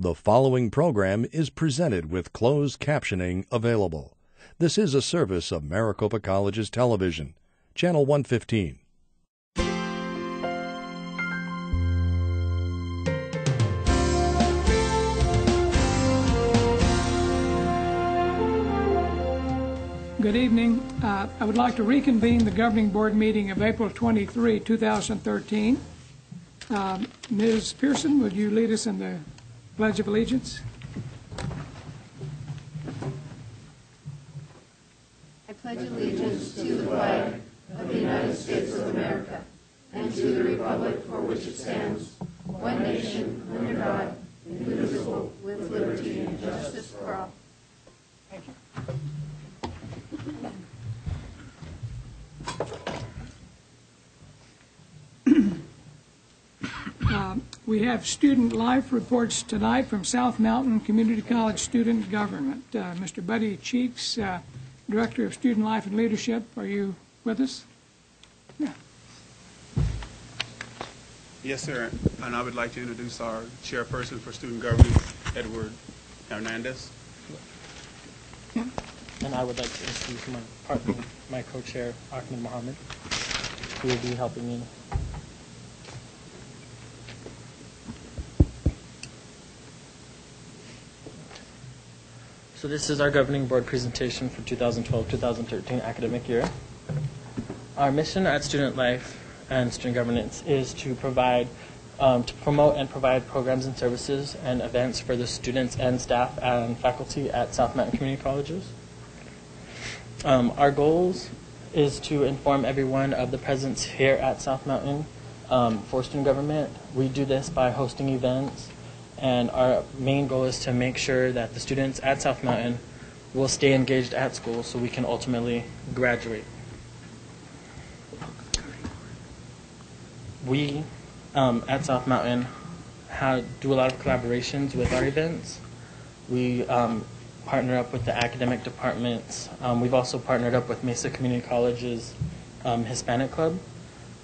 The following program is presented with closed captioning available. This is a service of Maricopa College's television, Channel 115. Good evening. I would like to reconvene the Governing Board meeting of April 23, 2013. Ms. Pearson, would you lead us in the Pledge of Allegiance? I pledge allegiance to the flag of the United States of America and to the republic for which it stands, one nation, under God, indivisible, with liberty and justice for all. Thank you. We have student life reports tonight from South Mountain Community College Student Government. Mr. Buddy Cheeks, Director of Student Life and Leadership, are you with us? Yeah. Yes, sir. And I would like to introduce our chairperson for student government, Edward Hernandez. Yeah. And I would like to introduce my partner, my co-chair, Ahmed Mohammed, who will be helping me. So this is our governing board presentation for 2012-2013 academic year. Our mission at Student Life and Student Governance is to provide, to promote and provide programs and services and events for the students and staff and faculty at South Mountain Community Colleges. Our goals is to inform everyone of the presence here at South Mountain for student government. We do this by hosting events, and our main goal is to make sure that the students at South Mountain will stay engaged at school so we can ultimately graduate. We at South Mountain do a lot of collaborations with our events. We partner up with the academic departments. We've also partnered up with Mesa Community College's Hispanic Club,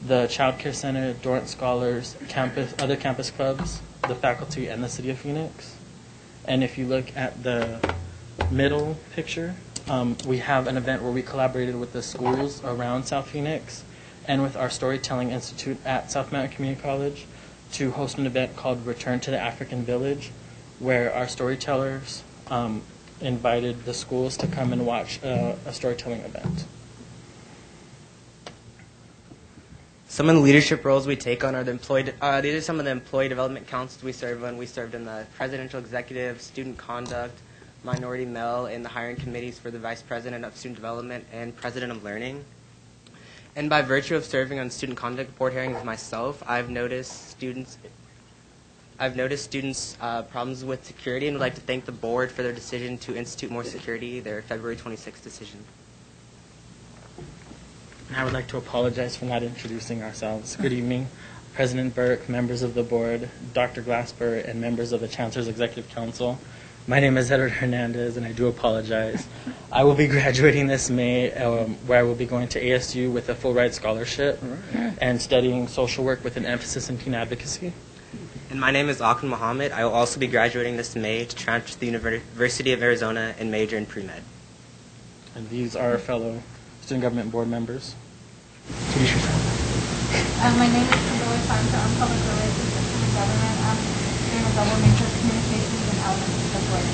the Child Care Center, Dorrance Scholars, other campus clubs, the faculty, and the City of Phoenix. And if you look at the middle picture, we have an event where we collaborated with the schools around South Phoenix and with our Storytelling Institute at South Mountain Community College to host an event called Return to the African Village, where our storytellers invited the schools to come and watch a storytelling event. Some of the leadership roles we take on are these are some of the employee development councils we serve on. We served in the presidential executive, student conduct, minority male, and the hiring committees for the vice president of student development and president of learning. And by virtue of serving on student conduct board hearings myself, I've noticed students' problems with security, and would like to thank the board for their decision to institute more security, their February 26th decision. And I would like to apologize for not introducing ourselves. Good evening, President Burke, members of the board, Dr. Glasper, and members of the Chancellor's Executive Council. My name is Edward Hernandez, and I do apologize. I will be graduating this May, where I will be going to ASU with a full ride scholarship and studying social work with an emphasis in teen advocacy. And my name is Ahmed Mohammed. I will also be graduating this May to transfer to the University of Arizona and major in pre-med. And these are our fellow student government board members. My name is Kimberly Feinter. I'm public relations and student government. I'm doing a double major of communications and elements of work.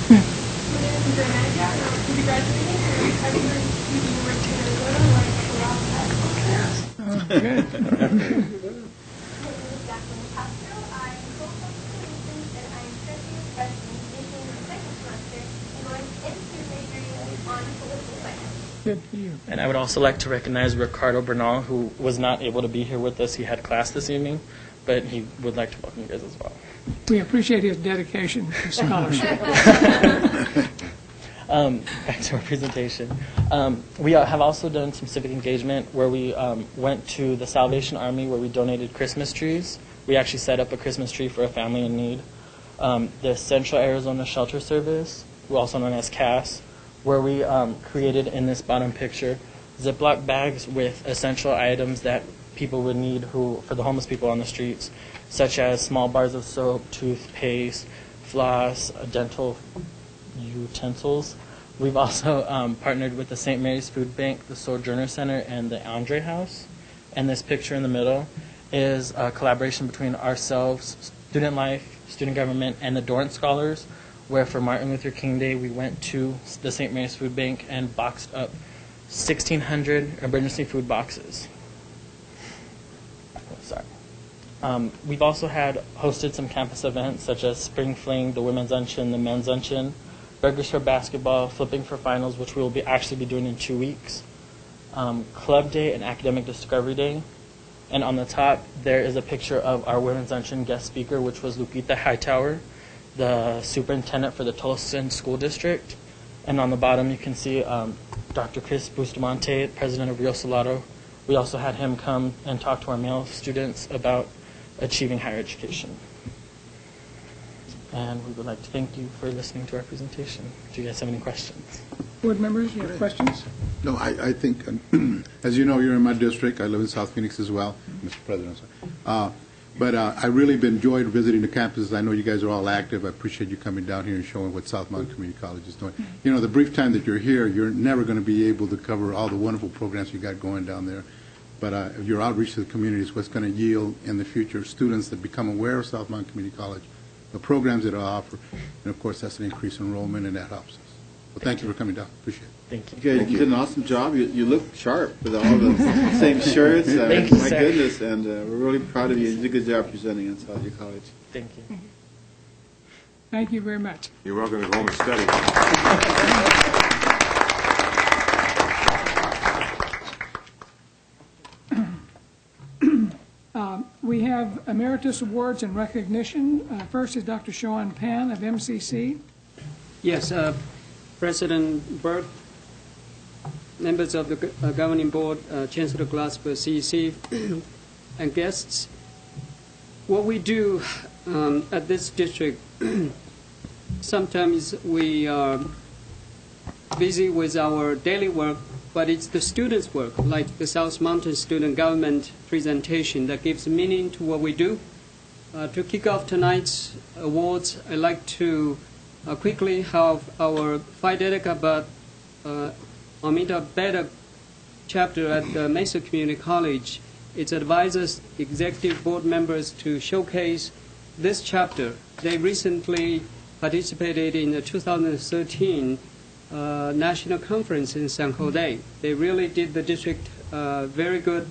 My name is Amanda. I'll be graduating from University of Arizona, like a lot of that. Good. Good for you. And I would also like to recognize Ricardo Bernal, who was not able to be here with us. He had class this evening, but he would like to welcome you guys as well. We appreciate his dedication to scholarship. Back to our presentation. We have also done some civic engagement where we went to the Salvation Army where we donated Christmas trees. We actually set up a Christmas tree for a family in need. The Central Arizona Shelter Service, also known as CAS, where we created in this bottom picture Ziploc bags with essential items that people would need for the homeless people on the streets, such as small bars of soap, toothpaste, floss, dental utensils. We've also partnered with the St. Mary's Food Bank, the Sojourner Center, and the Andre House. And this picture in the middle is a collaboration between ourselves, Student Life, Student Government, and the Dorrance Scholars, where for Martin Luther King Day we went to the St. Mary's Food Bank and boxed up 1,600 emergency food boxes. We've also hosted some campus events such as Spring Fling, the Women's Luncheon, the Men's Luncheon, Burgers for Basketball, Flipping for Finals, which we will actually be doing in 2 weeks, Club Day and Academic Discovery Day. And on the top, there is a picture of our Women's Luncheon guest speaker, which was Lupita Hightower, the superintendent for the Tolleson School District. And on the bottom, you can see Dr. Chris Bustamante, president of Rio Salado. We also had him come and talk to our male students about achieving higher education. And we would like to thank you for listening to our presentation. Do you guys have any questions? Board members, you have questions? No, I think, as you know, you're in my district. I live in South Phoenix as well, Mr. President. But I really enjoyed visiting the campuses. I know you guys are all active. I appreciate you coming down here and showing what South Mountain Community College is doing. You know, the brief time that you're here, you're never going to be able to cover all the wonderful programs you got going down there. But your outreach to the community is what's going to yield in the future students that become aware of South Mountain Community College, the programs that it offer, and of course that's an increased enrollment, and that helps us. Well, thank you for coming down. Appreciate it. Thank you. You did an awesome job. You look sharp with all the same shirts. Thank you, my sir. goodness, and we're really proud of you. You did a good job presenting at Southview College. Thank you. Thank you very much. You're welcome to go home and study. We have emeritus awards and recognition. First is Dr. Sean Pan of MCC. Yes, President Burke, members of the governing board, Chancellor Glasper, CEC, and guests. What we do at this district, sometimes we are busy with our daily work, but it's the students' work, like the South Mountain Student Government presentation, that gives meaning to what we do. To kick off tonight's awards, I'd like to quickly have our Phi Delta Kappa Omega Beta chapter at the Mesa Community College, its advisors, executive board members, to showcase this chapter. They recently participated in the 2013 national conference in San Jose. They really did the district very good.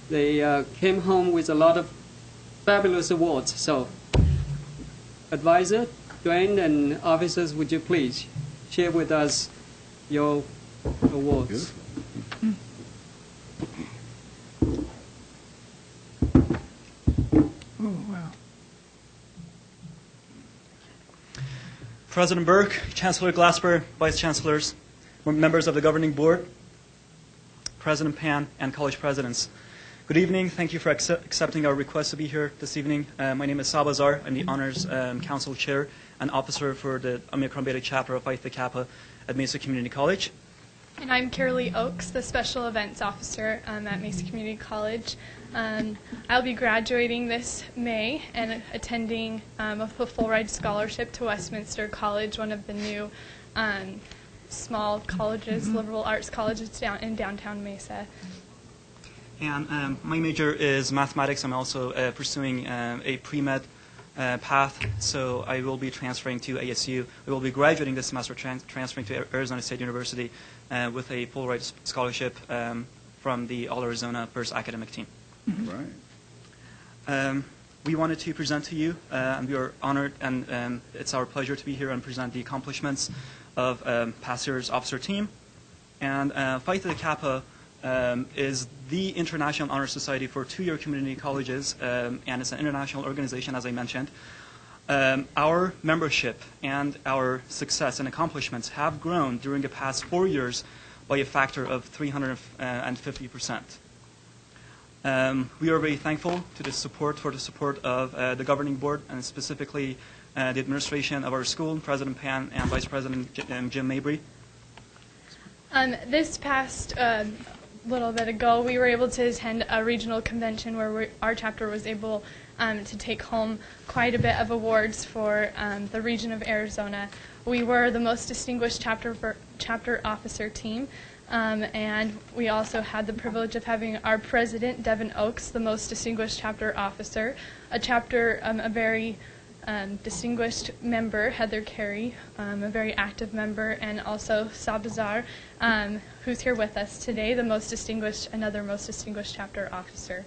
They came home with a lot of fabulous awards. So, advisor, Dwayne, and officers, would you please share with us your awards? Oh, wow. President Burke, Chancellor Glasper, Vice Chancellors, members of the Governing Board, President Pan, and college presidents. Good evening. Thank you for accepting our request to be here this evening. My name is Salazar. I'm the Honors Council Chair and Officer for the Omicron Beta Chapter of Phi Theta Kappa at Mesa Community College. And I'm Carolee Oakes, the Special Events Officer at Mesa Community College. I'll be graduating this May and attending a full-ride scholarship to Westminster College, one of the new small colleges, liberal arts colleges in downtown Mesa. And my major is mathematics. I'm also pursuing a pre-med path, so I will be transferring to ASU. I will be graduating this semester, transferring to Arizona State University with a full-ride scholarship from the All-Arizona First Academic Team. Right. We wanted to present to you, and we are honored, and it's our pleasure to be here and present the accomplishments of past year's officer team. And Phi Theta Kappa is the International Honor Society for two-year community colleges, and it's an international organization, as I mentioned. Our membership and our success and accomplishments have grown during the past 4 years by a factor of 350%. We are very thankful for the support of the governing board, and specifically the administration of our school, President Pan and Vice President Jim Mabry. This past little bit ago, we were able to attend a regional convention where our chapter was able to take home quite a bit of awards for the region of Arizona. We were the most distinguished chapter officer team, and we also had the privilege of having our president, Devin Oaks, the most distinguished chapter officer, a very distinguished member, Heather Carey, a very active member, and also Sabazar, who's here with us today, another most distinguished chapter officer.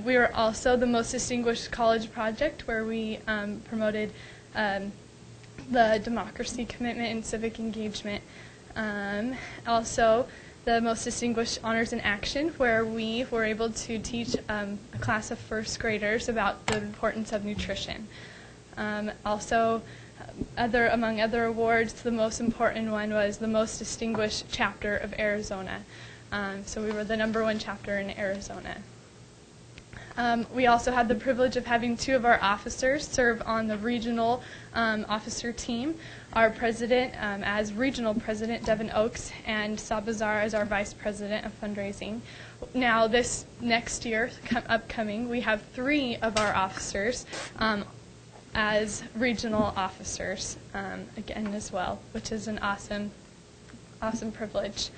We were also the most distinguished college project, where we promoted the democracy commitment and civic engagement. Also, the most distinguished honors in action, where we were able to teach a class of first graders about the importance of nutrition. Also, among other awards, the most important one was the most distinguished chapter of Arizona. So we were the #1 chapter in Arizona. We also had the privilege of having 2 of our officers serve on the regional officer team. Our president as regional president, Devin Oaks, and Sabazar as our vice president of fundraising. Now, this next year, upcoming, we have 3 of our officers as regional officers again as well, which is an awesome privilege.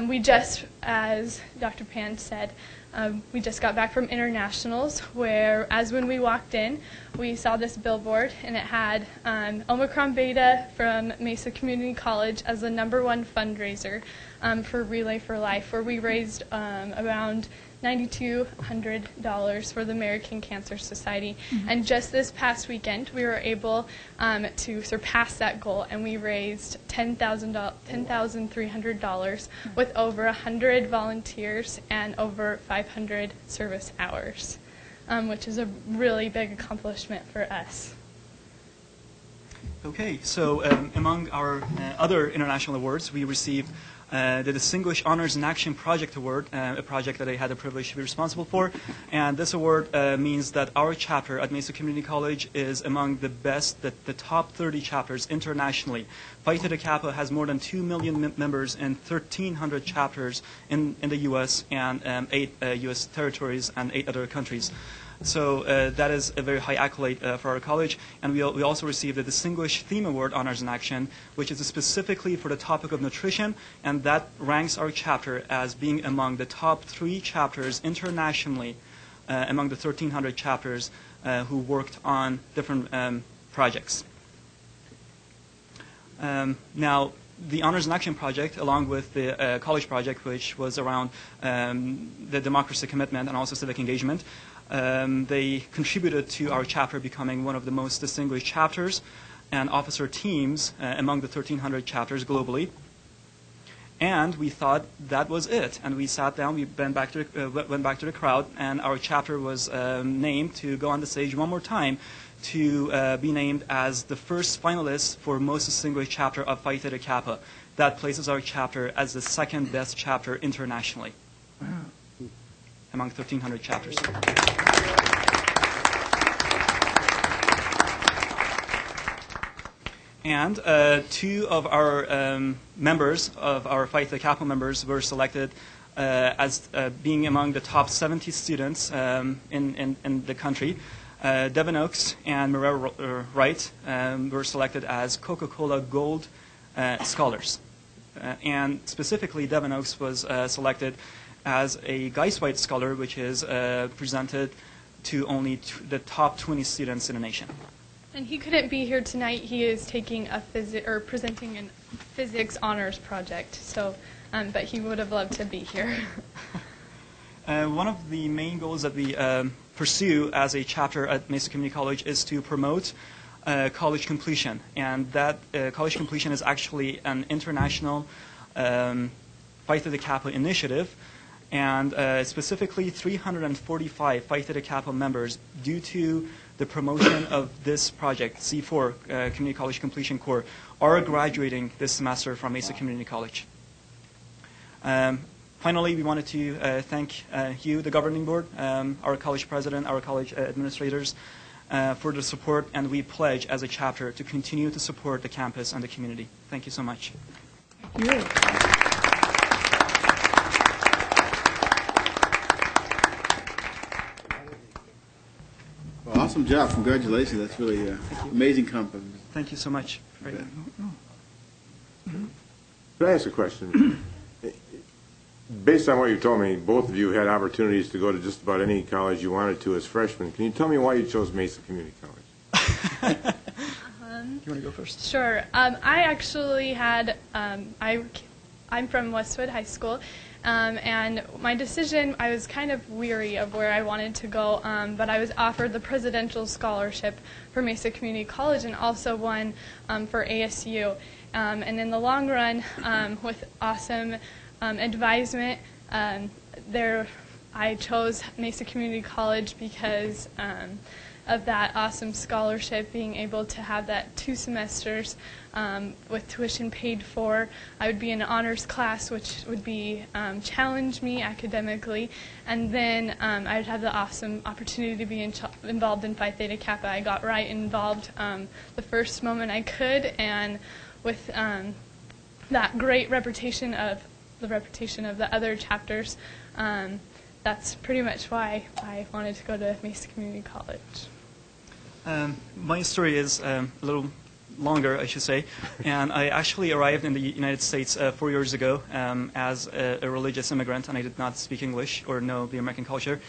We just, as Dr. Pan said, we just got back from internationals, where, when we walked in, we saw this billboard, and it had Omicron Beta from Mesa Community College as the #1 fundraiser for Relay for Life, where we raised around $9,200 for the American Cancer Society. Mm-hmm. And just this past weekend, we were able to surpass that goal, and we raised $10,300 with over 100 volunteers and over 500 service hours, which is a really big accomplishment for us. Okay, so among our other international awards, we received the Distinguished Honors in Action Project Award, a project that I had the privilege to be responsible for. And this award means that our chapter at Mesa Community College is among the best, the top 30 chapters internationally. Phi Theta Kappa has more than 2 million members in 1,300 chapters in the U.S. and 8 U.S. territories and 8 other countries. So that is a very high accolade for our college. And we also received the Distinguished Theme Award, Honors in Action, which is specifically for the topic of nutrition, and that ranks our chapter as being among the top 3 chapters internationally among the 1,300 chapters who worked on different projects. Now, the Honors in Action project, along with the college project, which was around the democracy commitment and also civic engagement, they contributed to our chapter becoming one of the most distinguished chapters and officer teams among the 1,300 chapters globally. And we thought that was it. And we sat down, we went back to the crowd, and our chapter was named to go on the stage one more time to be named as the first finalist for most distinguished chapter of Phi Theta Kappa. That places our chapter as the 2nd best chapter internationally. Wow. Among 1,300 chapters. And 2 of our members, of our Phi Theta Kappa members, were selected as being among the top 70 students in the country. Devin Oaks and Maria Wright were selected as Coca-Cola Gold Scholars. And specifically, Devin Oaks was selected as a Geisweit Scholar, which is presented to only the top 20 students in the nation. And he couldn't be here tonight. He is taking presenting a physics honors project. So, but he would have loved to be here. One of the main goals that we pursue as a chapter at Mesa Community College is to promote college completion, and that college completion is actually an international Phi Theta Kappa initiative. And specifically 345 Phi Theta Kappa members, due to the promotion of this project, C4, Community College Completion Corps, are graduating this semester from Mesa Community College. Finally, we wanted to thank you, the governing board, our college president, our college administrators, for the support, and we pledge as a chapter to continue to support the campus and the community. Thank you so much. Thank you. Awesome job. Congratulations. That's really amazing compliment. Thank you so much. Right. Could I ask a question? Based on what you told me, both of you had opportunities to go to just about any college you wanted to as freshmen. Can you tell me why you chose Mesa Community College? You want to go first? Sure. I actually had, I'm from Westwood High School, and my decision, I was kind of weary of where I wanted to go, but I was offered the presidential scholarship for Mesa Community College and also one for ASU. And in the long run, with awesome advisement, I chose Mesa Community College because of that awesome scholarship, being able to have that 2 semesters with tuition paid for. I would be in an honors class, which would be challenge me academically, and then I'd have the awesome opportunity to be involved in Phi Theta Kappa. I got right involved the first moment I could, and with that great reputation of the other chapters, that's pretty much why I wanted to go to Mesa Community College. My story is a little longer, I should say, and I actually arrived in the United States 4 years ago as a religious immigrant, and I did not speak English or know the American culture.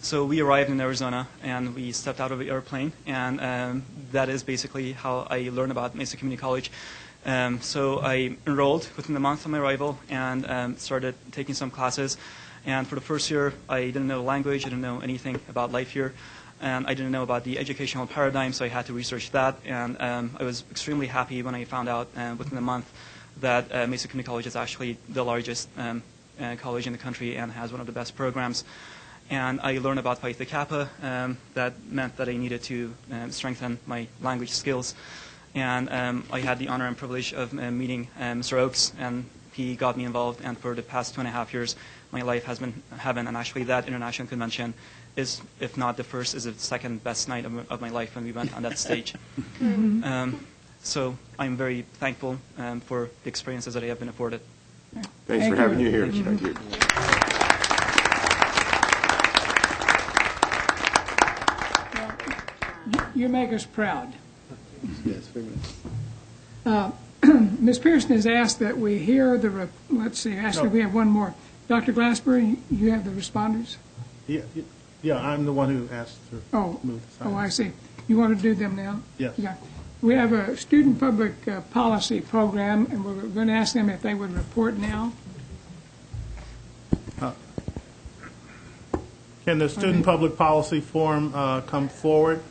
So we arrived in Arizona, and we stepped out of the airplane, and that is basically how I learned about Mesa Community College. So I enrolled within the month of my arrival and started taking some classes. And for the first year, I didn't know the language, I didn't know anything about life here, and I didn't know about the educational paradigm, so I had to research that. And I was extremely happy when I found out within a month that Mesa Community College is actually the largest college in the country and has one of the best programs. And I learned about Phi Theta Kappa. That meant that I needed to strengthen my language skills. And I had the honor and privilege of meeting Mr. Oakes, and he got me involved. And for the past 2.5 years, my life has been heaven. And actually, that international convention is, if not the first, is the second best night of my life when we went on that stage. So I'm very thankful for the experiences that I have been afforded. Thanks for having you here. Thank you. You make us proud. Yes, very much. Ms. Pearson has asked that we hear the, let's see, actually we have one more. Dr. Glassbury, you have the responders? Yeah, I'm the one who asked to move the sign. Oh, I see. You want to do them now? Yes. Yeah. We have a student public policy program, and we're going to ask them if they would report now. Can the student public policy forum come forward?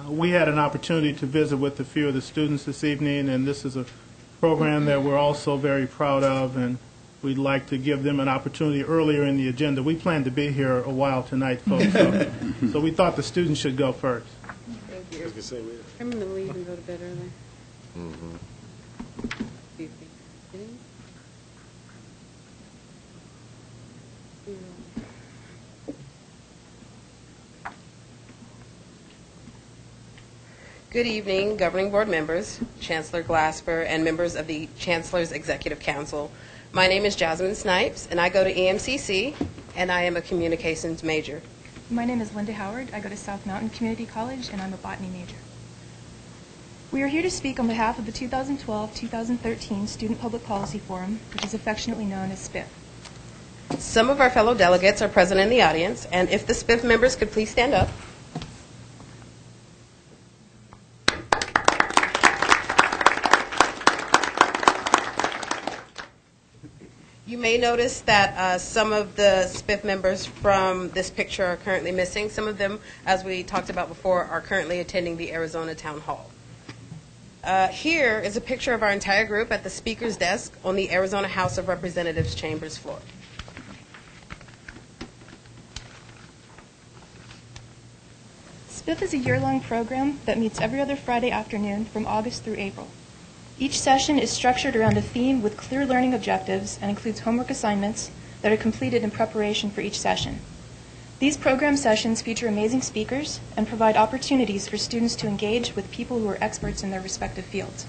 We had an opportunity to visit with a few of the students this evening, and this is a program that we're also very proud of, and we'd like to give them an opportunity earlier in the agenda. We plan to be here a while tonight, folks, so we thought the students should go first. Thank you. I'm going to leave and go to bed early. Do you think? Good evening, Governing Board members, Chancellor Glasper, and members of the Chancellor's Executive Council. My name is Jasmine Snipes, and I go to EMCC, and I am a communications major. My name is Linda Howard. I go to South Mountain Community College, and I'm a botany major. We are here to speak on behalf of the 2012-2013 Student Public Policy Forum, which is affectionately known as SPIF. Some of our fellow delegates are present in the audience, and if the SPIF members could please stand up. You may notice that some of the SPIF members from this picture are currently missing. Some of them, as we talked about before, are currently attending the Arizona Town Hall. Here is a picture of our entire group at the speaker's desk on the Arizona House of Representatives chambers floor. SPIF is a year-long program that meets every other Friday afternoon from August through April. Each session is structured around a theme with clear learning objectives and includes homework assignments that are completed in preparation for each session. These program sessions feature amazing speakers and provide opportunities for students to engage with people who are experts in their respective fields.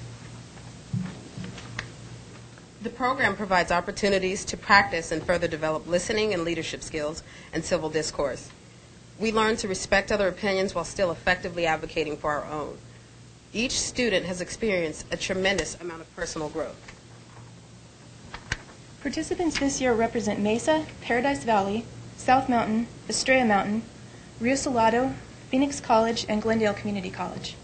The program provides opportunities to practice and further develop listening and leadership skills and civil discourse. We learn to respect other opinions while still effectively advocating for our own. Each student has experienced a tremendous amount of personal growth. Participants this year represent Mesa, Paradise Valley, South Mountain, Estrella Mountain, Rio Salado, Phoenix College, and Glendale Community College.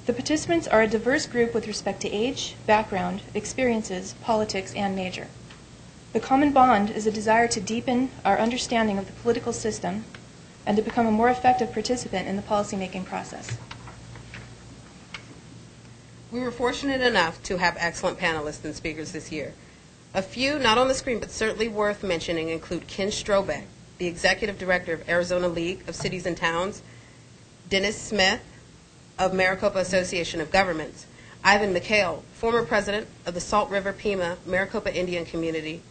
The participants are a diverse group with respect to age, background, experiences, politics, and major. The common bond is a desire to deepen our understanding of the political system and to become a more effective participant in the policymaking process. We were fortunate enough to have excellent panelists and speakers this year. A few, not on the screen, but certainly worth mentioning, include Ken Strobeck, the Executive Director of Arizona League of Cities and Towns, Dennis Smith of Maricopa Association of Governments, Ivan McHale, former President of the Salt River Pima Maricopa Indian Community,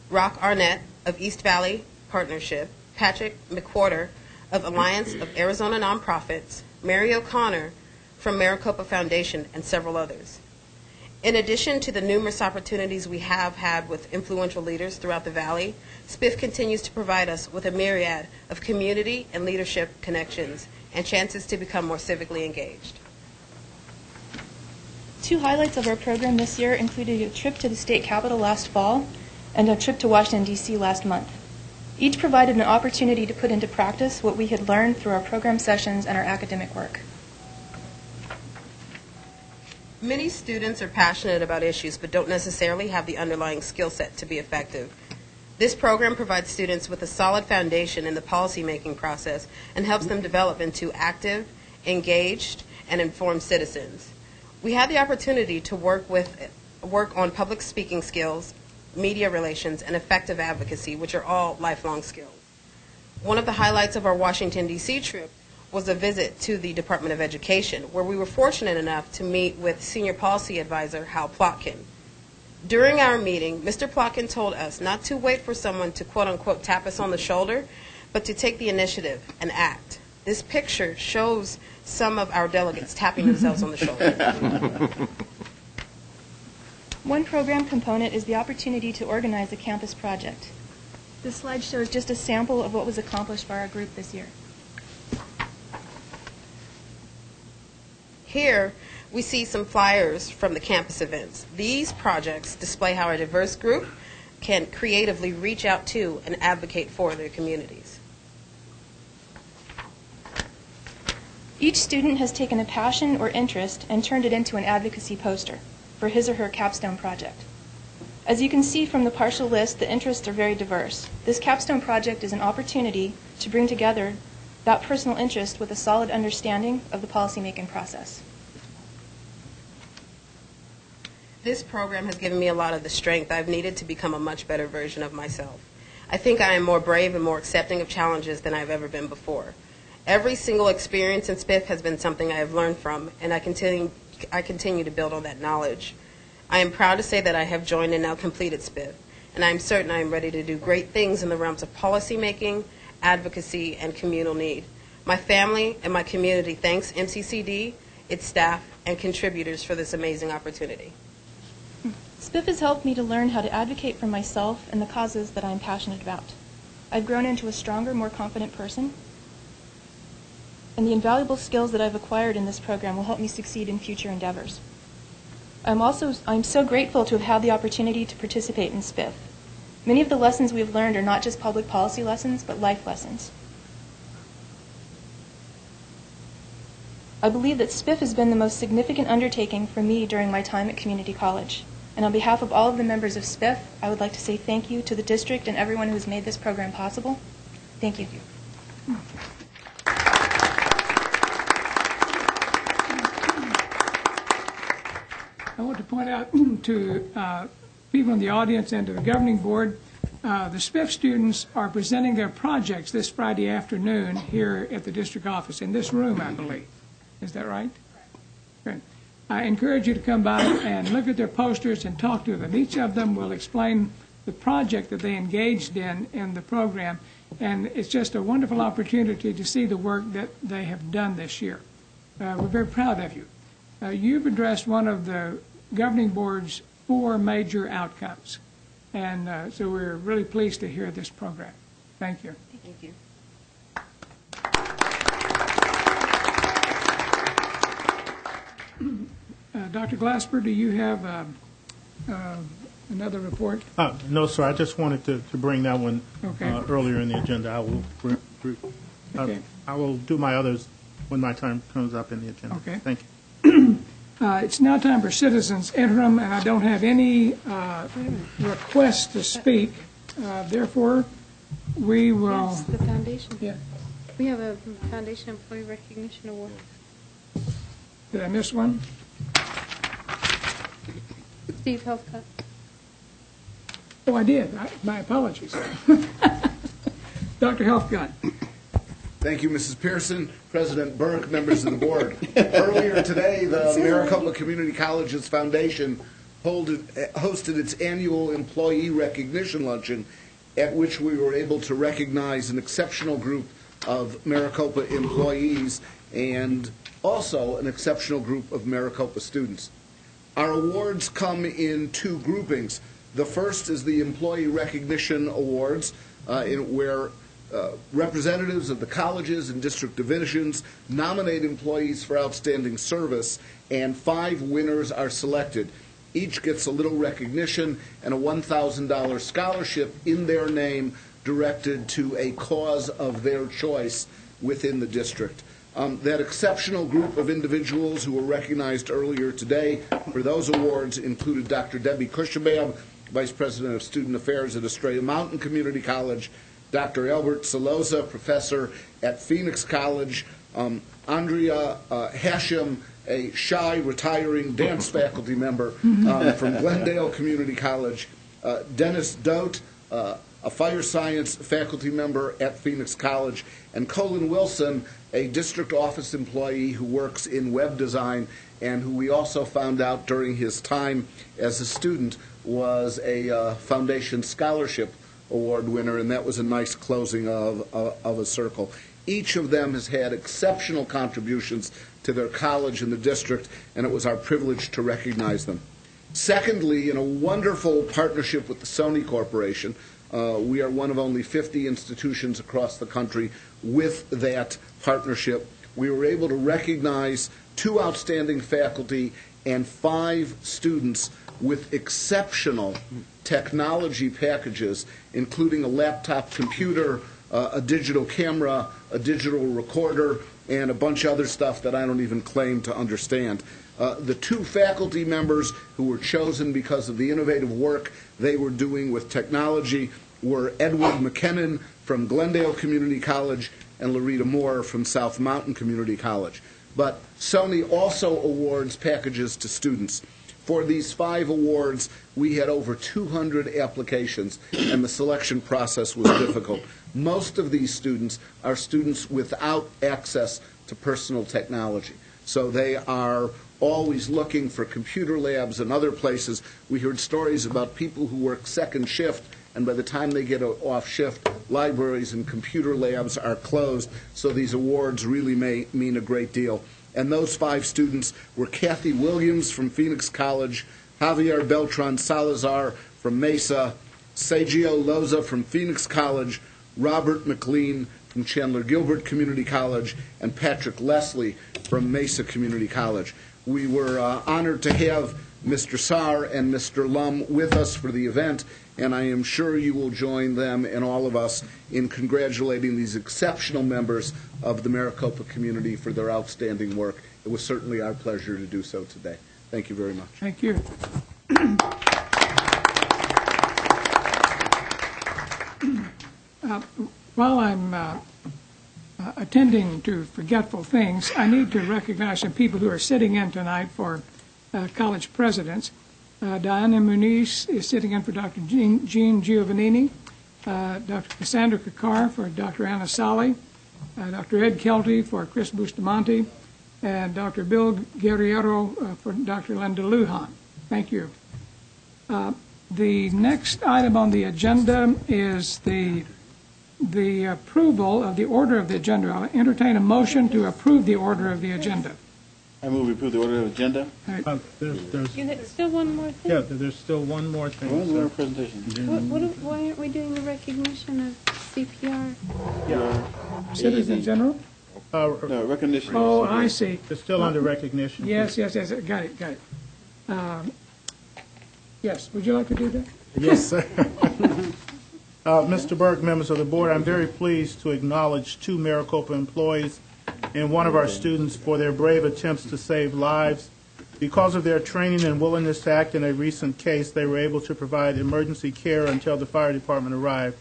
Rock Arnett of East Valley Partnership, Patrick McWhorter of Alliance of Arizona Nonprofits, Mary O'Connor from Maricopa Foundation, and several others. In addition to the numerous opportunities we have had with influential leaders throughout the Valley, SPIF continues to provide us with a myriad of community and leadership connections and chances to become more civically engaged. Two highlights of our program this year included a trip to the state capitol last fall and a trip to Washington, D.C. last month. Each provided an opportunity to put into practice what we had learned through our program sessions and our academic work. Many students are passionate about issues but don't necessarily have the underlying skill set to be effective. This program provides students with a solid foundation in the policymaking process and helps them develop into active, engaged, and informed citizens. We had the opportunity to work on public speaking skills, media relations, and effective advocacy, which are all lifelong skills. One of the highlights of our Washington, D.C. trip was a visit to the Department of Education, where we were fortunate enough to meet with Senior Policy Advisor Hal Plotkin. During our meeting, Mr. Plotkin told us not to wait for someone to quote-unquote tap us on the shoulder, but to take the initiative and act. This picture shows some of our delegates tapping themselves on the shoulder. One program component is the opportunity to organize a campus project. This slide shows just a sample of what was accomplished by our group this year. Here, we see some flyers from the campus events. These projects display how a diverse group can creatively reach out to and advocate for their communities. Each student has taken a passion or interest and turned it into an advocacy poster for his or her capstone project. As you can see from the partial list, the interests are very diverse. This capstone project is an opportunity to bring together that personal interest with a solid understanding of the policymaking process. This program has given me a lot of the strength I've needed to become a much better version of myself. I think I am more brave and more accepting of challenges than I've ever been before. Every single experience in SPIF has been something I have learned from, and I continue to build on that knowledge. I am proud to say that I have joined and now completed SPIF, and I am certain I am ready to do great things in the realms of policymaking, advocacy, and communal need. My family and my community thanks MCCD, its staff, and contributors for this amazing opportunity. SPIF has helped me to learn how to advocate for myself and the causes that I am passionate about. I've grown into a stronger, more confident person, and the invaluable skills that I've acquired in this program will help me succeed in future endeavors. I'm so grateful to have had the opportunity to participate in SPIF. Many of the lessons we've learned are not just public policy lessons, but life lessons. I believe that SPIF has been the most significant undertaking for me during my time at community college. And on behalf of all of the members of SPIF, I would like to say thank you to the district and everyone who has made this program possible. Thank you. I want to point out to people in the audience and to the governing board, the SPIF students are presenting their projects this Friday afternoon here at the district office, in this room, I believe. Is that right? Good. I encourage you to come by and look at their posters and talk to them. Each of them will explain the project that they engaged in the program, and it's just a wonderful opportunity to see the work that they have done this year. We're very proud of you. You've addressed one of the governing board's 4 major outcomes, and so we're really pleased to hear this program. Thank you. Thank you. Dr. Glasper, do you have another report? No, sir. I just wanted to bring that one Okay. Earlier in the agenda. Okay. I will do my others when my time comes up in the agenda. Okay. Thank you. It's now time for citizens interim, and I don't have any requests to speak. Therefore, we will. Yes, the foundation. Yeah. We have a Foundation Employee Recognition Award. Did I miss one? Steve Healthcott. Oh, I did. My apologies. Dr. Healthcott. Thank you, Mrs. Pearson, President Burke, members of the board. Earlier today, the Maricopa Community College's foundation hosted its annual employee recognition luncheon, at which we were able to recognize an exceptional group of Maricopa employees and also an exceptional group of Maricopa students. Our awards come in two groupings. The first is the Employee Recognition Awards, where representatives of the colleges and district divisions nominate employees for outstanding service, and 5 winners are selected. Each gets a little recognition and a $1,000 scholarship in their name directed to a cause of their choice within the district. That exceptional group of individuals who were recognized earlier today for those awards included Dr. Debbie Cushabab, Vice President of Student Affairs at Estrella Mountain Community College, Dr. Albert Saloza, Professor at Phoenix College, Andrea Hashem, a shy, retiring dance faculty member from Glendale Community College, Dennis Dote, a fire science faculty member at Phoenix College, and Colin Wilson, a district office employee who works in web design and who we also found out during his time as a student was a Foundation Scholarship Award winner, and that was a nice closing of a circle. Each of them has had exceptional contributions to their college and the district, and it was our privilege to recognize them. Secondly, in a wonderful partnership with the Sony Corporation, we are one of only 50 institutions across the country with that partnership. We were able to recognize 2 outstanding faculty and 5 students with exceptional technology packages, including a laptop computer, a digital camera, a digital recorder, and a bunch of other stuff that I don't even claim to understand. The 2 faculty members who were chosen because of the innovative work they were doing with technology were Edward McKinnon from Glendale Community College and Loretta Moore from South Mountain Community College. But Sony also awards packages to students. For these 5 awards, we had over 200 applications, and the selection process was difficult. Most of these students are students without access to personal technology. So they are always looking for computer labs and other places. We heard stories about people who work second shift, and by the time they get off shift, libraries and computer labs are closed. So these awards really may mean a great deal. And those 5 students were Kathy Williams from Phoenix College, Javier Beltran Salazar from Mesa, Sergio Loza from Phoenix College, Robert McLean from Chandler Gilbert Community College, and Patrick Leslie from Mesa Community College. We were honored to have Mr. Saar and Mr. Lum with us for the event, and I am sure you will join them and all of us in congratulating these exceptional members of the Maricopa community for their outstanding work. It was certainly our pleasure to do so today. Thank you very much. Thank you. While I'm attending to forgetful things, I need to recognize some people who are sitting in tonight for college presidents. Diana Muniz is sitting in for Dr. Jean Giovannini, Dr. Cassandra Kakar for Dr. Anna Sali, Dr. Ed Kelty for Chris Bustamante, and Dr. Bill Guerriero for Dr. Linda Lujan. Thank you. The next item on the agenda is the approval of the order of the agenda. I'll entertain a motion to approve the order of the agenda. I move we approve the order of the agenda. There's still one more thing. Yeah, there's still one more thing. What was our presentation? Why aren't we doing the recognition of CPR? Citizen General? No, recognition. Oh, I see. It's still under recognition. Yes, got it. Yes, would you like to do that? Yes, sir. Mr. Burke, members of the board, I'm very pleased to acknowledge 2 Maricopa employees and one of our students for their brave attempts to save lives. Because of their training and willingness to act in a recent case, they were able to provide emergency care until the fire department arrived.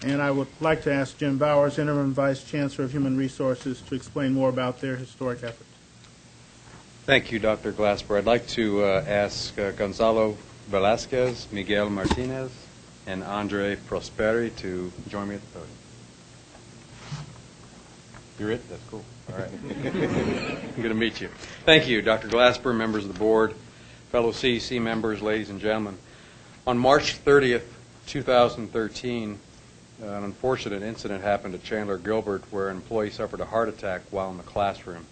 And I would like to ask Jim Bowers, Interim Vice Chancellor of Human Resources, to explain more about their historic efforts. Thank you, Dr. Glasper. I'd like to ask Gonzalo Velasquez, Miguel Martinez, and Andre Prosperi to join me at the podium. You're it? That's cool. All right. I'm going to meet you. Thank you, Dr. Glasper, members of the board, fellow CEC members, ladies and gentlemen. On March 30th, 2013, an unfortunate incident happened at Chandler Gilbert where an employee suffered a heart attack while in the classroom.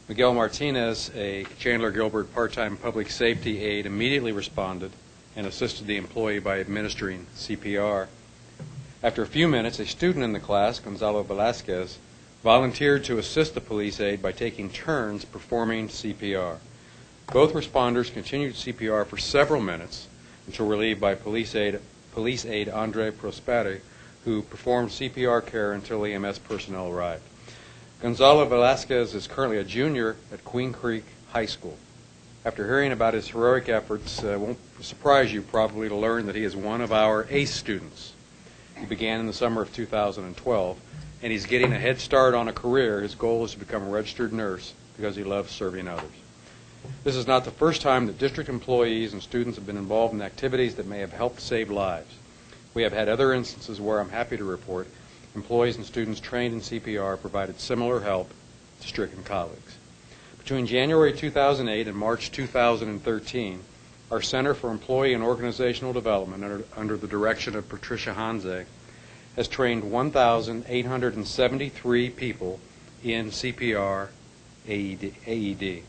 Miguel Martinez, a Chandler Gilbert part-time public safety aide, immediately responded and assisted the employee by administering CPR. After a few minutes, a student in the class, Gonzalo Velasquez, volunteered to assist the police aide by taking turns performing CPR. Both responders continued CPR for several minutes until relieved by police aide Andre Prosperi, who performed CPR care until EMS personnel arrived. Gonzalo Velasquez is currently a junior at Queen Creek High School. After hearing about his heroic efforts, it won't surprise you probably to learn that he is one of our ACE students. He began in the summer of 2012, and he's getting a head start on a career. His goal is to become a registered nurse because he loves serving others. This is not the first time that district employees and students have been involved in activities that may have helped save lives. We have had other instances where I'm happy to report employees and students trained in CPR provided similar help to stricken colleagues. Between January 2008 and March 2013, our Center for Employee and Organizational Development, under the direction of Patricia Hanze, has trained 1,873 people in CPR AED.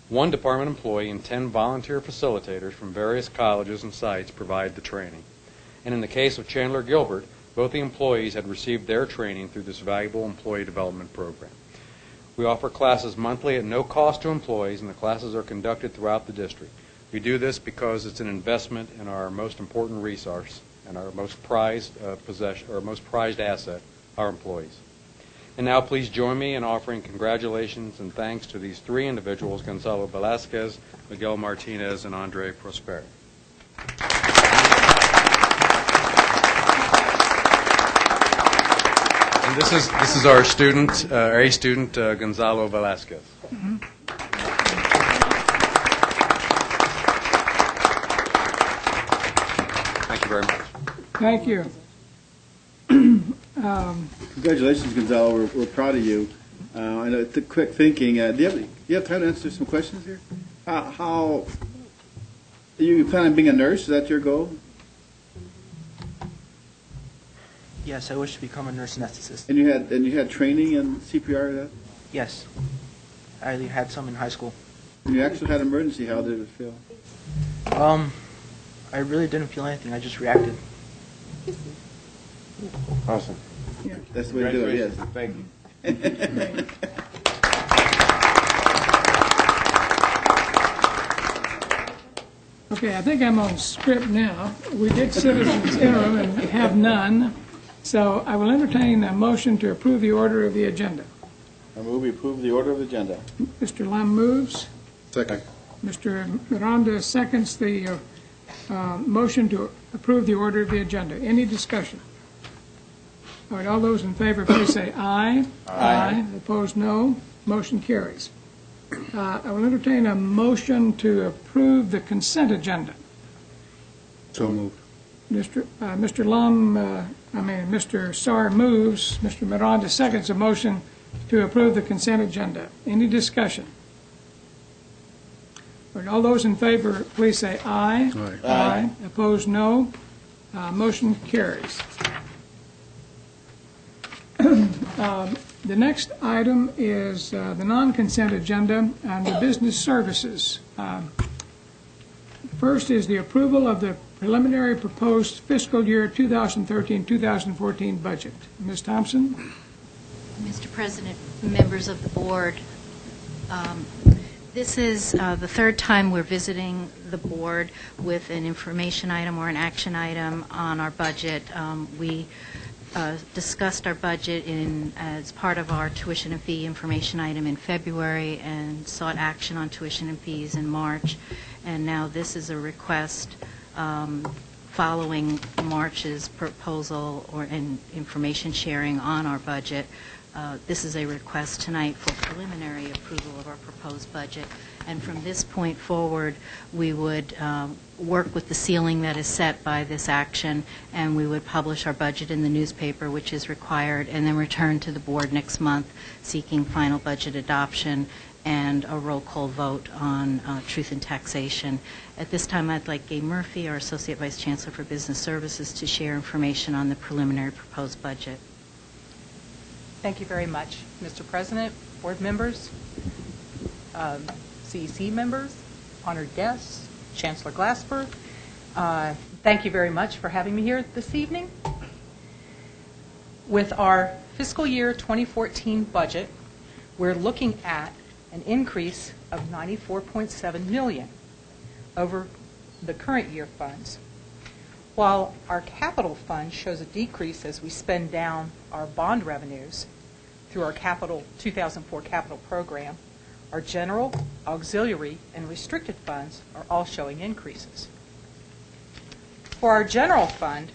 One department employee and 10 volunteer facilitators from various colleges and sites provide the training. And in the case of Chandler Gilbert, both the employees had received their training through this valuable employee development program. We offer classes monthly at no cost to employees, and the classes are conducted throughout the district. We do this because it's an investment in our most important resource and our most prized possession, or most prized asset, our employees. And now please join me in offering congratulations and thanks to these 3 individuals, Gonzalo Velasquez, Miguel Martinez, and Andre Prosperi. And this is our student, our A student, Gonzalo Velasquez. Mm-hmm. Thank you very much. Thank you. Congratulations, Gonzalo. We're proud of you. I know it's quick thinking. Do you have time to answer some questions here? How you plan on being a nurse? Is that your goal? Yes, I wish to become a nurse anesthetist. And you had training in CPR. That? Yes, I had some in high school. And you actually had emergency. How did it feel? I really didn't feel anything. I just reacted. Awesome. Yeah. That's the way to do it. Yes. Thank you. Okay, I think I'm on script now. We did citizens interim and have none. So I will entertain a motion to approve the order of the agenda. I move we approve the order of the agenda. Mr. Lam moves. Second. Mr. Miranda seconds the motion to approve the order of the agenda. Any discussion? All right, all those in favor, please say aye. Aye. Opposed, no. Motion carries. I will entertain a motion to approve the consent agenda. So moved. Mr. Sar moves. Mr. Miranda seconds a motion to approve the consent agenda. Any discussion? All right, all those in favor, please say aye. Aye. Aye. Opposed, no. Motion carries. The next item is the non-consent agenda and the business services. First is the approval of the preliminary proposed fiscal year 2013-2014 budget. Ms. Thompson? Mr. President, members of the board, this is the third time we're visiting the board with an information item or an action item on our budget. We discussed our budget as part of our tuition and fee information item in February and sought action on tuition and fees in March. And now this is a request following March's proposal and information sharing on our budget. This is a request tonight for preliminary approval of our proposed budget. And from this point forward, we would work with the ceiling that is set by this action, and we would publish our budget in the newspaper, which is required, and then return to the board next month seeking final budget adoption and a roll call vote on truth and taxation. At this time, I'd like Gay Murphy, our Associate Vice Chancellor for Business Services, to share information on the preliminary proposed budget. Thank you very much, Mr. President, board members, CEC members, honored guests, Chancellor Glasper. Thank you very much for having me here this evening. With our fiscal year 2014 budget, we're looking at an increase of $94.7 million over the current year funds, while our capital fund shows a decrease as we spend down our bond revenues through our 2004 capital program. Our general, auxiliary, and restricted funds are all showing increases. For our general fund,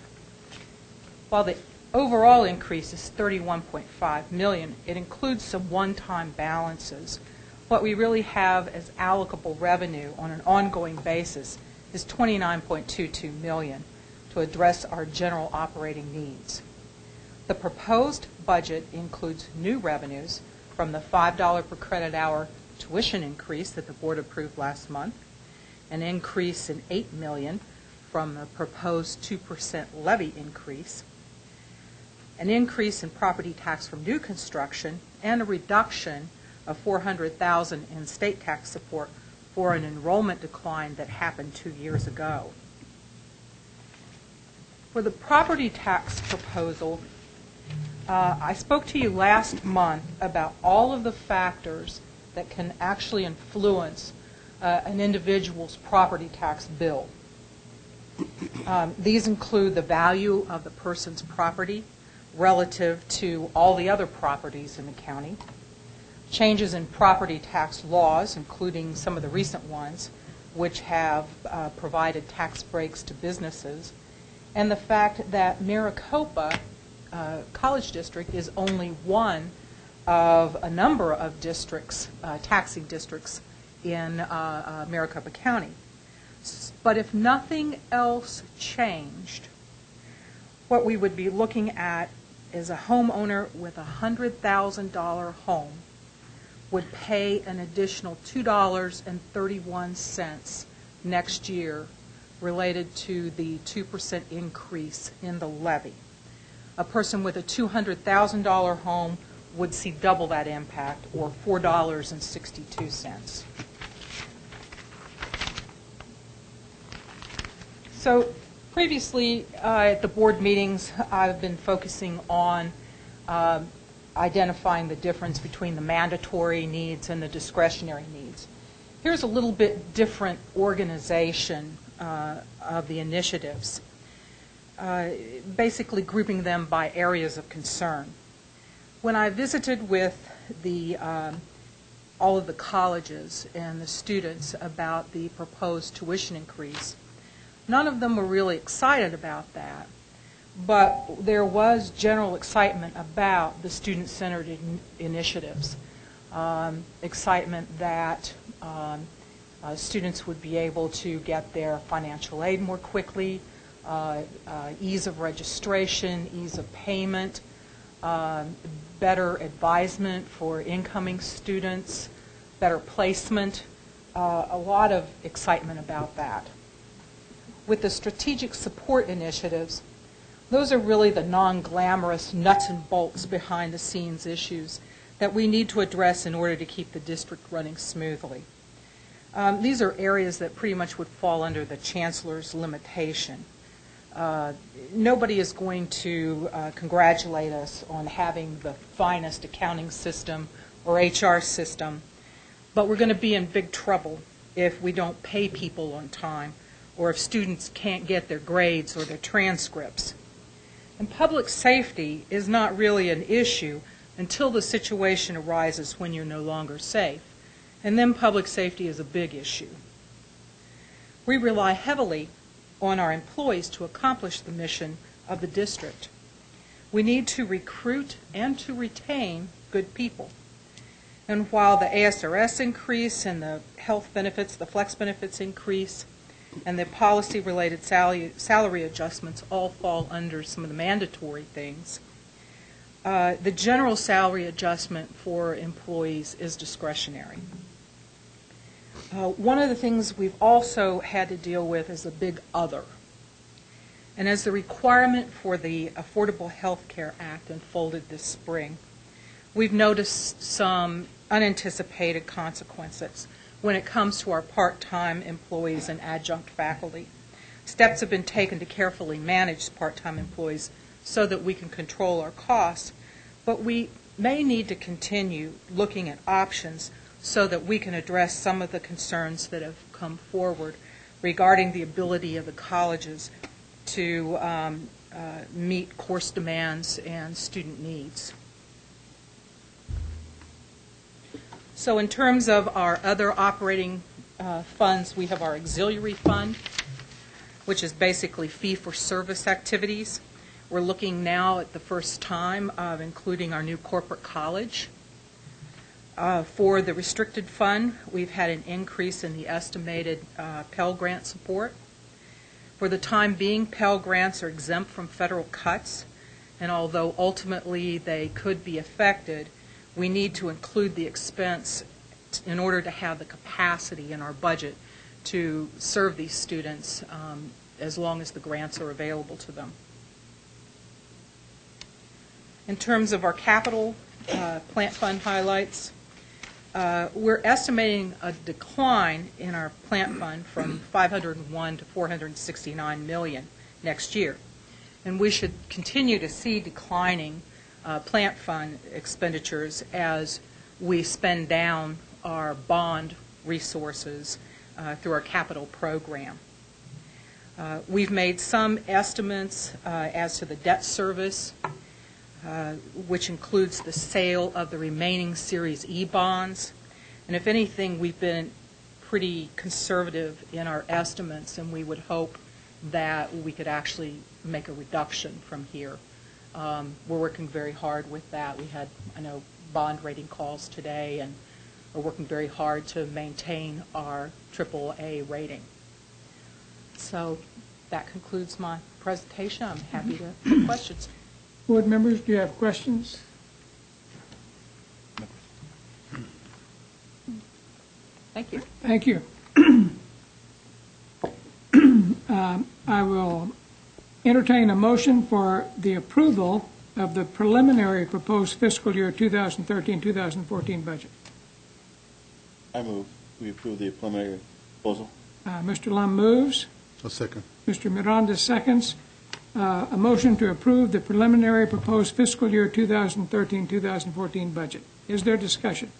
while the overall increase is $31.5 million, it includes some one-time balances. What we really have as allocable revenue on an ongoing basis is $29.22 million to address our general operating needs. The proposed budget includes new revenues from the $5 per credit hour tuition increase that the board approved last month, an increase in $8 million from the proposed 2% levy increase, an increase in property tax from new construction, and a reduction of $400,000 in state tax support for an enrollment decline that happened 2 years ago. For the property tax proposal, I spoke to you last month about all of the factors that can actually influence an individual's property tax bill. These include the value of the person's property relative to all the other properties in the county, changes in property tax laws, including some of the recent ones, which have provided tax breaks to businesses, and the fact that Maricopa College District is only one of a number of districts, taxing districts in Maricopa County. But if nothing else changed, what we would be looking at is a homeowner with a $100,000 home would pay an additional $2.31 next year related to the 2% increase in the levy. A person with a $200,000 home would see double that impact, or $4.62. So previously at the board meetings, I've been focusing on identifying the difference between the mandatory needs and the discretionary needs. Here's a little bit different organization of the initiatives, basically grouping them by areas of concern. When I visited with all of the colleges and the students about the proposed tuition increase, none of them were really excited about that, but there was general excitement about the student-centered initiatives, excitement that students would be able to get their financial aid more quickly, ease of registration, ease of payment, better advisement for incoming students, better placement, a lot of excitement about that. With the strategic support initiatives, those are really the non-glamorous nuts and bolts behind the scenes issues that we need to address in order to keep the district running smoothly. These are areas that pretty much would fall under the Chancellor's limitation. Nobody is going to congratulate us on having the finest accounting system or HR system, but we're going to be in big trouble if we don't pay people on time or if students can't get their grades or their transcripts. And public safety is not really an issue until the situation arises when you're no longer safe. And then public safety is a big issue. We rely heavily on our employees to accomplish the mission of the district. We need to recruit and to retain good people. And while the ASRS increase and the health benefits, the flex benefits increase, and the policy-related salary adjustments all fall under some of the mandatory things, the general salary adjustment for employees is discretionary. One of the things we've also had to deal with is a big other. And as the requirement for the Affordable Health Care Act unfolded this spring, we've noticed some unanticipated consequences when it comes to our part-time employees and adjunct faculty. Steps have been taken to carefully manage part-time employees so that we can control our costs, but we may need to continue looking at options so that we can address some of the concerns that have come forward regarding the ability of the colleges to meet course demands and student needs. So in terms of our other operating funds, we have our auxiliary fund, which is basically fee-for-service activities. We're looking now at the first time of including our new corporate college. For the restricted fund, we've had an increase in the estimated Pell Grant support. For the time being, Pell Grants are exempt from federal cuts, and although ultimately they could be affected, we need to include the expense in order to have the capacity in our budget to serve these students as long as the grants are available to them. In terms of our capital plant fund highlights, we're estimating a decline in our plant fund from 501 to 469 million next year. And we should continue to see declining plant fund expenditures as we spend down our bond resources through our capital program. We've made some estimates as to the debt service, which includes the sale of the remaining Series E bonds. And if anything, we've been pretty conservative in our estimates, and we would hope that we could actually make a reduction from here. We're working very hard with that. We had, I know, bond rating calls today, and we're working very hard to maintain our AAA rating. So that concludes my presentation. I'm happy to take questions. Board members, do you have questions? Thank you. Thank you. I will entertain a motion for the approval of the preliminary proposed fiscal year 2013-2014 budget. I move we approve the preliminary proposal. Mr. Lum moves. A second. Mr. Miranda seconds. A motion to approve the preliminary proposed fiscal year 2013-2014 budget. Is there discussion?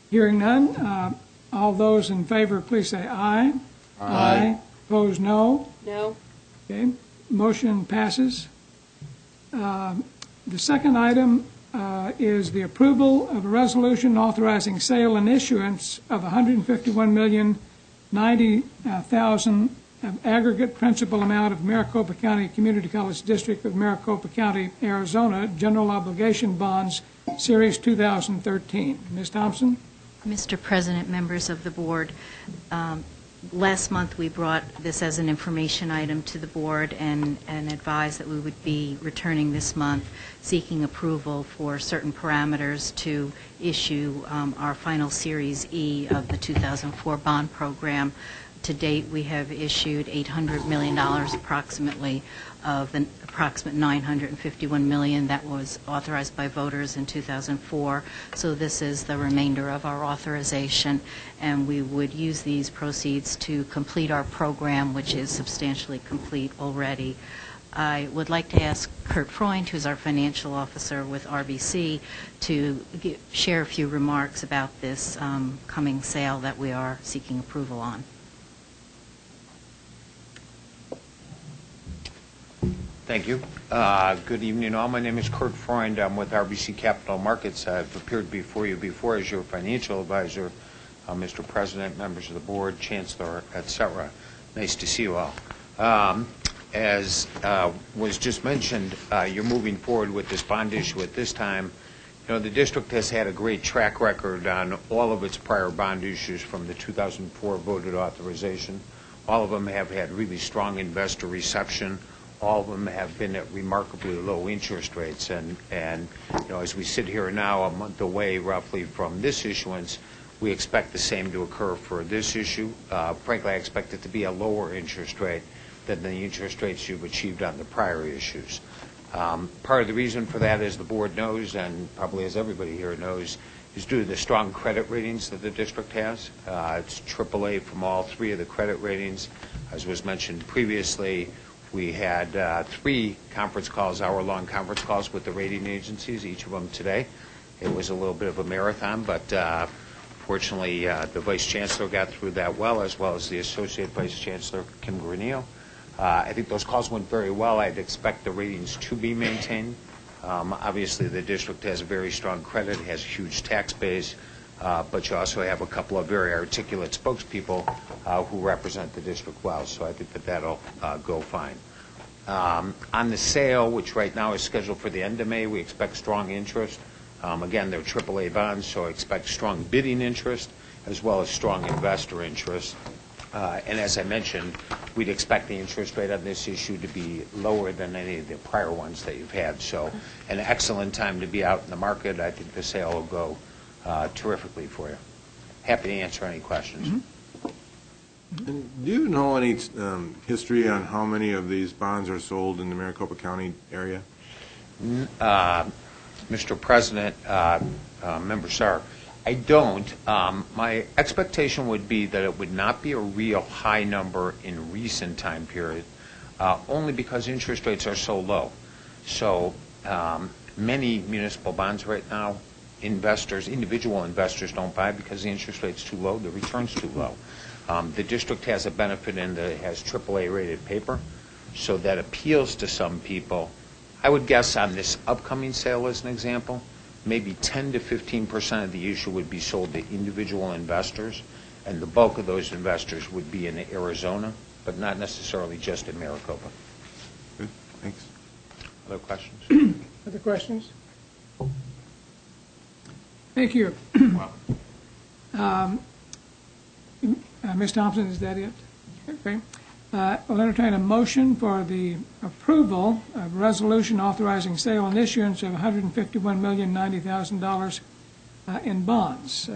Hearing none, all those in favor, please say aye. Aye. Opposed, no. No. Okay. Motion passes. The second item is the approval of a resolution authorizing sale and issuance of $151,090,000 of aggregate principal amount of Maricopa County Community College District of Maricopa County, Arizona, general obligation bonds, Series 2013. Ms. Thompson? Mr. President, members of the board, last month we brought this as an information item to the board and advised that we would be returning this month seeking approval for certain parameters to issue our final Series E of the 2004 bond program. To date, we have issued $800 million approximately of an approximate $951 million that was authorized by voters in 2004. So this is the remainder of our authorization, and we would use these proceeds to complete our program, which is substantially complete already. I would like to ask Kurt Freund, who's our financial officer with RBC, to share a few remarks about this coming sale that we are seeking approval on. Thank you. Good evening all. My name is Kurt Freund. I'm with RBC Capital Markets. I've appeared before you before as your financial advisor, Mr. President, members of the board, Chancellor, etc. Nice to see you all. As was just mentioned, you're moving forward with this bond issue at this time. You know, the district has had a great track record on all of its prior bond issues from the 2004 voted authorization. All of them have had really strong investor reception. All of them have been at remarkably low interest rates. And you know, as we sit here now, a month away roughly from this issuance, we expect the same to occur for this issue. Frankly, I expect it to be a lower interest rate than the interest rates you've achieved on the prior issues. Part of the reason for that, as the board knows, and probably as everybody here knows, is due to the strong credit ratings that the district has. It's AAA from all three of the credit ratings. As was mentioned previously, we had 3 conference calls, hour-long conference calls with the rating agencies, each of them today. It was a little bit of a marathon, but fortunately the Vice Chancellor got through that well as the Associate Vice Chancellor, Kim Granillo. I think those calls went very well. I'd expect the ratings to be maintained. Obviously, the district has a very strong credit, has a huge tax base, but you also have a couple of very articulate spokespeople who represent the district well, so I think that that'll go fine. On the sale, which right now is scheduled for the end of May, we expect strong interest. Again, they're AAA bonds, so I expect strong bidding interest as well as strong investor interest. And as I mentioned, we'd expect the interest rate on this issue to be lower than any of the prior ones that you've had. So an excellent time to be out in the market. I think the sale will go terrifically for you. Happy to answer any questions. Mm-hmm. And do you know any history on how many of these bonds are sold in the Maricopa County area? Mr. President, Member Sarr, I don't. My expectation would be that it would not be a real high number in recent time period, only because interest rates are so low. So many municipal bonds right now, individual investors don't buy because the interest rate's too low, the return's too low. The district has a benefit in that it has AAA rated paper, so that appeals to some people. I would guess on this upcoming sale, as an example, maybe 10 to 15% of the issue would be sold to individual investors, and the bulk of those investors would be in Arizona, but not necessarily just in Maricopa. Good. Thanks. Other questions? Other questions? Thank you. Ms. Thompson, is that it? Okay. I'll entertain a motion for the approval of resolution authorizing sale and issuance of $151,090,000 in bonds.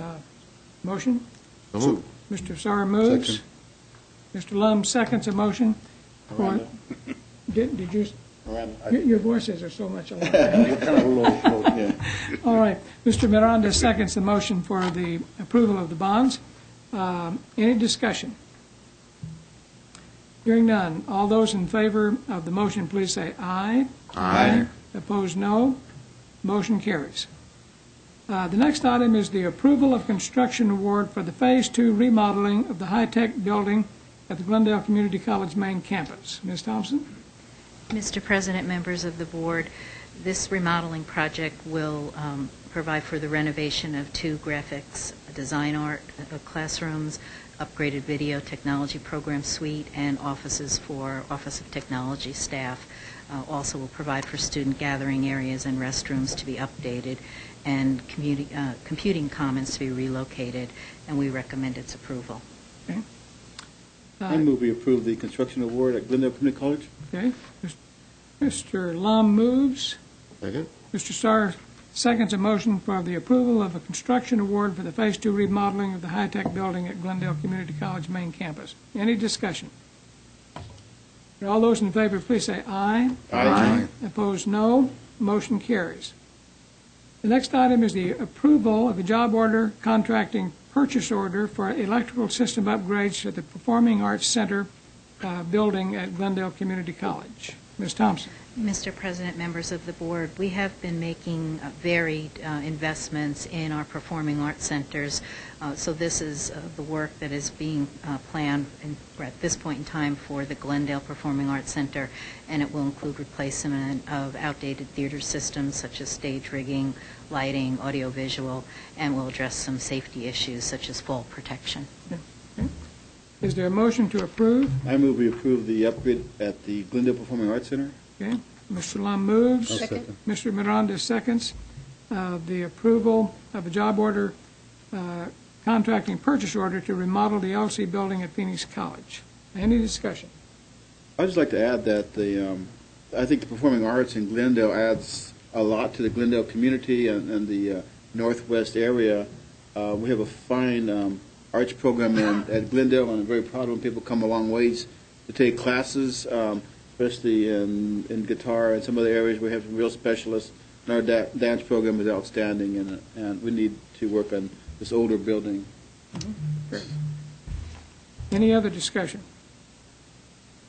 Motion? So Mr. Sarr moves. Second. Mr. Lum seconds a motion. Did you? Your voices are so much alike. We're kind of low, yeah. All right. Mr. Miranda seconds the motion for the approval of the bonds. Any discussion? Hearing none. All those in favor of the motion, please say aye. Aye. Opposed, no. Motion carries. The next item is the approval of construction award for the Phase 2 remodeling of the high-tech building at the Glendale Community College main campus. Ms. Thompson? Mr. President, members of the board, this remodeling project will provide for the renovation of 2 graphics design art classrooms, upgraded video technology program suite, and offices for Office of Technology staff. Also will provide for student gathering areas and restrooms to be updated, and computing commons to be relocated, and we recommend its approval. Okay. I move we approve the construction award at Glendale Community College. Okay. Mr. Lum moves. Second. Mr. Starr seconds a motion for the approval of a construction award for the Phase 2 remodeling of the high-tech building at Glendale Community College main campus. Any discussion? All those in favor, please say aye. Aye. Opposed, no. Motion carries. The next item is the approval of a job order contracting purchase order for electrical system upgrades at the Performing Arts Center building at Glendale Community College. Ms. Thompson. Mr. President, members of the board, we have been making varied investments in our performing arts centers. So this is the work that is being planned at this point in time for the Glendale Performing Arts Center, and it will include replacement of outdated theater systems such as stage rigging, lighting, audiovisual, and will address some safety issues such as fall protection. Okay. Is there a motion to approve? I move we approve the upgrade at the Glendale Performing Arts Center. Okay. Mr. Lum moves. I'll second. Mr. Miranda seconds the approval of a job order contracting purchase order to remodel the LC building at Phoenix College. Any discussion? I'd just like to add that I think the performing arts in Glendale adds a lot to the Glendale community and the northwest area. We have a fine arts program at Glendale, and I'm very proud when people come a long ways to take classes, especially in guitar and some other areas. We have some real specialists, and our dance program is outstanding, and we need to work on this older building. Any other discussion?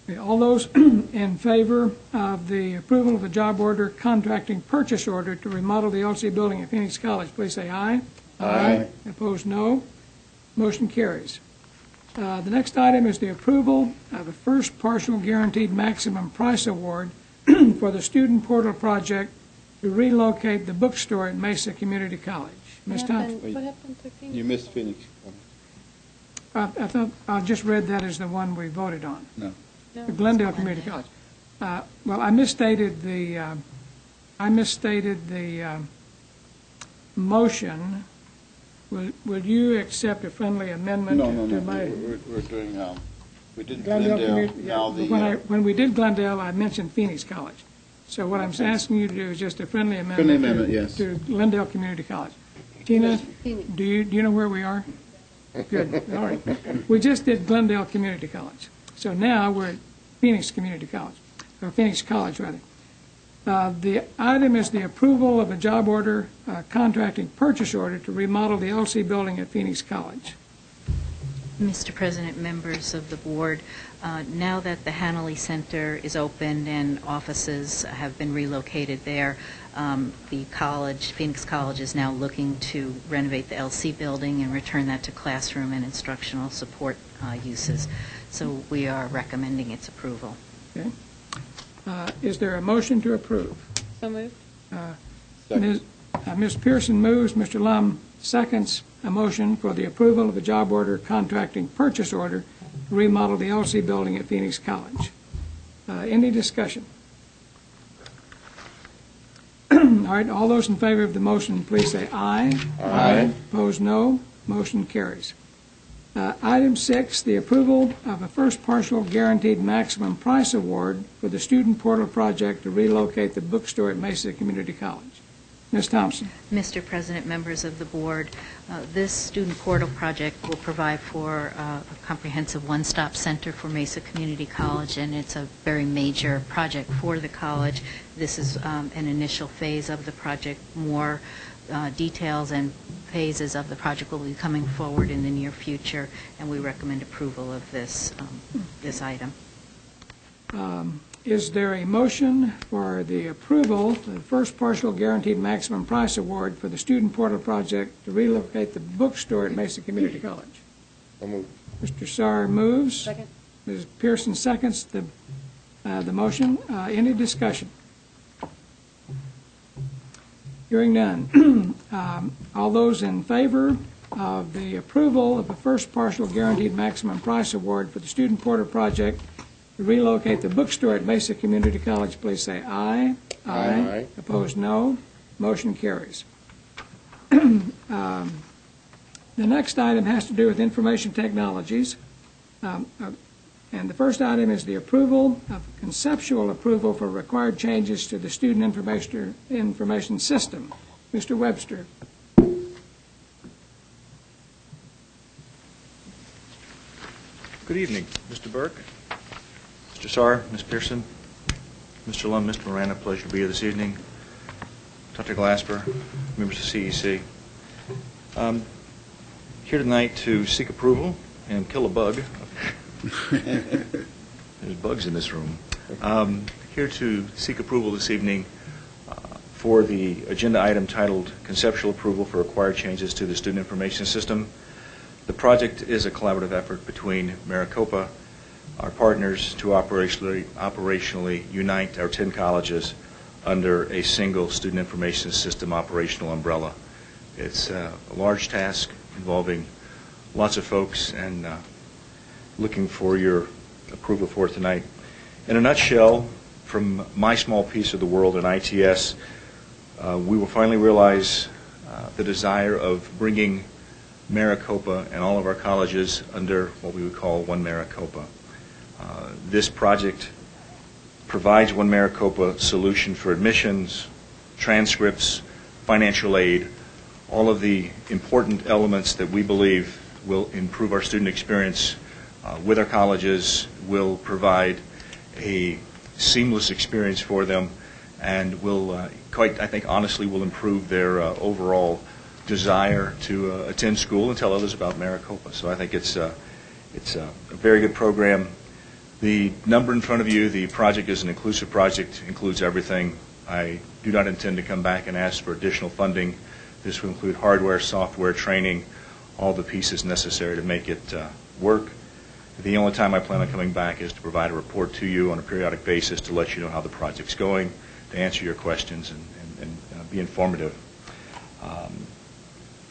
Okay, all those in favor of the approval of the job order contracting purchase order to remodel the LC building at Phoenix College, please say aye. Aye. Opposed, no. Motion carries. The next item is the approval of a first partial guaranteed maximum price award for the student portal project to relocate the bookstore at Mesa Community College. Ms. Thompson. What happened to Phoenix? You missed Phoenix. I thought I just read that as the one we voted on. No. The Glendale Community College. Well, I misstated the motion. Will you accept a friendly amendment No. to my? We're doing. We did Glendale Glendale. Community. Now Yeah, when we did Glendale, I mentioned Phoenix College. So what I'm asking you to do is just a friendly amendment. Friendly amendment, yes. To Glendale Community College. Tina, do you know where we are? Good. All right. We just did Glendale Community College. So now we're at Phoenix Community College, or Phoenix College, rather. The item is the approval of a job order, contracting purchase order to remodel the LC building at Phoenix College. Mr. President, members of the board, now that the Hanley Center is open and offices have been relocated there, the college, Phoenix College, is now looking to renovate the LC building and return that to classroom and instructional support uses. So we are recommending its approval. Okay. Is there a motion to approve? So moved. Ms. Pearson moves. Mr. Lum seconds a motion for the approval of a job order contracting purchase order to remodel the LC building at Phoenix College. Any discussion? All right, all those in favor of the motion, please say aye. Aye. Opposed, no. Motion carries. Item 6, the approval of a first partial guaranteed maximum price award for the student portal project to relocate the bookstore at Mesa Community College. Ms. Thompson. Mr. President, members of the board, this student portal project will provide for a comprehensive one-stop center for Mesa Community College, and it's a very major project for the college. This is an initial phase of the project. More details and phases of the project will be coming forward in the near future, and we recommend approval of this item. Is there a motion for the approval of the first partial guaranteed maximum price award for the student portal project to relocate the bookstore at Mesa Community College? I'll move. Mr. Sarr moves. Second. Ms. Pearson seconds the motion. Any discussion? Hearing none. All those in favor of the approval of the first partial guaranteed maximum price award for the student portal project to relocate the bookstore at Mesa Community College, please say aye. Aye. Opposed, no. Motion carries. The next item has to do with information technologies. And the first item is the approval of conceptual approval for required changes to the student information system. Mr. Webster. Good evening, Mr. Burke, Mr. Sarr, Ms. Pearson, Mr. Lund, Mr. Miranda. Pleasure to be here this evening. Dr. Glasper, members of CEC. Here tonight to seek approval and kill a bug. There's bugs in this room. Here to seek approval this evening for the agenda item titled Conceptual Approval for Required Changes to the Student Information System. The project is a collaborative effort between Maricopa, our partners, to operationally unite our 10 colleges under a single student information system operational umbrella. It's a large task involving lots of folks, and looking for your approval for it tonight. In a nutshell, from my small piece of the world in ITS, we will finally realize the desire of bringing Maricopa and all of our colleges under what we would call One Maricopa. This project provides One Maricopa solution for admissions, transcripts, financial aid, all of the important elements that we believe will improve our student experience with our colleges, will provide a seamless experience for them, and will quite, I think, honestly, will improve their overall desire to attend school and tell others about Maricopa. So I think it's a very good program. The number in front of you, the project is an inclusive project, includes everything. I do not intend to come back and ask for additional funding. This will include hardware, software, training, all the pieces necessary to make it work. The only time I plan on coming back is to provide a report to you on a periodic basis to let you know how the project's going, to answer your questions and be informative.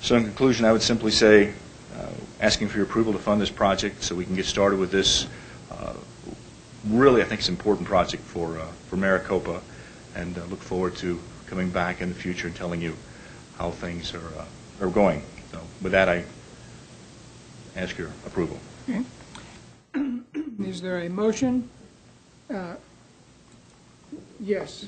So in conclusion, I would simply say, asking for your approval to fund this project so we can get started with this. Really, I think it's an important project for Maricopa, and look forward to coming back in the future and telling you how things are going. So with that, I ask your approval. Okay. Is there a motion? Yes.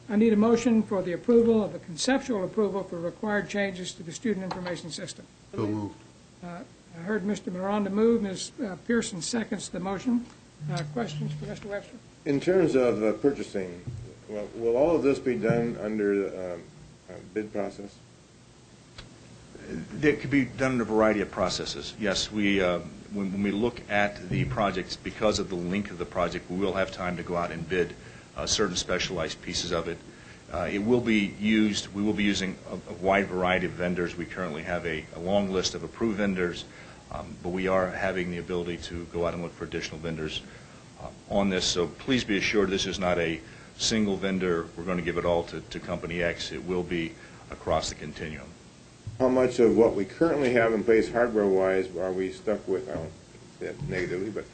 I need a motion for the approval of a conceptual approval for required changes to the student information system. So moved. I heard Mr. Miranda move. Ms. Pearson seconds the motion. Questions for Mr. Webster? In terms of purchasing, will all of this be done under the bid process? It could be done in a variety of processes. Yes, when we look at the projects, because of the length of the project, we will have time to go out and bid certain specialized pieces of it. It will be used. We will be using a wide variety of vendors. We currently have a long list of approved vendors, but we are having the ability to go out and look for additional vendors on this. So please be assured this is not a single vendor. We're going to give it all to Company X. It will be across the continuum. How much of what we currently have in place hardware-wise are we stuck with, I don't say that negatively, but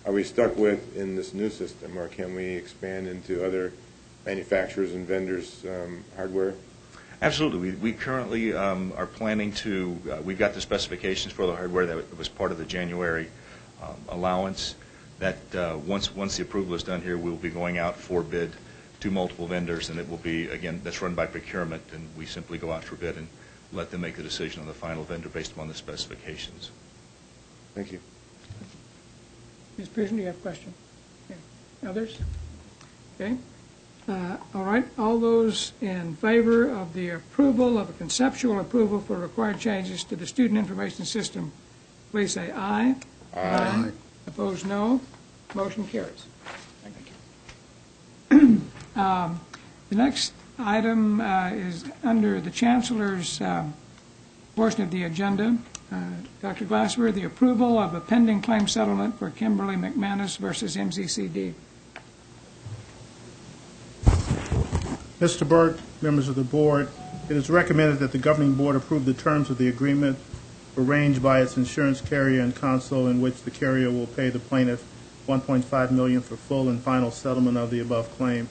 are we stuck with in this new system, or can we expand into other manufacturers and vendors' hardware? Absolutely. We currently are planning to, we've got the specifications for the hardware that was part of the January allowance. That once the approval is done here, we'll be going out for bid to multiple vendors, and it will be, again, that's run by procurement, and we simply go out for bid and let them make the decision on the final vendor based upon the specifications. Thank you. Ms. Pearson, do you have a question? Okay. Others? Okay. All right. All those in favor of the approval of a conceptual approval for required changes to the student information system, please say aye. Aye. Opposed, no. Motion carries. Thank you. The next item is under the Chancellor's portion of the agenda. Dr. Glasper, the approval of a pending claim settlement for Kimberly McManus versus MCCD. Mr. Burke, members of the board, it is recommended that the governing board approve the terms of the agreement arranged by its insurance carrier and counsel, in which the carrier will pay the plaintiff $1.5 million for full and final settlement of the above claim,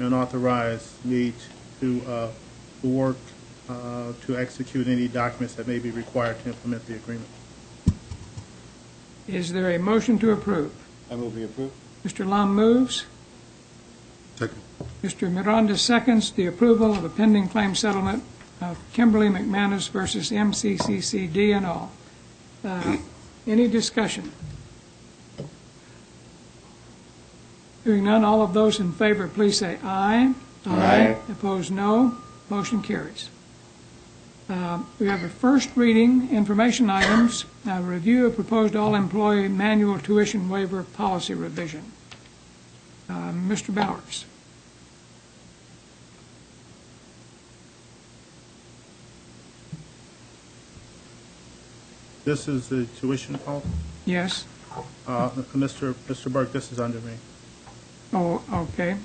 and authorize me to work to execute any documents that may be required to implement the agreement. Is there a motion to approve? I move we approve. Mr. Lum moves. Second. Mr. Miranda seconds the approval of a pending claim settlement of Kimberly McManus versus MCCC D&O. Any discussion? Hearing none, all of those in favor, please say aye. Aye. Opposed, no. Motion carries. We have a first reading, information items, review of proposed all-employee manual tuition waiver policy revision. Mr. Bowers. This is the tuition policy? Yes. Mr. Burke, this is under me. Oh, okay.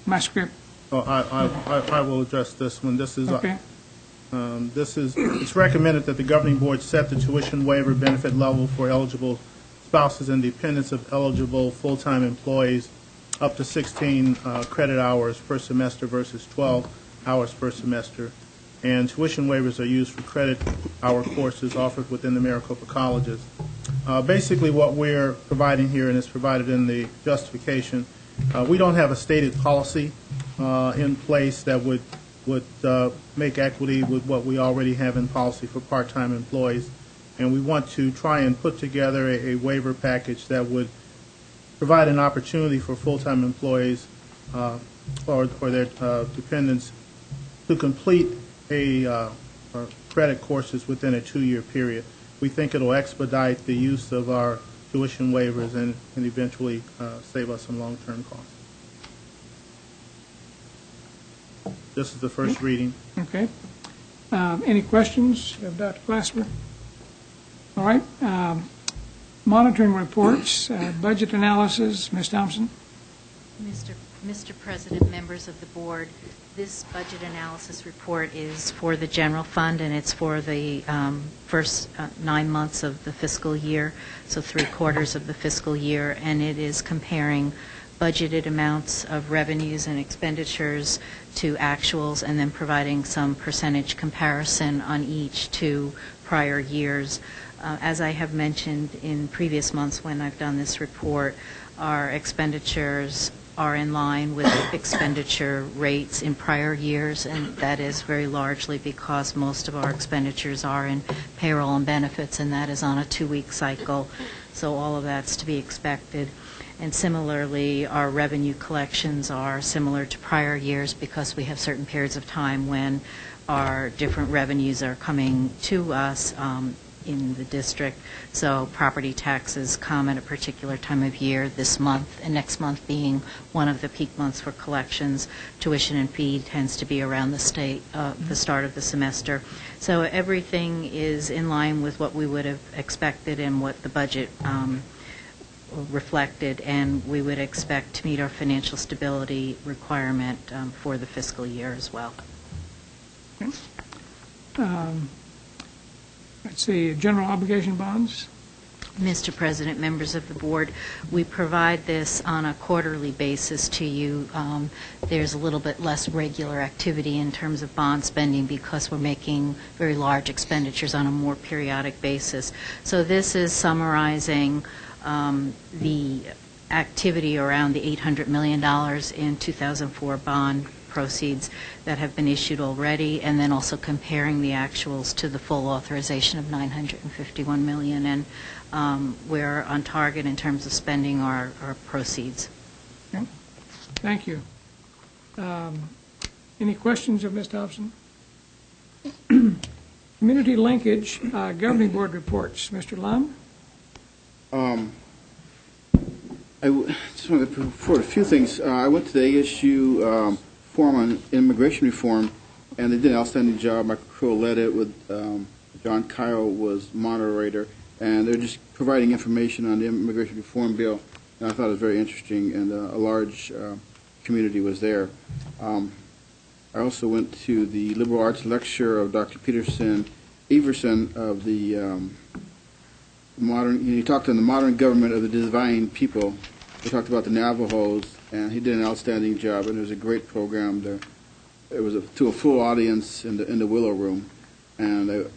My script. Oh, I will address this one. This is Okay. It's recommended that the governing board set the tuition waiver benefit level for eligible spouses and dependents of eligible full-time employees up to 16 credit hours per semester versus 12 hours per semester. And tuition waivers are used for credit hour courses offered within the Maricopa colleges. Basically, what we're providing here, and it's provided in the justification, we don't have a stated policy in place that would make equity with what we already have in policy for part-time employees. And we want to try and put together a waiver package that would provide an opportunity for full-time employees or their dependents to complete credit courses within a 2-year period. We think it'll expedite the use of our tuition waivers and eventually save us some long-term costs. This is the first reading. Okay. Any questions of Dr. Glasper? All right. Monitoring reports, budget analysis, Ms. Thompson. Mr. President, members of the board, this budget analysis report is for the general fund, and it's for the first 9 months of the fiscal year, so 3/4 of the fiscal year, and it is comparing budgeted amounts of revenues and expenditures to actuals, and then providing some percentage comparison on each to prior years. As I have mentioned in previous months when I've done this report, our expenditures are in line with expenditure rates in prior years, and that is very largely because most of our expenditures are in payroll and benefits, and that is on a 2-week cycle, so all of that's to be expected. And similarly, our revenue collections are similar to prior years because we have certain periods of time when our different revenues are coming to us in the district. So property taxes come at a particular time of year, this month and next month being one of the peak months for collections. Tuition and fee tends to be around the start of the semester. So everything is in line with what we would have expected and what the budget reflected, and we would expect to meet our financial stability requirement for the fiscal year as well. Okay. Let's see, general obligation bonds. Mr. President, members of the board, we provide this on a quarterly basis to you. There's a little bit less regular activity in terms of bond spending because we're making very large expenditures on a more periodic basis. So this is summarizing the activity around the $800 million in 2004 bond proceeds that have been issued already, and then also comparing the actuals to the full authorization of $951 million, and we're on target in terms of spending our proceeds. Okay. Thank you. Any questions of Ms. Thompson? Community linkage, governing board reports. Mr. Lum? I just wanted to report a few things. I went to the ASU forum on immigration reform, and they did an outstanding job. Michael Crow led it with John Kyle was moderator, and they're just providing information on the immigration reform bill, and I thought it was very interesting, and a large community was there. I also went to the liberal arts lecture of Dr. Peterson Everson of the modern, he talked on the modern government of the divine people. He talked about the Navajos, and he did an outstanding job, and it was a great program. There, it was to a full audience in the Willow Room, and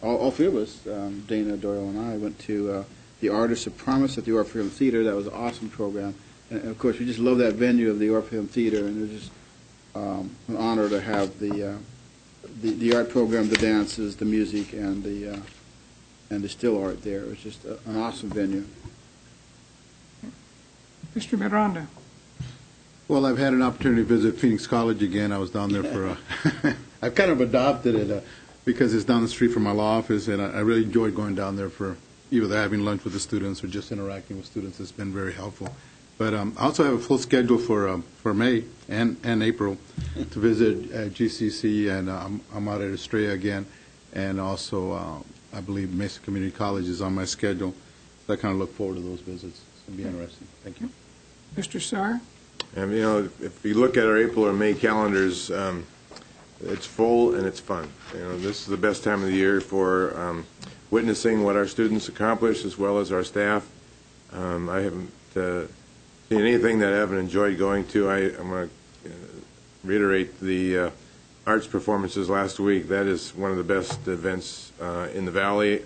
all three of us, Dana, Doyle, and I, went to the Artists of Promise at the Orpheum Theater. That was an awesome program, And of course, we just love that venue of the Orpheum Theater, and it's just an honor to have the art program, the dances, the music, and the still art there. It's just an awesome venue. Mr. Miranda. Well, I've had an opportunity to visit Phoenix College again. I was down there for I've kind of adopted it because it's down the street from my law office, and I really enjoyed going down there for either having lunch with the students or just interacting with students. It's been very helpful. But I also have a full schedule for May and April to visit GCC, and I'm out at Estrella again, and also I believe Mesa Community College is on my schedule. So I kind of look forward to those visits. It's going to be interesting. Thank you. Mr. Sarr? And, you know, if you look at our April or May calendars, it's full and it's fun. You know, this is the best time of the year for witnessing what our students accomplish as well as our staff. I haven't seen anything that I haven't enjoyed going to. I'm going to reiterate the arts performances last week. That is one of the best events in the Valley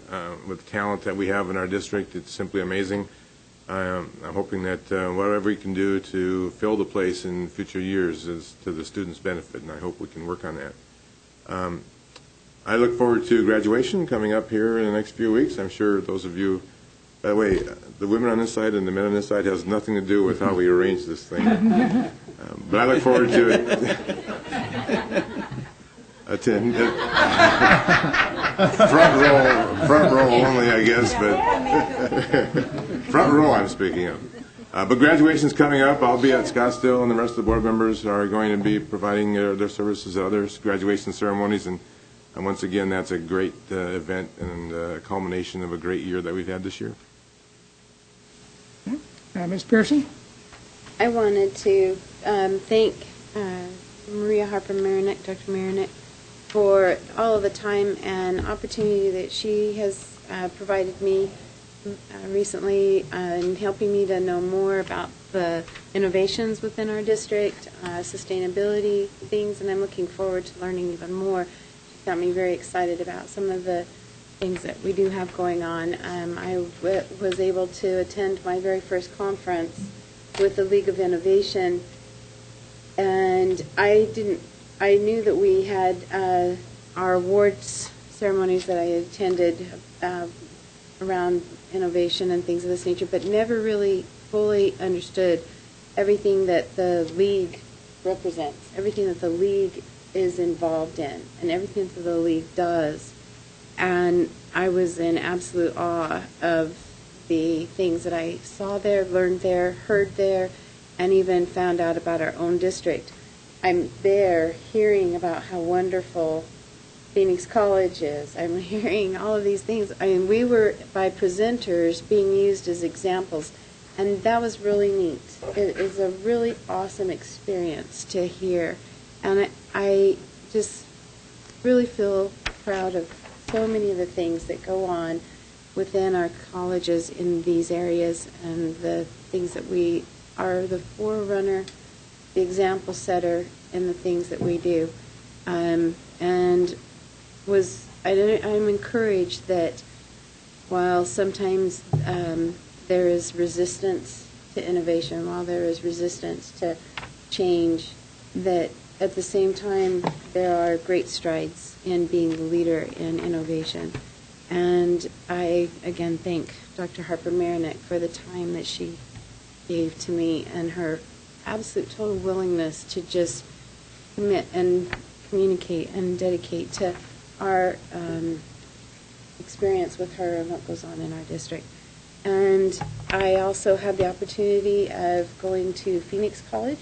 with the talent that we have in our district. It's simply amazing. I'm hoping that whatever we can do to fill the place in future years is to the students' benefit, and I hope we can work on that. I look forward to graduation coming up here in the next few weeks. I'm sure those of you, by the way, the women on this side and the men on this side has nothing to do with how we arrange this thing. But I look forward to it. Attend. Front row only, I guess, but front row I'm speaking of. But graduation's coming up. I'll be at Scottsdale, and the rest of the board members are going to be providing their services at other graduation ceremonies. And once again, that's a great event and a culmination of a great year that we've had this year. Ms. Pearson? I wanted to thank Maria Harper Marinick, Dr. Marinick, for all of the time and opportunity that she has provided me recently in helping me to know more about the innovations within our district, sustainability things, and I'm looking forward to learning even more. She got me very excited about some of the things that we do have going on. I was able to attend my very first conference with the League of Innovation, and I knew that we had our awards ceremonies that I attended around innovation and things of this nature, but never really fully understood everything that the League represents, everything that the League is involved in, and everything that the League does. And I was in absolute awe of the things that I saw there, learned there, heard there, and even found out about our own district. I'm there hearing about how wonderful Phoenix College is. I'm hearing all of these things. I mean, we were, by presenters, being used as examples, and that was really neat. It is a really awesome experience to hear, and I just really feel proud of so many of the things that go on within our colleges in these areas, and the things that we are the forerunner, the example setter in the things that we do. And I'm encouraged that while sometimes there is resistance to innovation, while there is resistance to change, that at the same time there are great strides in being the leader in innovation. And I, again, thank Dr. Harper Marinick for the time that she gave to me and her absolute total willingness to just commit and communicate and dedicate to our experience with her and what goes on in our district. And I also had the opportunity of going to Phoenix College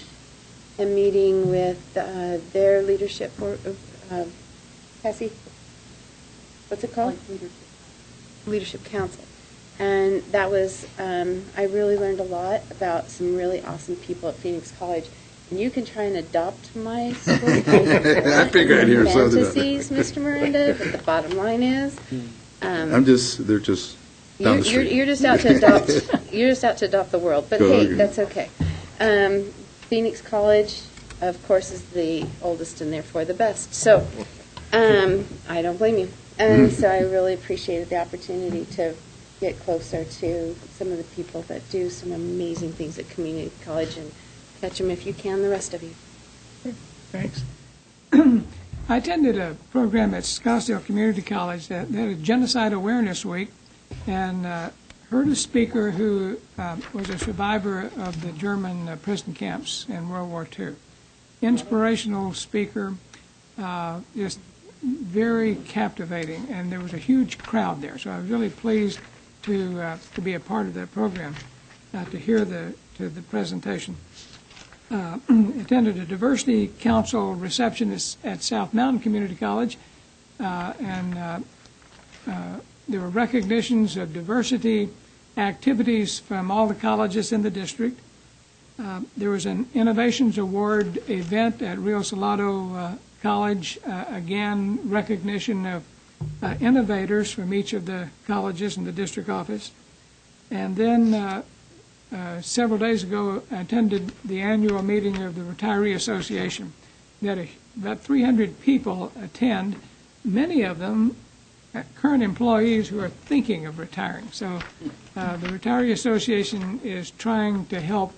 and meeting with their leadership board, Cassie, what's it called? Leadership Council. And that was, I really learned a lot about some really awesome people at Phoenix College. And you can try and adopt my school. I figured I'd hear something. Fantasies, Mr. Miranda, but the bottom line is, they're just down the street. You're just out to adopt. You're just out to adopt the world. But hey, that's okay. Phoenix College, of course, is the oldest and therefore the best. So I don't blame you. And so I really appreciated the opportunity to get closer to some of the people that do some amazing things at community college, and catch them if you can, the rest of you. Thanks. I attended a program at Scottsdale Community College that had a Genocide Awareness Week, and heard a speaker who was a survivor of the German prison camps in World War II. Inspirational speaker, just very captivating, and there was a huge crowd there. So I was really pleased to be a part of that program, to hear the presentation. Attended a Diversity Council reception at South Mountain Community College, and there were recognitions of diversity activities from all the colleges in the district. There was an Innovations Award event at Rio Salado College, again, recognition of innovators from each of the colleges in the district office. And then several days ago, I attended the annual meeting of the Retiree Association. We had about 300 people attend, many of them current employees who are thinking of retiring. So the Retiree Association is trying to help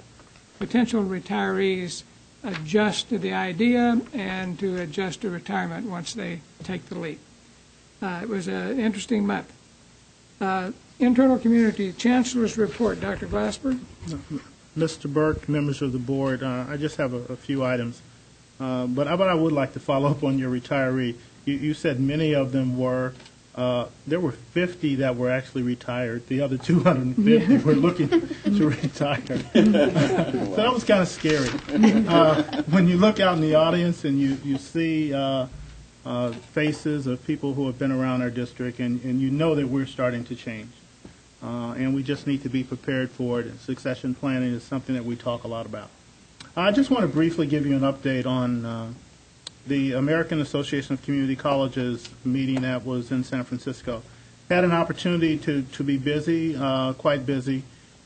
potential retirees adjust to the idea and to adjust to retirement once they take the leap. It was an interesting month. Internal Community Chancellor's report. Dr. Glasper. Mr. Burke, members of the board, I just have a few items. But I would like to follow up on your retiree. You said many of them were. There were 50 that were actually retired. The other 250 were looking to retire. So that was kind of scary. When you look out in the audience and you see faces of people who have been around our district, and you know that we're starting to change. And we just need to be prepared for it. Succession planning is something that we talk a lot about. I just want to briefly give you an update on the American Association of Community Colleges meeting that was in San Francisco. Had an opportunity to be busy, quite busy.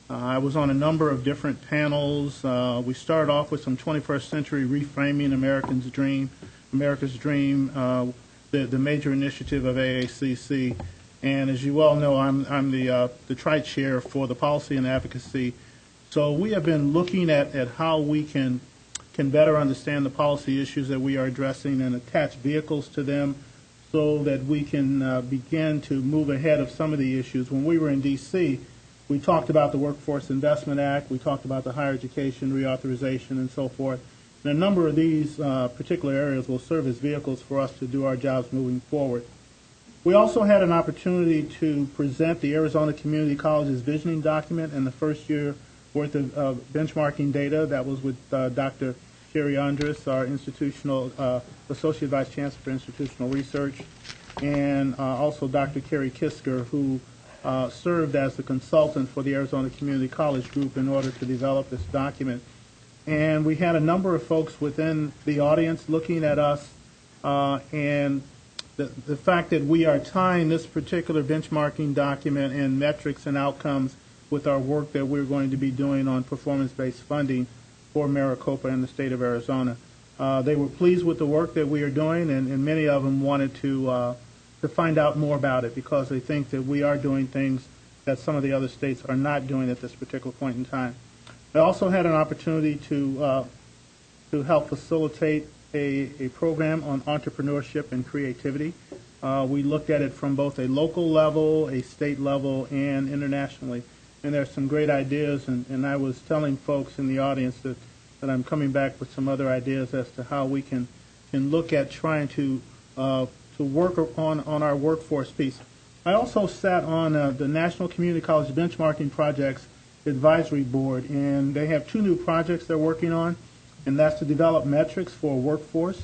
I was on a number of different panels. We started off with some 21st century reframing America's dream, the major initiative of AACC. And as you well know, I'm the tri-chair for the policy and advocacy. So we have been looking at how we can better understand the policy issues that we are addressing and attach vehicles to them so that we can begin to move ahead of some of the issues. When we were in D.C., we talked about the Workforce Investment Act, we talked about the higher education reauthorization and so forth. And a number of these particular areas will serve as vehicles for us to do our jobs moving forward. We also had an opportunity to present the Arizona Community College's visioning document and the first year worth of benchmarking data. That was with Dr. Sherry Andrus, our institutional Associate Vice Chancellor for Institutional Research, and also Dr. Kerry Kisker, who served as the consultant for the Arizona Community College Group in order to develop this document. And we had a number of folks within the audience looking at us, and the fact that we are tying this particular benchmarking document and metrics and outcomes with our work that we're going to be doing on performance-based funding for Maricopa and the state of Arizona. They were pleased with the work that we are doing, and many of them wanted to find out more about it because they think that we are doing things that some of the other states are not doing at this particular point in time. I also had an opportunity to help facilitate a program on entrepreneurship and creativity. We looked at it from both a local level, a state level, and internationally. And there's some great ideas, and I was telling folks in the audience that I'm coming back with some other ideas as to how we can look at trying to work on our workforce piece. I also sat on the National Community College Benchmarking Projects Advisory Board, and they have two new projects they're working on, and that's to develop metrics for workforce,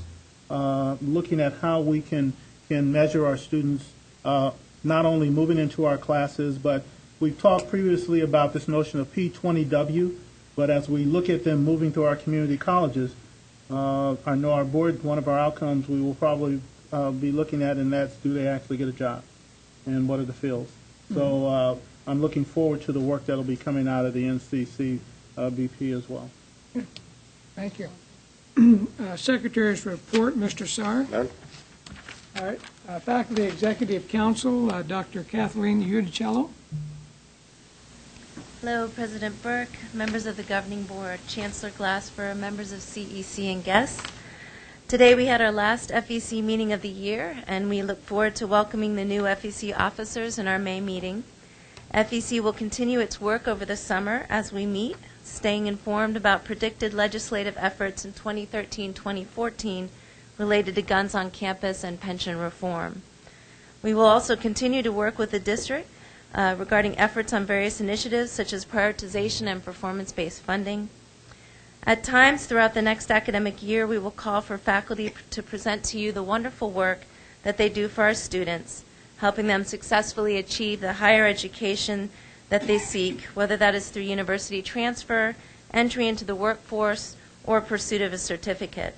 looking at how we can measure our students not only moving into our classes, but we've talked previously about this notion of P20W, but as we look at them moving through our community colleges, I know our board, one of our outcomes we will probably be looking at, and that's do they actually get a job, and what are the fields. So I'm looking forward to the work that will be coming out of the NCC BP as well. Thank you. Secretary's report, Mr. Sarr. None. All right. Faculty Executive Council, Dr. Kathleen Udicello. Hello, President Burke, members of the Governing Board, Chancellor Glasper, members of CEC, and guests. Today we had our last FEC meeting of the year, and we look forward to welcoming the new FEC officers in our May meeting. FEC will continue its work over the summer as we meet, staying informed about predicted legislative efforts in 2013-2014 related to guns on campus and pension reform. We will also continue to work with the district regarding efforts on various initiatives such as prioritization and performance-based funding. At times throughout the next academic year, we will call for faculty to present to you the wonderful work that they do for our students, helping them successfully achieve the higher education that they seek, whether that is through university transfer, entry into the workforce, or pursuit of a certificate.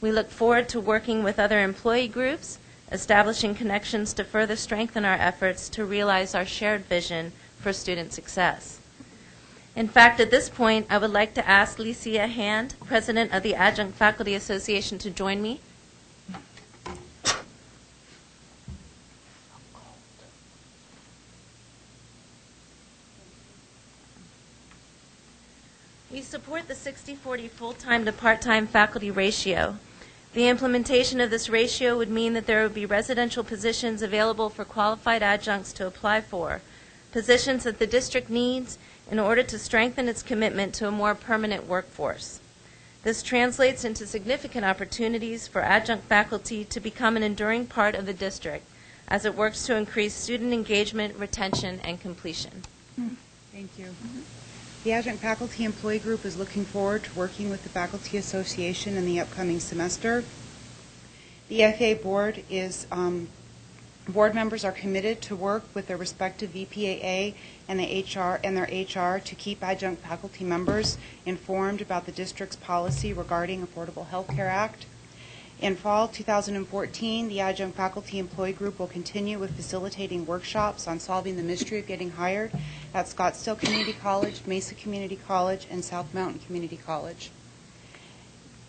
We look forward to working with other employee groups, establishing connections to further strengthen our efforts to realize our shared vision for student success. In fact, at this point, I would like to ask Licia Hand, President of the Adjunct Faculty Association, to join me. We support the 60-40 full-time to part-time faculty ratio. The implementation of this ratio would mean that there would be residential positions available for qualified adjuncts to apply for, positions that the district needs in order to strengthen its commitment to a more permanent workforce. This translates into significant opportunities for adjunct faculty to become an enduring part of the district as it works to increase student engagement, retention, and completion. Thank you. The Adjunct Faculty Employee Group is looking forward to working with the Faculty Association in the upcoming semester. The FA Board board members are committed to work with their respective VPAA and their HR to keep adjunct faculty members informed about the district's policy regarding Affordable Health Care Act. In fall 2014, the Adjunct Faculty Employee Group will continue with facilitating workshops on solving the mystery of getting hired at Scottsdale Community College, Mesa Community College, and South Mountain Community College.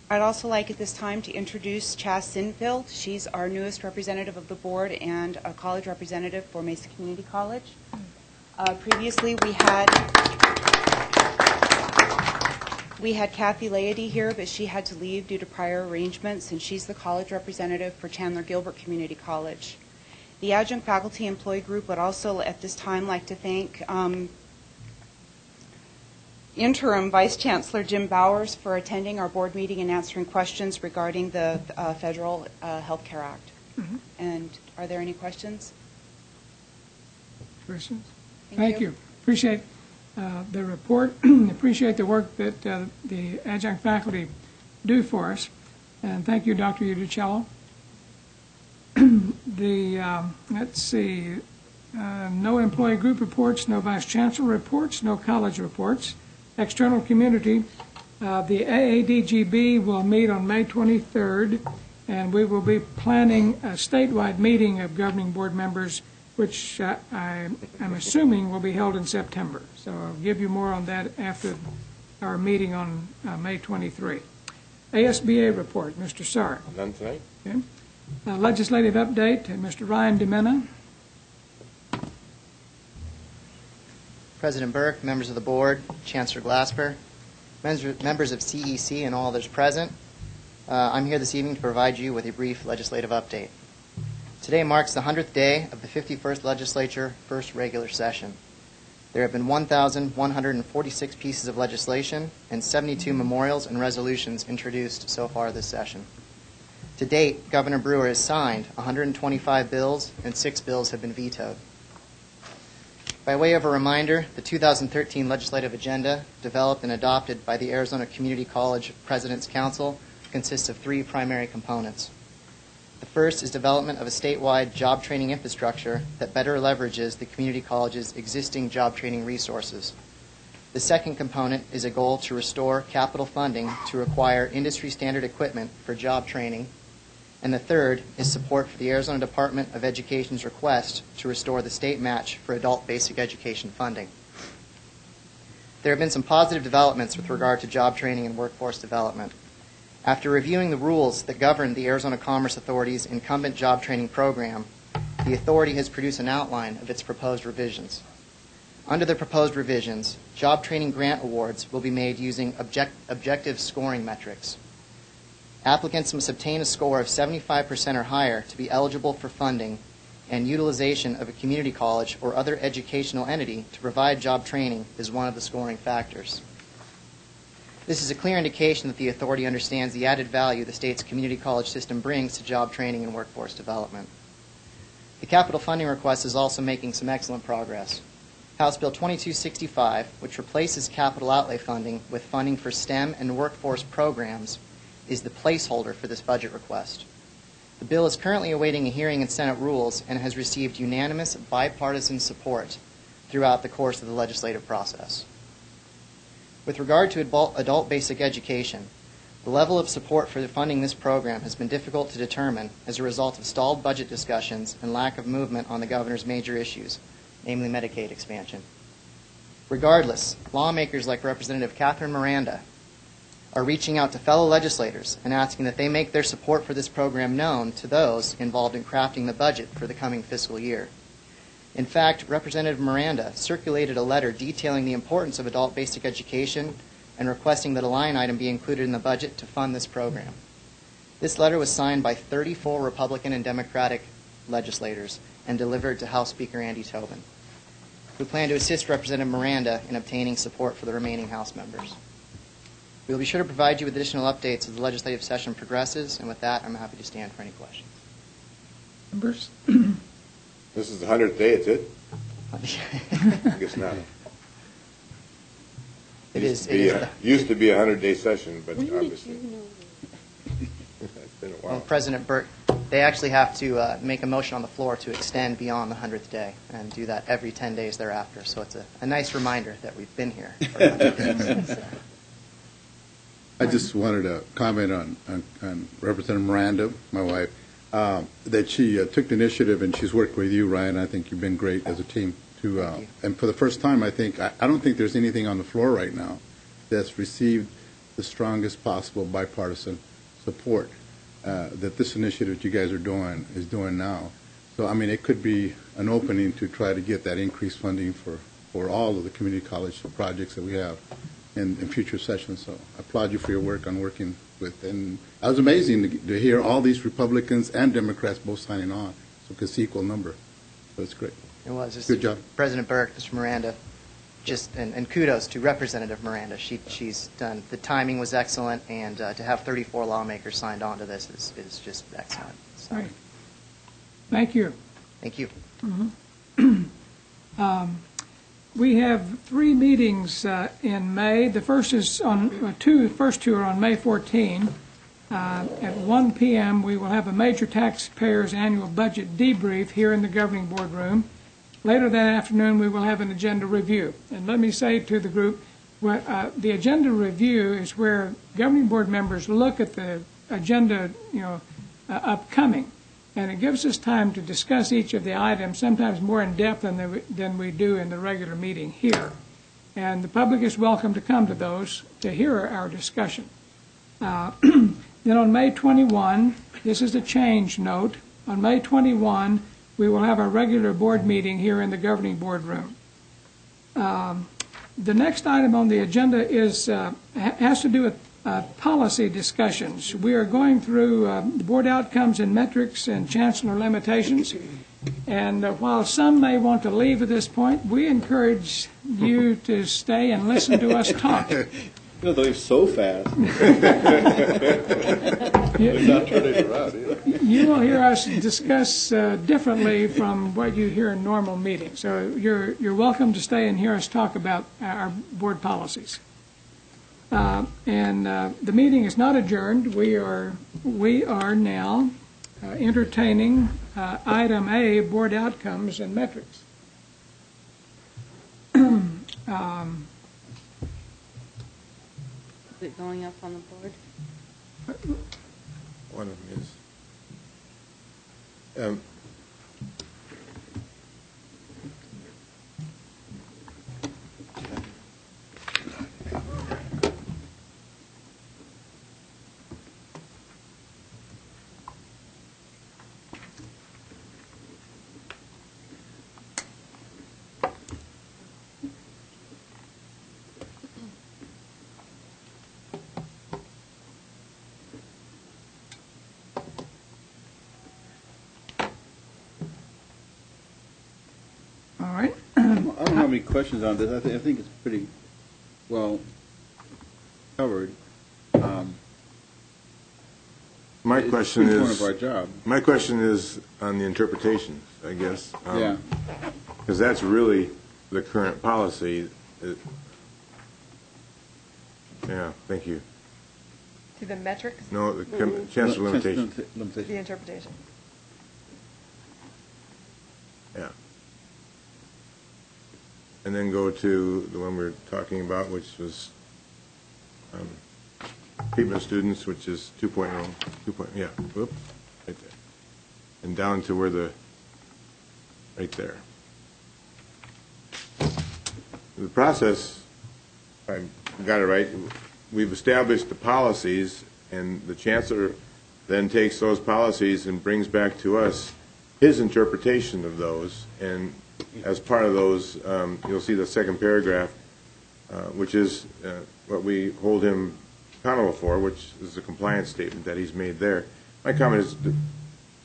I'd also like at this time to introduce Chas Sinfield. She's our newest representative of the board and a college representative for Mesa Community College. Previously, we had Kathy Laity here, but she had to leave due to prior arrangements, and she's the college representative for Chandler Gilbert Community College. The Adjunct Faculty Employee Group would also at this time like to thank Interim Vice Chancellor Jim Bowers for attending our board meeting and answering questions regarding the Federal Health Care Act. Mm-hmm. And are there any questions? Questions? Thank you. Appreciate the report. Appreciate the work that the adjunct faculty do for us. And thank you, Dr. Udicello. Let's see, no employee group reports, no vice chancellor reports, no college reports. External community, the AADGB will meet on May 23rd, and we will be planning a statewide meeting of governing board members, which I'm assuming will be held in September. So I'll give you more on that after our meeting on May 23. ASBA report, Mr. Sarr. None tonight. Okay. Legislative update, Mr. Ryan DeMena. President Burke, members of the board, Chancellor Glasper, members of CEC, and all others present, I'm here this evening to provide you with a brief legislative update. Today marks the 100th day of the 51st Legislature first regular session. There have been 1,146 pieces of legislation and 72 memorials and resolutions introduced so far this session. To date, Governor Brewer has signed 125 bills and 6 bills have been vetoed. By way of a reminder, the 2013 legislative agenda, developed and adopted by the Arizona Community College President's Council, consists of 3 primary components. The first is development of a statewide job training infrastructure that better leverages the community college's existing job training resources. The second component is a goal to restore capital funding to require industry standard equipment for job training. And the third is support for the Arizona Department of Education's request to restore the state match for adult basic education funding. There have been some positive developments with regard to job training and workforce development. After reviewing the rules that govern the Arizona Commerce Authority's incumbent job training program, the authority has produced an outline of its proposed revisions. Under the proposed revisions, job training grant awards will be made using objective scoring metrics. Applicants must obtain a score of 75% or higher to be eligible for funding and utilization of a community college or other educational entity to provide job training is one of the scoring factors. This is a clear indication that the authority understands the added value the state's community college system brings to job training and workforce development. The capital funding request is also making some excellent progress. House Bill 2265, which replaces capital outlay funding with funding for STEM and workforce programs, is the placeholder for this budget request. The bill is currently awaiting a hearing in Senate Rules and has received unanimous bipartisan support throughout the course of the legislative process. With regard to adult basic education, the level of support for funding this program has been difficult to determine as a result of stalled budget discussions and lack of movement on the governor's major issues, namely Medicaid expansion. Regardless, lawmakers like Representative Catherine Miranda are reaching out to fellow legislators and asking that they make their support for this program known to those involved in crafting the budget for the coming fiscal year. In fact, Representative Miranda circulated a letter detailing the importance of adult basic education and requesting that a line item be included in the budget to fund this program. This letter was signed by 34 Republican and Democratic legislators and delivered to House Speaker Andy Tobin. We plan to assist Representative Miranda in obtaining support for the remaining House members. We will be sure to provide you with additional updates as the legislative session progresses, and with that, I'm happy to stand for any questions. Members? This is the 100th day, it's it? I guess not. Used to be a 100-day session, but obviously it's been a while. Well, President Burke, they actually have to make a motion on the floor to extend beyond the 100th day and do that every 10 days thereafter. So it's a nice reminder that we've been here for 100 days. So. I just wanted to comment on Representative Miranda, my wife, that she took the initiative and she's worked with you, Ryan. I think you've been great as a team. And for the first time, I don't think there's anything on the floor right now that's received the strongest possible bipartisan support that this initiative that you guys are doing is doing now. So, I mean, it could be an opening to try to get that increased funding for all of the community college projects that we have in future sessions. So I applaud you for your work on working with. And it was amazing to hear all these Republicans and Democrats both signing on. So it's an equal number. So it's great. It was. Good job. President Burke, Mr. Miranda, and kudos to Representative Miranda. She's done, the timing was excellent, and to have 34 lawmakers signed on to this is just excellent. So. Right. Thank you. Thank you. Mm-hmm. We have 3 meetings in May. The first is on first two are on May 14. At 1 p.m., we will have a major taxpayers annual budget debrief here in the governing board room. Later that afternoon, we will have an agenda review. And let me say to the group, the agenda review is where governing board members look at the agenda, upcoming. And it gives us time to discuss each of the items, sometimes more in depth than we do in the regular meeting here. And the public is welcome to come to those to hear our discussion. Then on May 21, this is a change note. On May 21, we will have our regular board meeting here in the governing board room. The next item on the agenda has to do with policy discussions. We are going through board outcomes and metrics and Chancellor limitations. And while some may want to leave at this point, we encourage you to stay and listen to us talk. They leave so fast. They're not turning around either. You will hear us discuss differently from what you hear in normal meetings. So you're welcome to stay and hear us talk about our board policies. And the meeting is not adjourned. We are now entertaining item A, board outcomes and metrics. Is it going up on the board? One of them is. have any questions on this. I think it's pretty well covered. My question it's is one of our job. My question is on the interpretations, I guess. Yeah. Because that's really the current policy. Yeah, thank you. To the metrics? No, the Chancellor limitation. The interpretation. Yeah. And then go to the one we were talking about, which was treatment of students, which is 2.0. Yeah, whoop, right there. And down to where right there. The process, I got it right, we've established the policies, and the Chancellor then takes those policies and brings back to us his interpretation of those, and as part of those, you'll see the second paragraph, which is what we hold him accountable for, which is the compliance statement that he's made there. My comment is,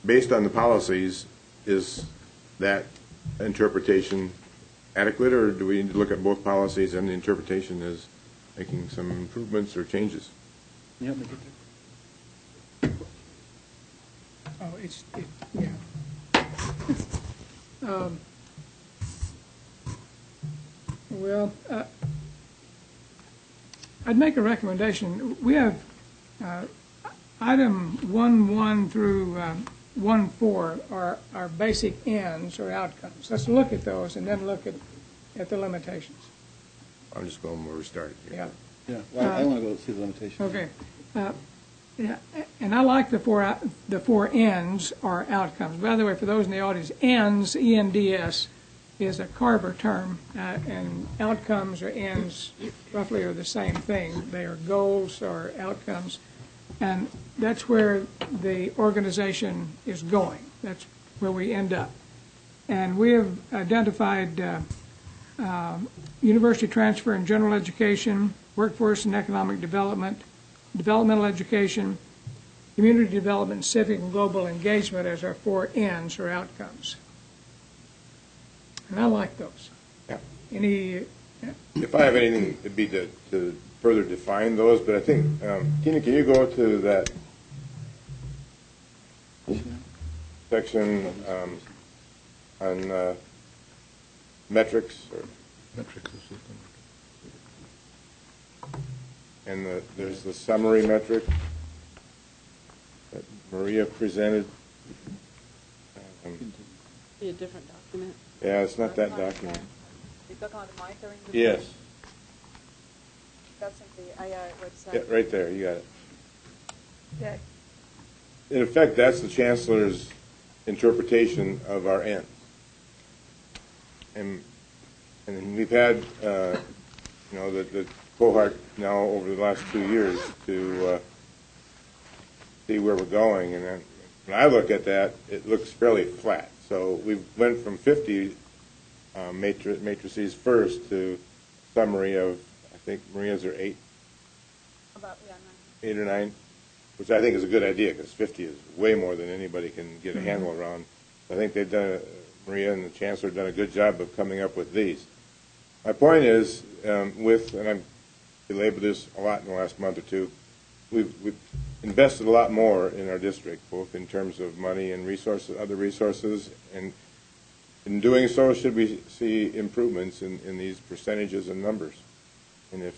based on the policies, is that interpretation adequate, or do we need to look at both policies and the interpretation is making some improvements or changes? Yeah, Yeah. Well, I'd make a recommendation. We have item 1.1 through 1.4 are our basic ends or outcomes. Let's look at those and then look at the limitations. I'm just going where we started here. Yeah. Yeah. Well, I want to go see the limitations. Okay. Yeah, and I like the four ends are outcomes. By the way, for those in the audience, ends, E-N-D-S, is a Carver term, and outcomes or ends roughly are the same thing. They are goals or outcomes, and that's where the organization is going. That's where we end up. And we have identified university transfer and general education, workforce and economic development, developmental education, community development, civic and global engagement as our four ends or outcomes. And I like those. Yeah. If I have anything, it'd be to further define those, but I think, Tina, can you go to that section on metrics? Metrics. And there's the summary metric that Maria presented. Be a different document. Yeah, it's not that document. You're talking about the monitoring? Yes. That's in the IR website. Yeah, right there, you got it. Okay. In effect, that's the Chancellor's interpretation of our ends. And we've had, the cohort now over the last 2 years to see where we're going. And then when I look at that, it looks fairly flat. So we went from 50 matrices first to summary of, I think, Maria's are 8? About, 8 or 9, which I think is a good idea because 50 is way more than anybody can get a handle around. I think they've done, Maria and the Chancellor have done a good job of coming up with these. My point is, and I've belabored this a lot in the last month or two, we've invested a lot more in our district, both in terms of money and resources, other resources, and in doing so, should we see improvements in these percentages and numbers? And if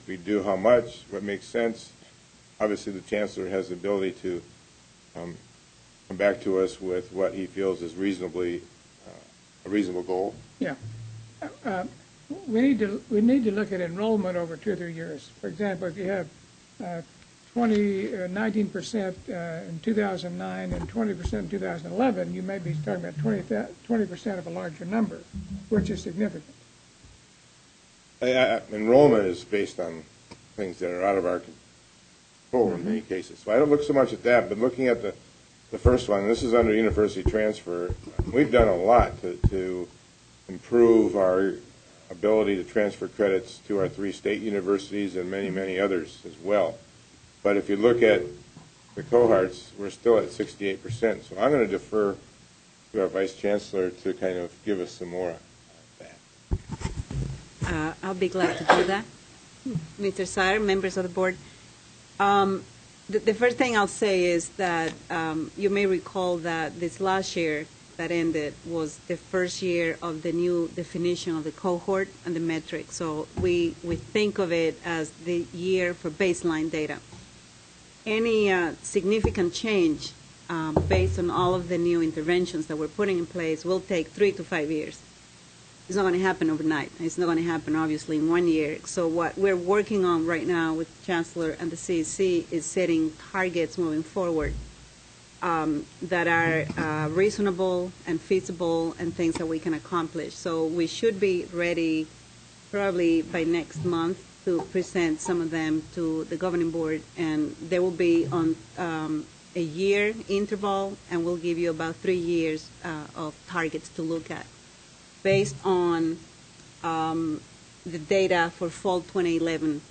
we do, how much? What makes sense? Obviously, the Chancellor has the ability to come back to us with what he feels is reasonably a reasonable goal. Yeah. We need to look at enrollment over 2 or 3 years. For example, if you have 19% in 2009 and 20% in 2011, you may be talking about 20% of a larger number, which is significant. Enrollment is based on things that are out of our control in many cases. So I don't look so much at that, but looking at the first one, this is under university transfer. We've done a lot to improve our ability to transfer credits to our 3 state universities and many, many others as well. But if you look at the cohorts, we're still at 68%. So I'm going to defer to our Vice Chancellor to kind of give us some more I'll be glad to do that. Mr. Sire, members of the board. The first thing I'll say is that you may recall that this last year that ended was the first year of the new definition of the cohort and the metric. So we think of it as the year for baseline data. Any significant change based on all of the new interventions that we're putting in place will take 3 to 5 years. It's not going to happen overnight. It's not going to happen, obviously, in 1 year. So what we're working on right now with Chancellor and the CEC is setting targets moving forward that are reasonable and feasible and things that we can accomplish. So we should be ready probably by next month to present some of them to the governing board, and they will be on a year interval, and we'll give you about 3 years of targets to look at, based on the data for fall 2011.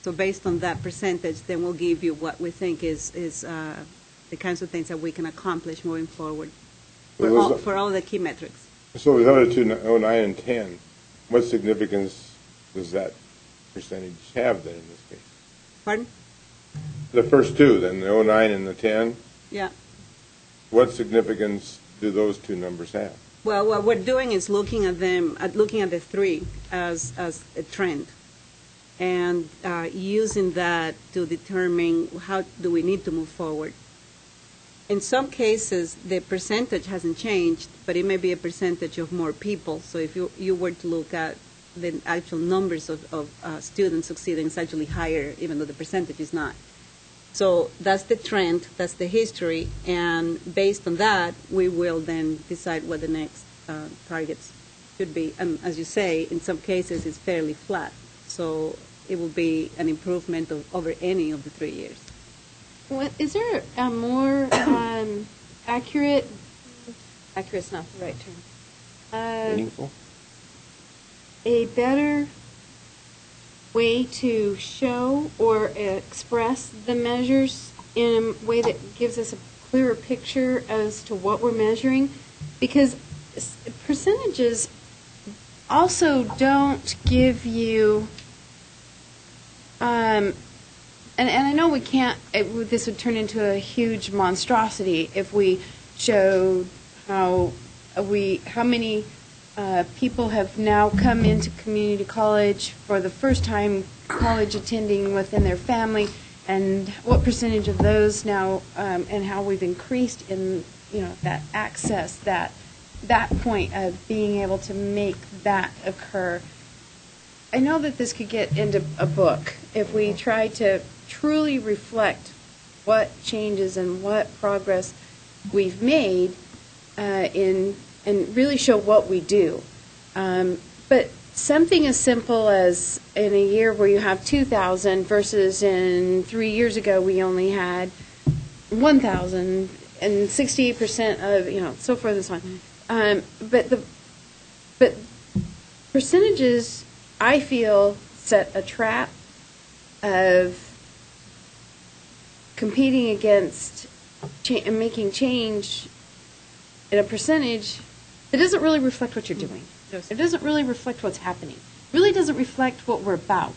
So based on that percentage, then we'll give you what we think is the kinds of things that we can accomplish moving forward for all the key metrics. So with the other two, 09 and 10, what significance does that percentage have then in this case? Pardon? The first two, then, the 09 and the 10? Yeah. What significance do those two numbers have? Well, what we're doing is looking at them, looking at the three as a trend, and using that to determine how do we need to move forward. In some cases, the percentage hasn't changed, but it may be a percentage of more people. So if you were to look at the actual numbers of students succeeding, it's actually higher, even though the percentage is not. So that's the trend, that's the history, and based on that, we will then decide what the next targets should be. And as you say, in some cases, it's fairly flat. So it will be an improvement over any of the 3 years. Is there a more accurate's not the right term, Meaningful? a better way to show or express the measures in a way that gives us a clearer picture as to what we're measuring? Because percentages also don't give you, and I know we can't, this would turn into a huge monstrosity if we showed how many people have now come into community college for the first time college attending within their family, and what percentage of those now, and how we've increased in that access, that point of being able to make that occur. I know that this could get into a book if we try to truly reflect what changes and what progress we've made and really show what we do. But something as simple as in a year where you have 2,000 versus in 3 years ago we only had 1,000 and 68% of, so forth and so on. But percentages, I feel, set a trap of competing against and making change in a percentage that doesn't really reflect what you're doing. It doesn't really reflect what's happening. It really doesn't reflect what we're about.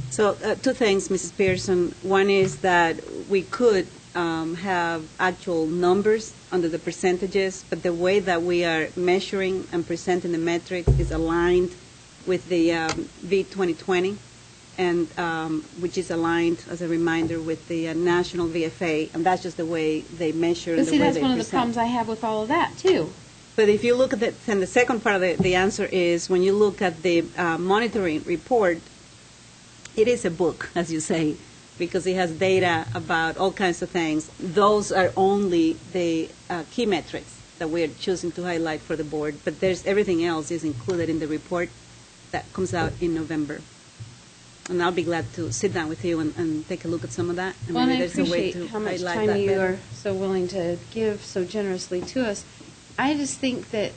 So two things, Mrs. Pearson. One is that we could have actual numbers under the percentages, but the way that we are measuring and presenting the metrics is aligned with the V2020, and which is aligned, as a reminder, with the national VFA, and that's just the way they measure and the way they present. That's one of the problems I have with all of that, too. But if you look at it, and the second part of the answer is when you look at the monitoring report, it is a book, as you say, because it has data about all kinds of things. Those are only the key metrics that we are choosing to highlight for the board, but there's everything else is included in the report that comes out in November. And I'll be glad to sit down with you and take a look at some of that. And well, maybe and I there's a way appreciate to how much highlight time that you better. are so willing to give so generously to us. I just think that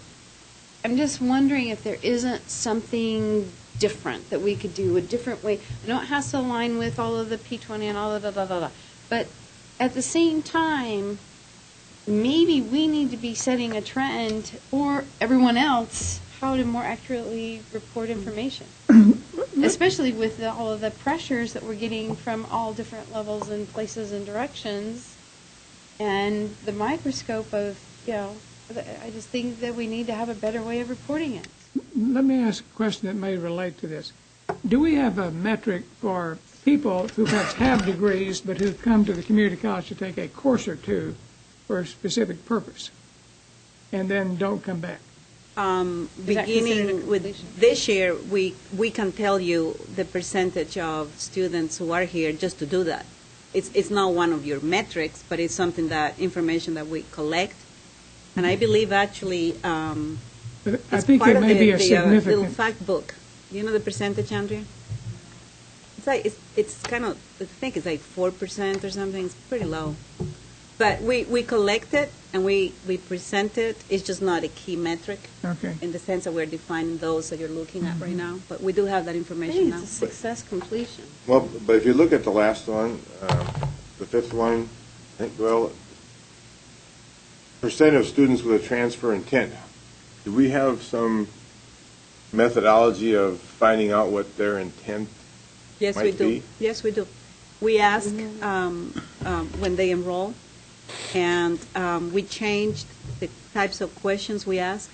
I'm just wondering if there isn't something different that we could do, a different way. I know it has to align with all of the P20 and all of the but at the same time, maybe we need to be setting a trend for everyone else how to more accurately report information, especially with all of the pressures that we're getting from all different levels and places and directions, and the microscope of, I just think that we need to have a better way of reporting it. Let me ask a question that may relate to this. Do we have a metric for people who perhaps have degrees but who come to the community college to take a course or two for a specific purpose and then don't come back? Beginning with this year, we can tell you the percentage of students who are here just to do that. It's not one of your metrics, but it's something information that we collect. And I believe actually I think it may be a significant little fact book. Do you know the percentage, Andrea? It's kind of, I think it's like 4% or something. It's pretty low. But we collect it and we present it. It's just not a key metric in the sense that we're defining those that you're looking at right now. But we do have that information now. It's a success completion. Well, but if you look at the last one, the fifth one, I think, percent of students with a transfer intent. Do we have some methodology of finding out what their intent might be? Yes, we do. We ask when they enroll, and we changed the types of questions we ask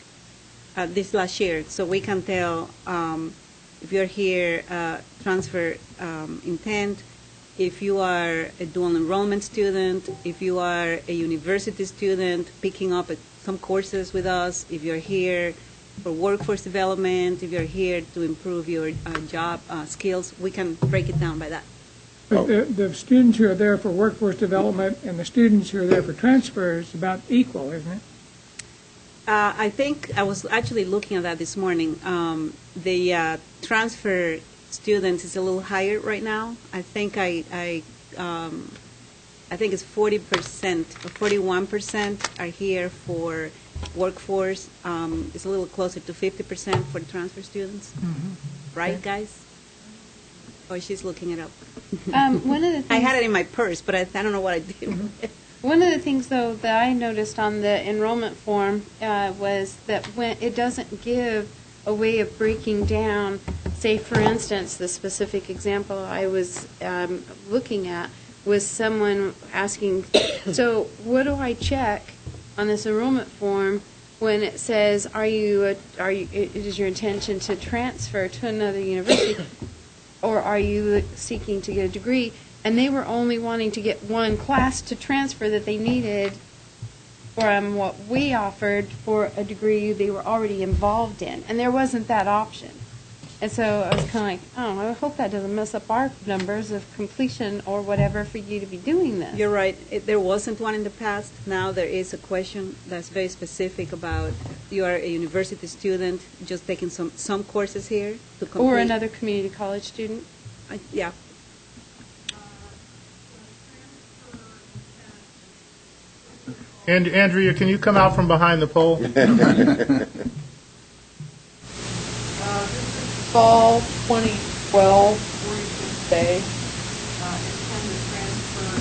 this last year, so we can tell if you're here, transfer intent, if you are a dual enrollment student, if you are a university student picking up some courses with us, if you're here for workforce development, if you're here to improve your job skills, we can break it down by that. But the students who are there for workforce development and the students who are there for transfer is about equal, isn't it? I think I was actually looking at that this morning. The transfer students is a little higher right now. I think I think it's 40% or 41% are here for workforce. It's a little closer to 50% for the transfer students. Right, guys? Oh, she's looking it up. One of the things I had it in my purse, but I don't know what I did. One of the things, though, that I noticed on the enrollment form was that when it doesn't give a way of breaking down, say, for instance, the specific example I was looking at was someone asking, so what do I check on this enrollment form when it says, it is your intention to transfer to another university, or are you seeking to get a degree? And they were only wanting to get one class to transfer that they needed from what we offered for a degree they were already involved in. And there wasn't that option. And so I was kind of like, I hope that doesn't mess up our numbers of completion or whatever for you to be doing this. You're right. There wasn't one in the past. Now there is a question that's very specific about you are a university student just taking some courses here to complete. Or another community college student. Yeah. Andrea, can you come out from behind the pole? Fall 2012, where you can say, intended transfer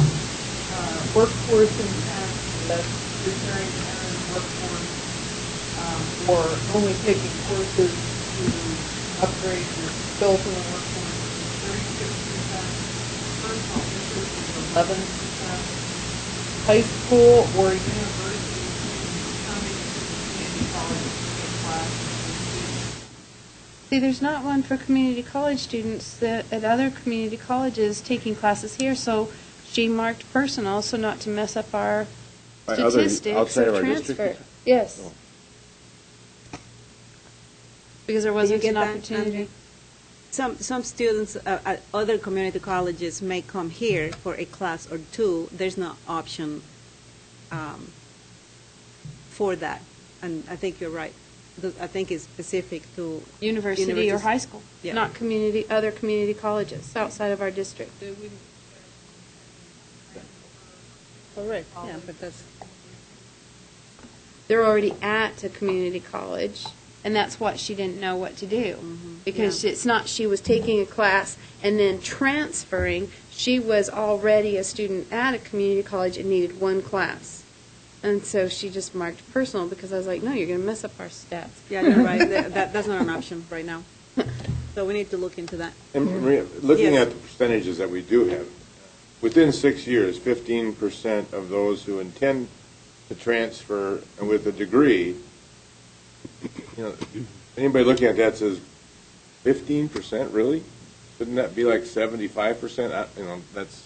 is workforce intent, that's preparing to enter the workforce, or only taking courses to upgrade your skills in the workforce is 36%, personal interest is 11%, high school or university coming to the community college to take classes. See, there's not one for community college students at other community colleges taking classes here, so she marked personal, so not to mess up our statistics of transfer. Yes. Oh. Because there wasn't an opportunity. Some students at other community colleges may come here for a class or two. There's no option for that, and I think you're right. I think it's specific to university or high school, yeah. Not other community colleges outside of our district. Correct. Yeah, but they're already at a community college, and that's what she didn't know what to do. Because it's not she was taking a class and then transferring. She was already a student at a community college and needed one class. And so she just marked personal because I was like, no, you're going to mess up our stats. Yeah, you're right. That's not an option right now. So we need to look into that. And Maria, looking Yes. at the percentages that we do have, within 6 years, 15% of those who intend to transfer with a degree, anybody looking at that says, 15%, really? Shouldn't that be like 75%? That's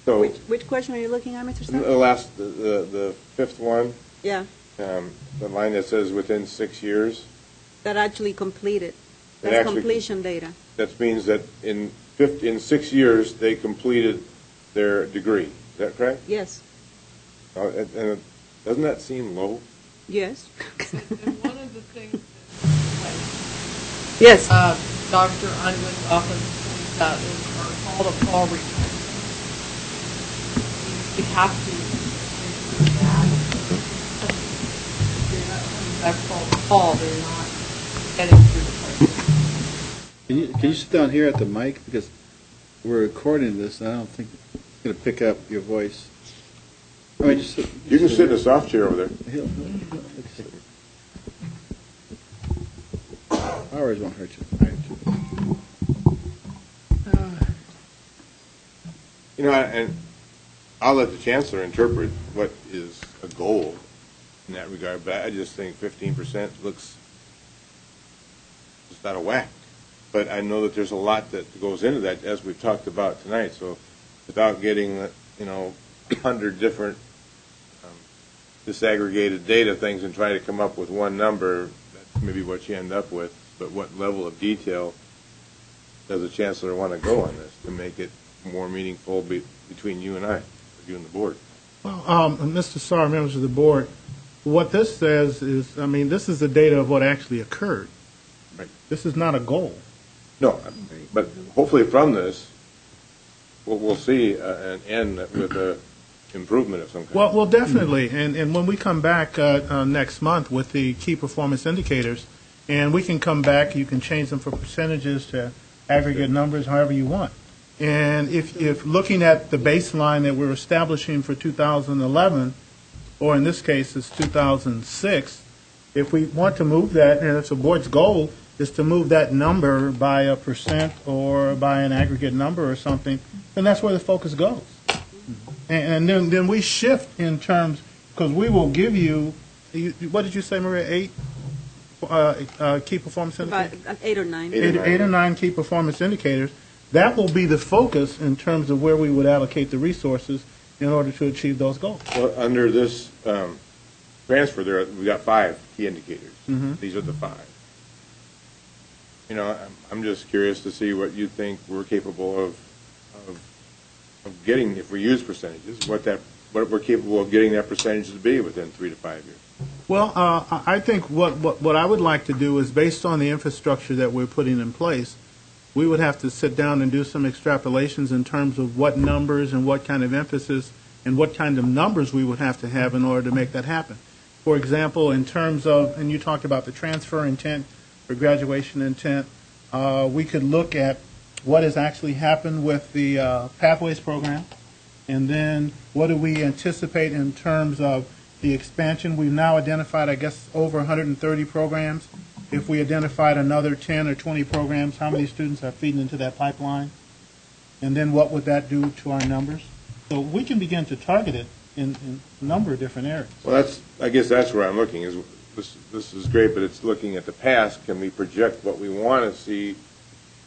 so. Which question are you looking at, Mr. The last, the fifth one, Yeah, the line that says within 6 years. that actually completed. That That's actually- completion data. That means that in 6 years they completed their degree. Is that correct? Yes, And doesn't that seem low? yes. And one of the things Yes. that Dr. Unwin's office points out is our call-to-call return. We have to improve that. If they're not coming back call-to-call, they're not getting through the process. Can you sit down here at the mic? Because we're recording this, and I don't think it's going to pick up your voice. I mean, just You can sit in a soft chair over there. Ours won't hurt you. And I'll let the Chancellor interpret what is a goal in that regard, but I just think 15% looks just out of whack. But I know that there's a lot that goes into that, as we've talked about tonight. So without getting, 100 different disaggregated data things and trying to come up with one number, that's maybe what you end up with. But what level of detail does the Chancellor want to go on this to make it more meaningful between you and I, or you and the board? Well, Mr. Sarr, members of the board, what this says is, this is the data of what actually occurred. Right. This is not a goal. No, but hopefully from this, we'll see an end with a improvement of some kind. Well, definitely. And when we come back next month with the key performance indicators, and we can come back, you can change them from percentages to aggregate numbers, however you want. And if looking at the baseline that we're establishing for 2011, or in this case it's 2006, if we want to move that, and it's the board's goal is to move that number by a percent or by an aggregate number or something, then that's where the focus goes. And then we shift in terms, because we will give you, what did you say, Maria, 8 key performance indicators? About 8 or 9. 8 or 9 key performance indicators. That will be the focus in terms of where we would allocate the resources in order to achieve those goals. Well, under this transfer, we got 5 key indicators. Mhm. These are the 5. I'm just curious to see what you think we're capable of getting if we use percentages. What we're capable of getting that percentage to be within 3 to 5 years. Well, I think what I would like to do is, based on the infrastructure that we're putting in place, we would have to sit down and do some extrapolations in terms of what numbers and what kind of emphasis and what kind of numbers we would have to have in order to make that happen. For example, in terms of, and you talked about the transfer intent or graduation intent, we could look at what has actually happened with the Pathways program, and then what do we anticipate in terms of the expansion. We've now identified, I guess, over 130 programs. If we identified another 10 or 20 programs, how many students are feeding into that pipeline? And then what would that do to our numbers? So we can begin to target it in a number of different areas. Well, I guess that's where I'm looking. Is this is great, but it's looking at the past. Can we project what we want to see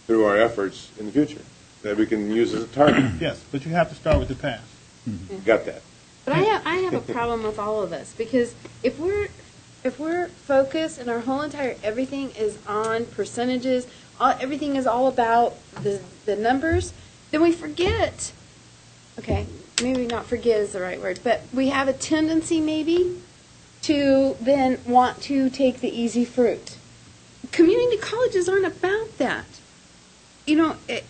through our efforts in the future that we can use as a target? Yes, but you have to start with the past. Mm-hmm. Got that. But I have a problem with all of this, because if we're focused and our whole entire everything is on percentages, everything is all about the numbers, then we forget. Okay, maybe not forget is the right word, but we have a tendency maybe to then want to take the easy fruit. Community colleges aren't about that.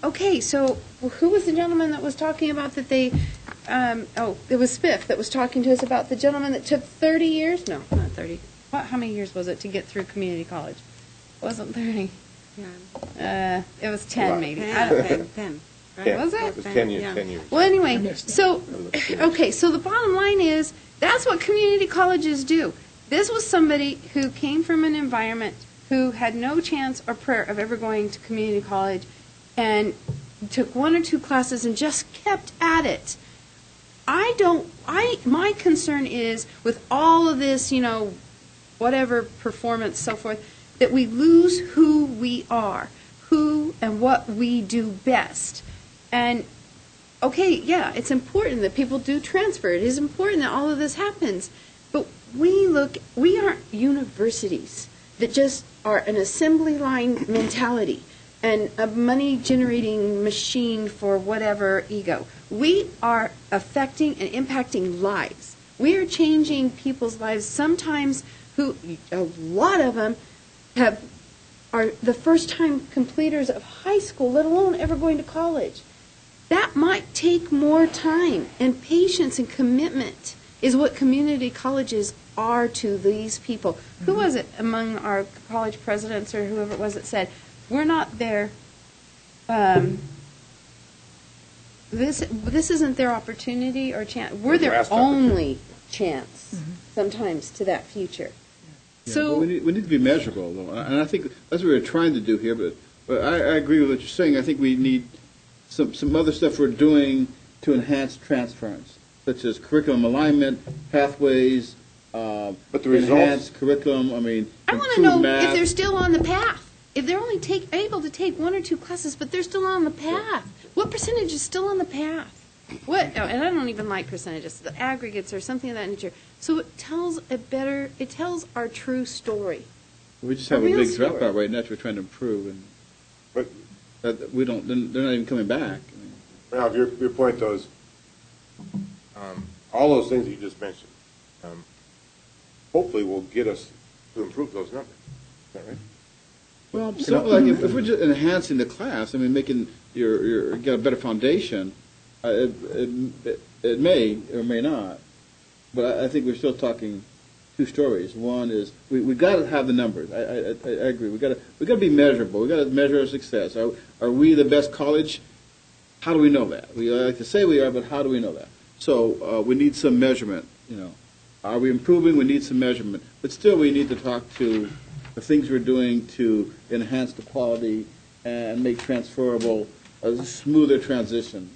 Okay, so who was the gentleman that was talking about that they, it was Spiff that was talking to us about the gentleman that took 30 years? No, not 30. How many years was it to get through community college? It wasn't 30. It was 10 maybe. 10. right? Yeah, Was it? it was 10 years, Yeah. 10 years. Well, anyway, so, okay, so the bottom line is, that's what community colleges do. This was somebody who came from an environment who had no chance or prayer of ever going to community college and took 1 or 2 classes and just kept at it. My concern is with all of this, whatever performance, so forth, that we lose who we are, who and what we do best. And, okay, yeah, it's important that people do transfer. It is important that all of this happens. But we aren't universities that just are an assembly line mentality and a money-generating machine for whatever ego. We are affecting and impacting lives. We are changing people's lives, sometimes a lot of them are the first-time completers of high school, let alone ever going to college. That might take more time, and patience and commitment is what community colleges are to these people. Who was it among our college presidents or whoever it was that said, we're not there, this isn't their opportunity or chance, we're their only chance sometimes to that future. Yeah, So but we need to be measurable, though, and I think that's what we're trying to do here. But I agree with what you're saying. I think we need some other stuff we're doing to enhance transference, such as curriculum alignment, pathways, but the results, enhanced curriculum. I mean, I want to know math. if they're still on the path. If they're only able to take 1 or 2 classes, but they're still on the path. What percentage is still on the path? And I don't even like percentages, the aggregates or something of that nature. So it tells our true story. We just have a real big story. dropout right now that we're trying to improve, and but we don't. They're not even coming back. Ralph, your point, though, is all those things that you just mentioned, hopefully will get us to improve those numbers. Is that right? Well, like if we're just enhancing the class, I mean, making you get a better foundation, it may or may not, but I think we're still talking 2 stories. One is we got to have the numbers. I agree. We got to be measurable. We got to measure our success. Are we the best college? How do we know that? We like to say we are, but how do we know that? So we need some measurement. Are we improving? We need some measurement, but still we need to talk to the things we're doing to enhance the quality and make transferable a smoother transition.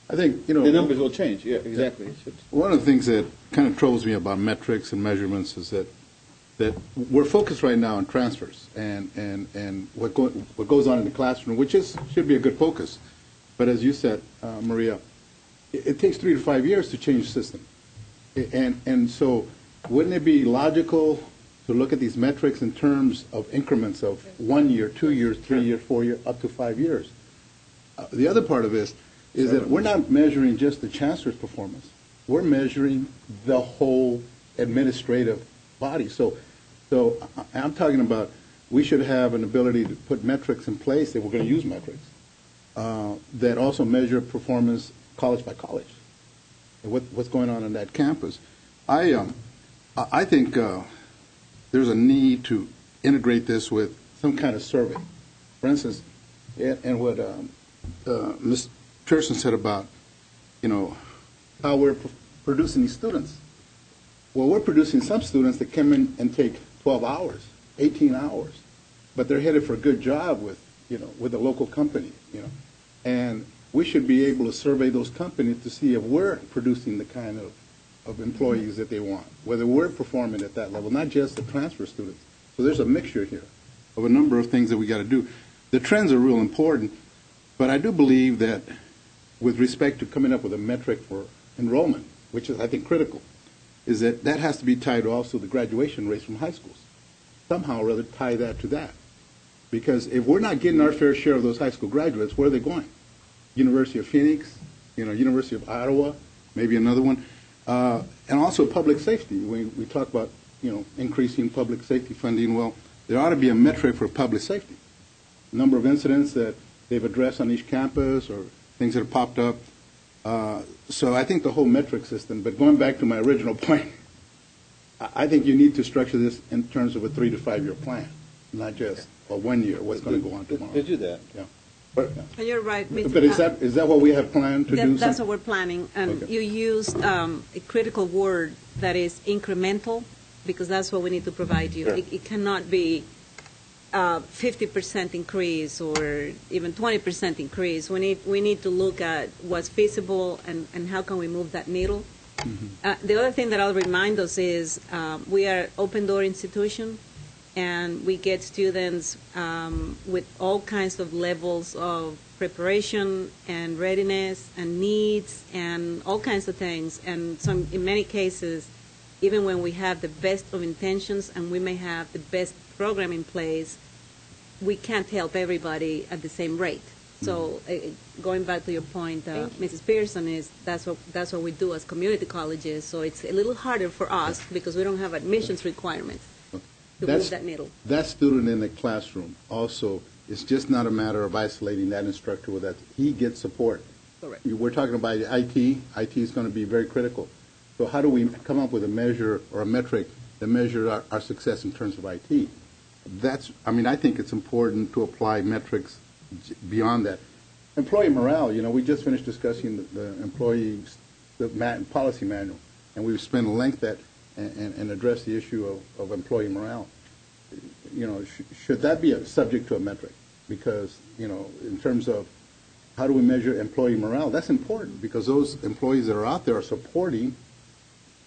I think, the numbers will change. Yeah, exactly. One of the things that kind of troubles me about metrics and measurements is that we're focused right now on transfers and what goes on in the classroom, which should be a good focus. But as you said, Maria, it takes 3 to 5 years to change the system. And so wouldn't it be logical to look at these metrics in terms of increments of 1 year, 2 years, 3 years, 4 years, up to 5 years? The other part of this is that we're not measuring just the chancellor's performance. We're measuring the whole administrative body. So I'm talking about we should have an ability to put metrics in place, if we're going to use metrics, that also measure performance college by college, and what's going on that campus. I think there's a need to integrate this with some kind of survey. For instance, and what Ms. Pearson said about, how we're producing these students. Well, we're producing some students that come in and take 12 hours, 18 hours, but they're headed for a good job with a local company, And we should be able to survey those companies to see if we're producing the kind of employees that they want, whether we're performing at that level, not just the transfer students. So there's a mixture here of a number of things that we got to do. The trends are real important, but I do believe that with respect to coming up with a metric for enrollment, which is, I think, critical, is that has to be tied also to the graduation rates from high schools. Somehow or other tie that to that. Because if we're not getting our fair share of those high school graduates, where are they going? University of Phoenix, University of Ottawa, maybe another one. And also public safety. We talk about, increasing public safety funding. Well, there ought to be a metric for public safety. Number of incidents that they've addressed on each campus or things that have popped up. So I think the whole metric system, but going back to my original point, I think you need to structure this in terms of a 3 to 5 year plan, not just a 1 year, what's going to go on tomorrow. They do that. Yeah. And you're right. But is that what we have planned to do? That's what we're planning. And Okay. you used a critical word that is incremental, because that's what we need to provide you. Sure. It cannot be 50% increase or even 20% increase. We need to look at what's feasible and how can we move that needle. The other thing that I'll remind us is we are open door institution, and we get students with all kinds of levels of preparation and readiness and needs and all kinds of things. And some, in many cases, even when we have the best of intentions and we may have the best program in place, we can't help everybody at the same rate. So going back to your point, Mrs. Pearson, is that's what we do as community colleges. So it's a little harder for us because we don't have admissions requirements to move that needle. That student in the classroom also, it's just not a matter of isolating that instructor with that. He gets support. Correct. We're talking about IT. IT is going to be very critical. So how do we come up with a measure or a metric that measures our success in terms of IT? I think it's important to apply metrics beyond that. Employee morale, we just finished discussing the policy manual, and we've spent length that and addressed the issue of employee morale. Should that be subject to a metric? Because, in terms of how do we measure employee morale, that's important because those employees that are out there are supporting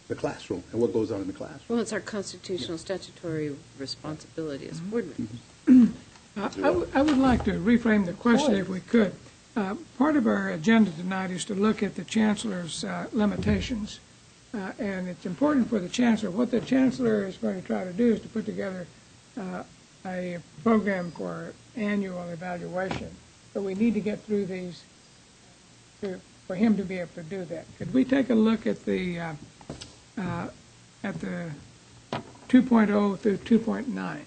the classroom and what goes on in the classroom. Well, it's our constitutional statutory responsibility as board members. I would like to reframe the question if we could. Part of our agenda tonight is to look at the Chancellor's limitations. And it's important for the Chancellor. What the Chancellor is going to try to do is to put together a program for annual evaluation. But we need to get through these for him to be able to do that. Could we take a look at the 2.0 through 2.9?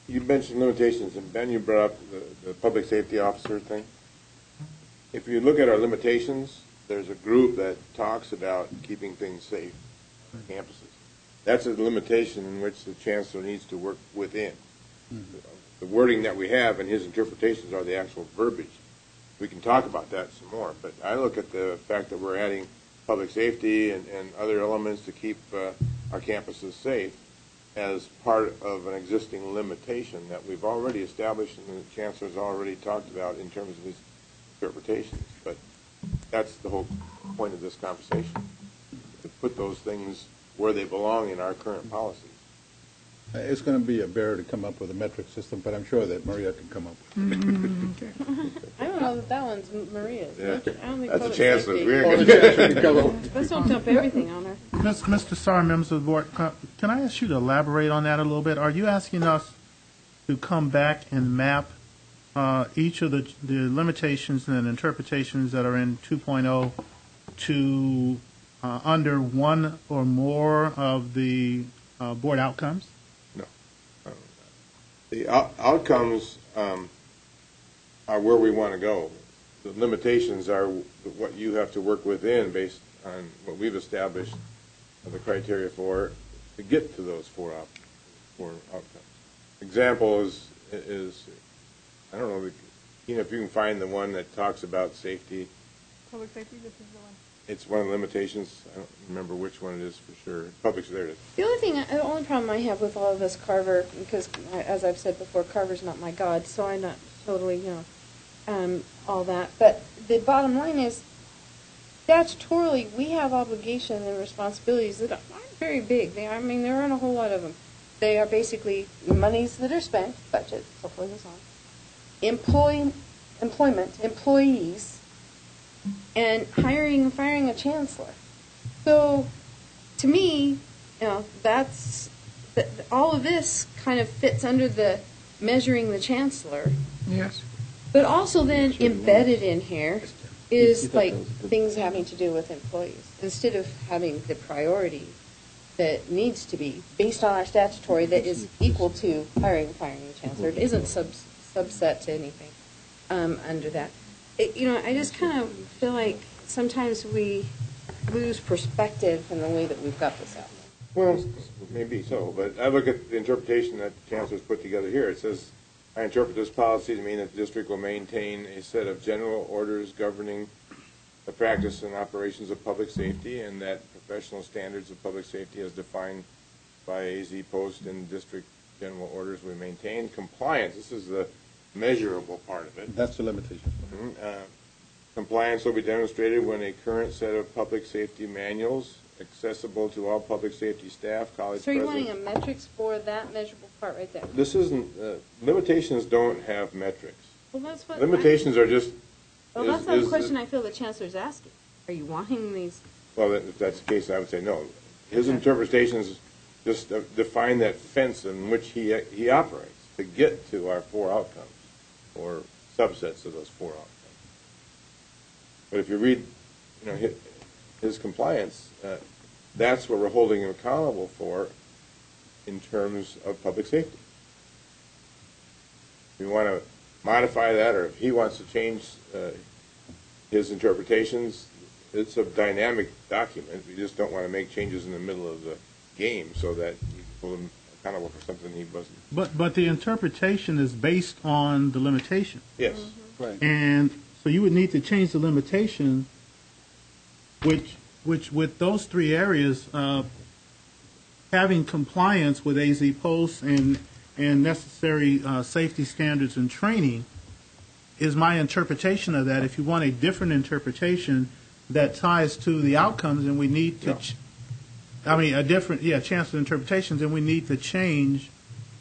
You mentioned limitations, and Ben, you brought up the public safety officer thing. If you look at our limitations, there's a group that talks about keeping things safe on campuses. That's a limitation in which the Chancellor needs to work within. The wording that we have and his interpretations are the actual verbiage. We can talk about that some more, but I look at the fact that we're adding public safety and other elements to keep our campuses safe as part of an existing limitation that we've already established and the Chancellor's already talked about in terms of his interpretations. But that's the whole point of this conversation, to put those things where they belong in our current policies. It's going to be a bear to come up with a metric system, but I'm sure that Maria can come up with it. I don't know that one's Maria's. Yeah. I don't think That's the public Chancellor's. safety. Let's don't dump everything on her. Mr. Starr, members of the board, can I ask you to elaborate on that a little bit? Are you asking us to come back and map each of the limitations and interpretations that are in 2.0 to under one or more of the board outcomes? No. The outcomes are where we want to go. The limitations are what you have to work within based on what we've established the criteria for to get to those four outcomes. Example is I don't know, if you can find the one that talks about safety. Public safety, this is the one. It's one of the limitations. I don't remember which one it is for sure. Public, there it is. The only problem I have with all of this, Carver, because as I've said before, Carver's not my god, so I'm not totally, all that. But the bottom line is, statutorily, we have obligations and responsibilities that aren't very big. There aren't a whole lot of them. They are basically monies that are spent, budget, so forth and so on. Employment, employees, and hiring and firing a chancellor. So, to me, that's all of this kind of fits under the measuring the chancellor. Yes. But also then embedded in here is like things having to do with employees instead of having the priority that needs to be based on our statutory that is equal to hiring and firing the chancellor. It isn't subset to anything under that. I just kind of feel like sometimes we lose perspective in the way that we've got this out. Well, maybe so, but I look at the interpretation that the Chancellor's put together here. It says I interpret this policy to mean that the district will maintain a set of general orders governing the practice and operations of public safety, and that professional standards of public safety as defined by AZ Post and district general orders we maintain. Compliance, this is the measurable part of it. That's the limitation. Compliance will be demonstrated when a current set of public safety manuals accessible to all public safety staff, college So you're presidents. wanting a metrics for that measurable part right there? This isn't, limitations don't have metrics. Well, that's what. Limitations are just. Well, that's not a question I feel the Chancellor's asking. Are you wanting these? Well, if that's the case, I would say no. His interpretations just define that fence in which he operates to get to our four outcomes, or subsets of those four outcomes. But if you read, his compliance, that's what we're holding him accountable for in terms of public safety. If we want to modify that, or if he wants to change his interpretations, it's a dynamic document. We just don't want to make changes in the middle of the game so that you can hold him accountable for something he wasn't. But the interpretation is based on the limitation. Yes. Mm-hmm. Right. And so you would need to change the limitation, which with those three areas, having compliance with AZ Post and necessary safety standards and training is my interpretation of that. If you want a different interpretation that ties to the outcomes, and we need to, a different, Chancellor interpretations, and we need to change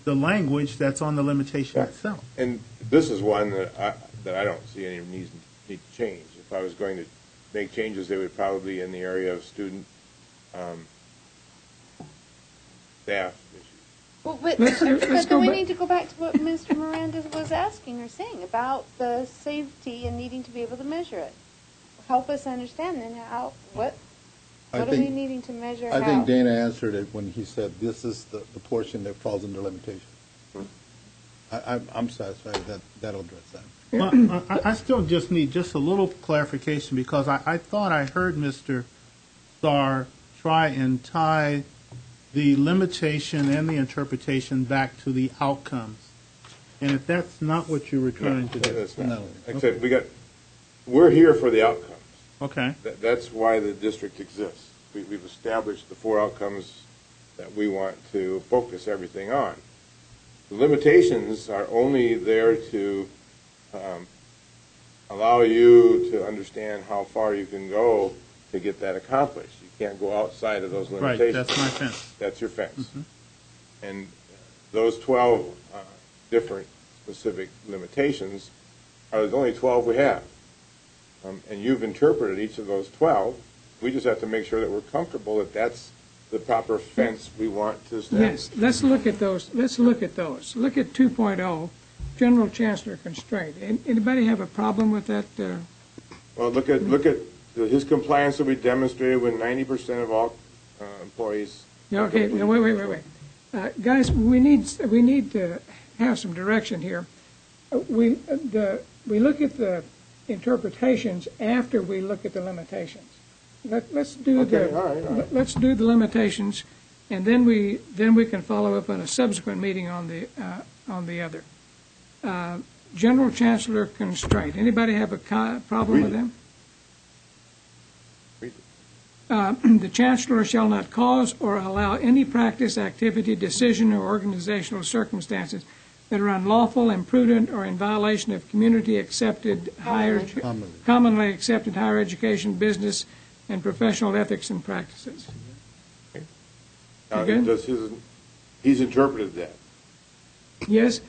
the language that's on the limitation itself. And this is one that I don't see any need to change. If I was going to make changes, they would probably be in the area of student staff issues. Well, but Let's then go we back. need to go back to what Mr. Miranda was asking or saying about the safety and needing to be able to measure it. Help us understand then what are we needing to measure? I how? think Dana answered it when he said this is the portion that falls under limitation. I'm satisfied that'll address that. Well, I still just need just a little clarification, because I thought I heard Mr. Starr try and tie the limitation and the interpretation back to the outcomes. And if that's not what you were trying to do. That's not. No. Like I said, we're here for the outcomes. Okay. That's why the district exists. We've established the four outcomes that we want to focus everything on. The limitations are only there to allow you to understand how far you can go to get that accomplished. You can't go outside of those limitations. Right, that's my fence. That's your fence. Mm-hmm. And those 12 different specific limitations are the only 12 we have. And you've interpreted each of those 12. We just have to make sure that we're comfortable that that's the proper fence we want to establish. Yes, let's look at those. Look at 2.0, general chancellor constraint. Anybody have a problem with that? Well, look at his compliance will be demonstrated when 90% of all employees. Okay, now, wait. Guys, we need to have some direction here. We look at the interpretations after we look at the limitations. Let's do all right. Let's do the limitations, and then we can follow up on a subsequent meeting on the other. General chancellor constraint. Anybody have a problem with them? The Chancellor shall not cause or allow any practice, activity, decision, or organizational circumstances that are unlawful, imprudent, or in violation of commonly accepted higher education, business, and professional ethics and practices. He's interpreted that. Yes.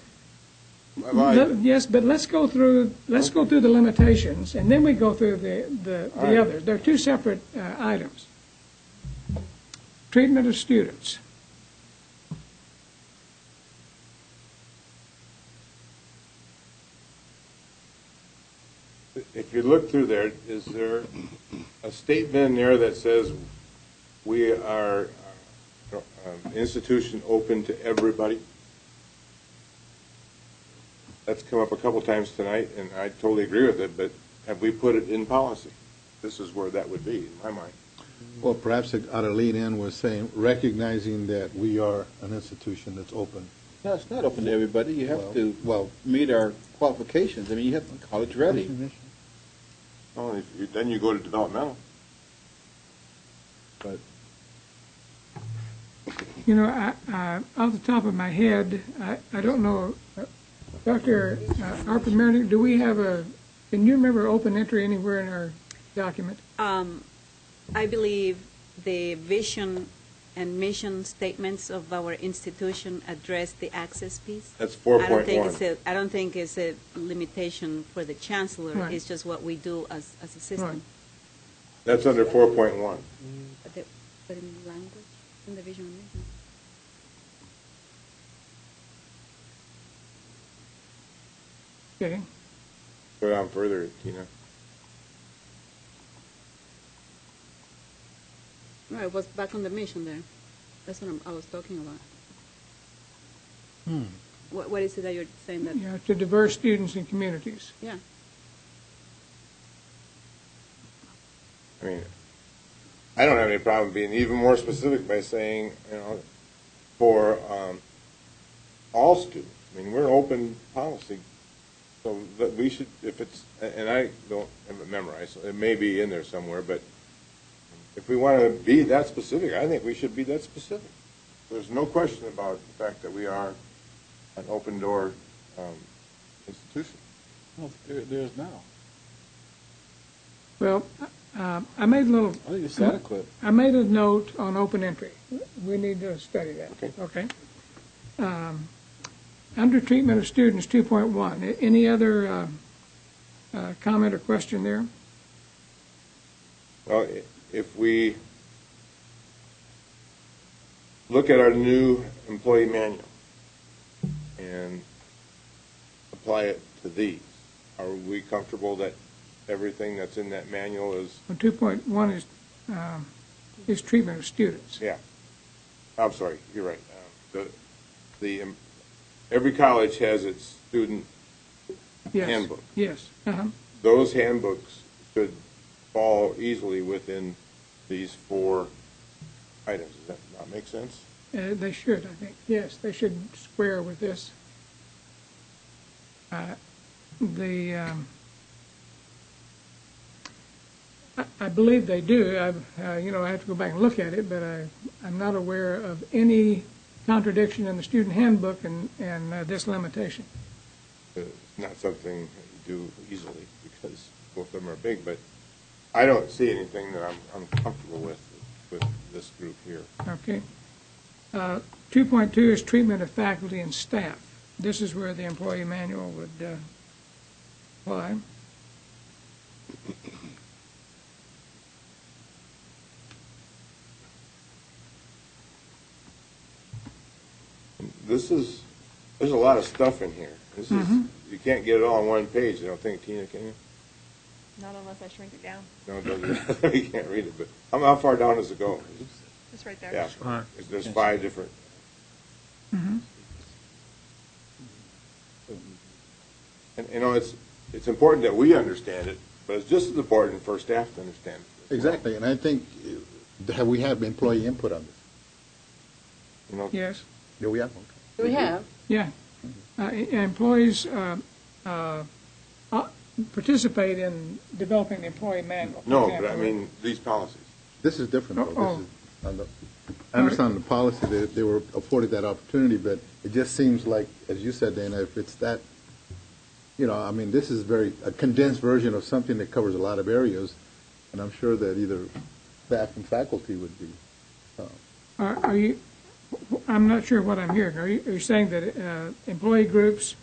Yes, but let's go through the limitations, and then we go through the others. They're two separate items. Treatment of students. If you look through there, is there a statement in there that says we are an institution open to everybody? That's come up a couple times tonight, and I totally agree with it, but have we put it in policy? This is where that would be, in my mind. Well, perhaps it ought to lean in with saying, recognizing that we are an institution that's open No, it's not open to everybody. You have to meet our qualifications. I mean, you have to be college ready. Well, then you go to developmental. But You know, off the top of my head, I don't know, Dr. Harper Marinick, do we have can you remember open entry anywhere in our document? I believe the vision and mission statements of our institution address the access piece. That's 4.1. I don't think it's a limitation for the chancellor. Right. It's just what we do as a system. Right. That's under 4.1. But in language, in the vision and mission. Okay. Go down further, Tina. Right, it was back on the mission there. That's what I was talking about. What is it that you're saying that? Yeah, to diverse students and communities. Yeah. I mean, I don't have any problem being even more specific by saying, for all students. I mean, we're an open policy, so that we should, if it's, and I don't have it memorized, so it may be in there somewhere, but if we want to be that specific, I think we should be that specific. There's no question about the fact that we are an open door institution. well, there is now. Well, I made a little. I think it's adequate. I made a note on open entry. We need to study that. Okay. Under treatment of students, 2.1. Any other comment or question there? Well, if we look at our new employee manual and apply it to these, are we comfortable that everything that's in that manual is? Well, 2.1 is treatment of students. Yeah. I'm sorry, you're right. Every college has its student Yes. handbook. Yes. Those handbooks should fall easily within these 4 items. Does that not make sense? They should, I think. Yes, they should square with this. I believe they do. I have to go back and look at it, but I'm not aware of any contradiction in the student handbook and this limitation. It's not something that you do easily because both of them are big, but I don't see anything that I'm comfortable with this group here. Okay. 2.2 is treatment of faculty and staff. This is where the employee manual would apply. There's a lot of stuff in here. You can't get it all on one page, I don't think, Tina, can you? Not unless I shrink it down. No, it doesn't. You can't read it, but how far down does it go? Just right there. Yeah, there's 5 different. And it's important that we understand it, but it's just as important for staff to understand it. Exactly, and I think we have employee input on this. Yes. Do we have? Do we have? Yeah. Employees participate in developing the employee manual. for No, example. but I mean these policies. This is different, though. Oh. This is on the, I understand the policy, they were afforded that opportunity, but it just seems like, as you said, Dana, if it's that, I mean, this is a condensed version of something that covers a lot of areas, and I'm sure that either staff and faculty would be. Are you? I'm not sure what I'm hearing. Are you saying that employee groups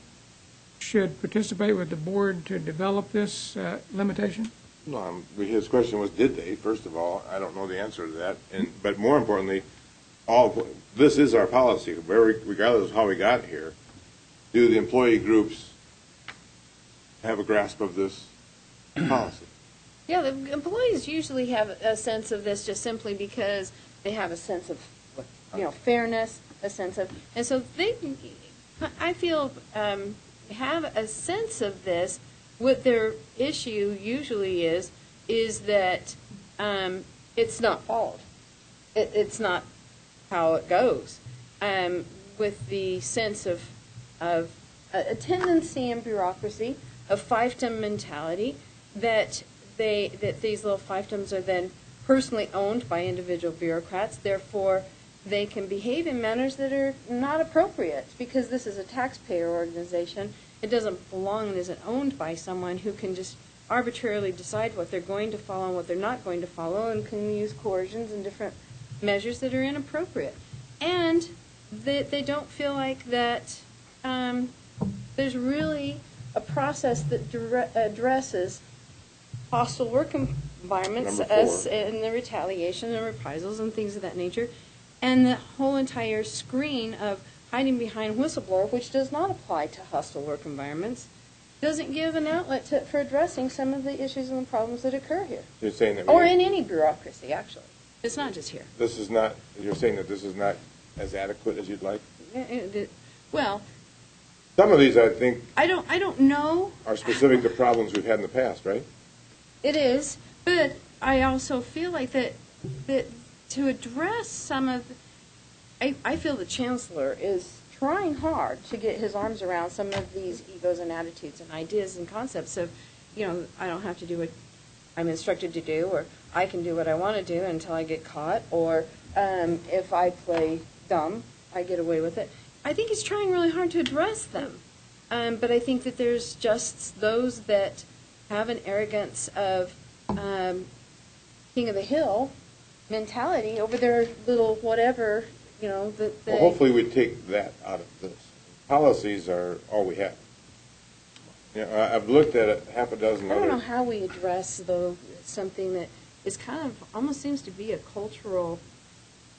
should participate with the board to develop this limitation? No, his question was, did they? First of all, I don't know the answer to that. But more importantly, this is our policy. Regardless of how we got here, do the employee groups have a grasp of this policy? Yeah, the employees usually have a sense of this just simply because they have a sense of, fairness, a sense of, and so they, I feel, have a sense of this. What their issue usually is that it's not followed. It's not how it goes. with the sense of a tendency in bureaucracy, of fiefdom mentality, that these little fiefdoms are then personally owned by individual bureaucrats. Therefore, they can behave in manners that are not appropriate because this is a taxpayer organization. It doesn't belong and isn't owned by someone who can just arbitrarily decide what they're going to follow and what they're not going to follow, and can use coercions and different measures that are inappropriate. And they don't feel like that there's really a process that addresses hostile work environments as in the retaliation and reprisals and things of that nature, and the whole entire screen of hiding behind whistleblower, which does not apply to hostile work environments, doesn't give an outlet for addressing some of the issues and the problems that occur here. You're saying that or in any bureaucracy, actually. It's not just here. This is not. You're saying that this is not as adequate as you'd like. Well, some of these, I think, I don't know, are specific to problems we've had in the past, right? it is, but I also feel like that to address some of, I feel the Chancellor is trying hard to get his arms around some of these egos and attitudes and ideas and concepts of, I don't have to do what I'm instructed to do, or I can do what I want to do until I get caught, or if I play dumb, I get away with it. I think he's trying really hard to address them. But I think that there's just those that have an arrogance of king of the hill mentality over their little whatever, that they... Well, hopefully we take that out of this. Policies are all we have. I've looked at half a dozen I don't other... know how we address, though, something that is kind of, almost seems to be a cultural...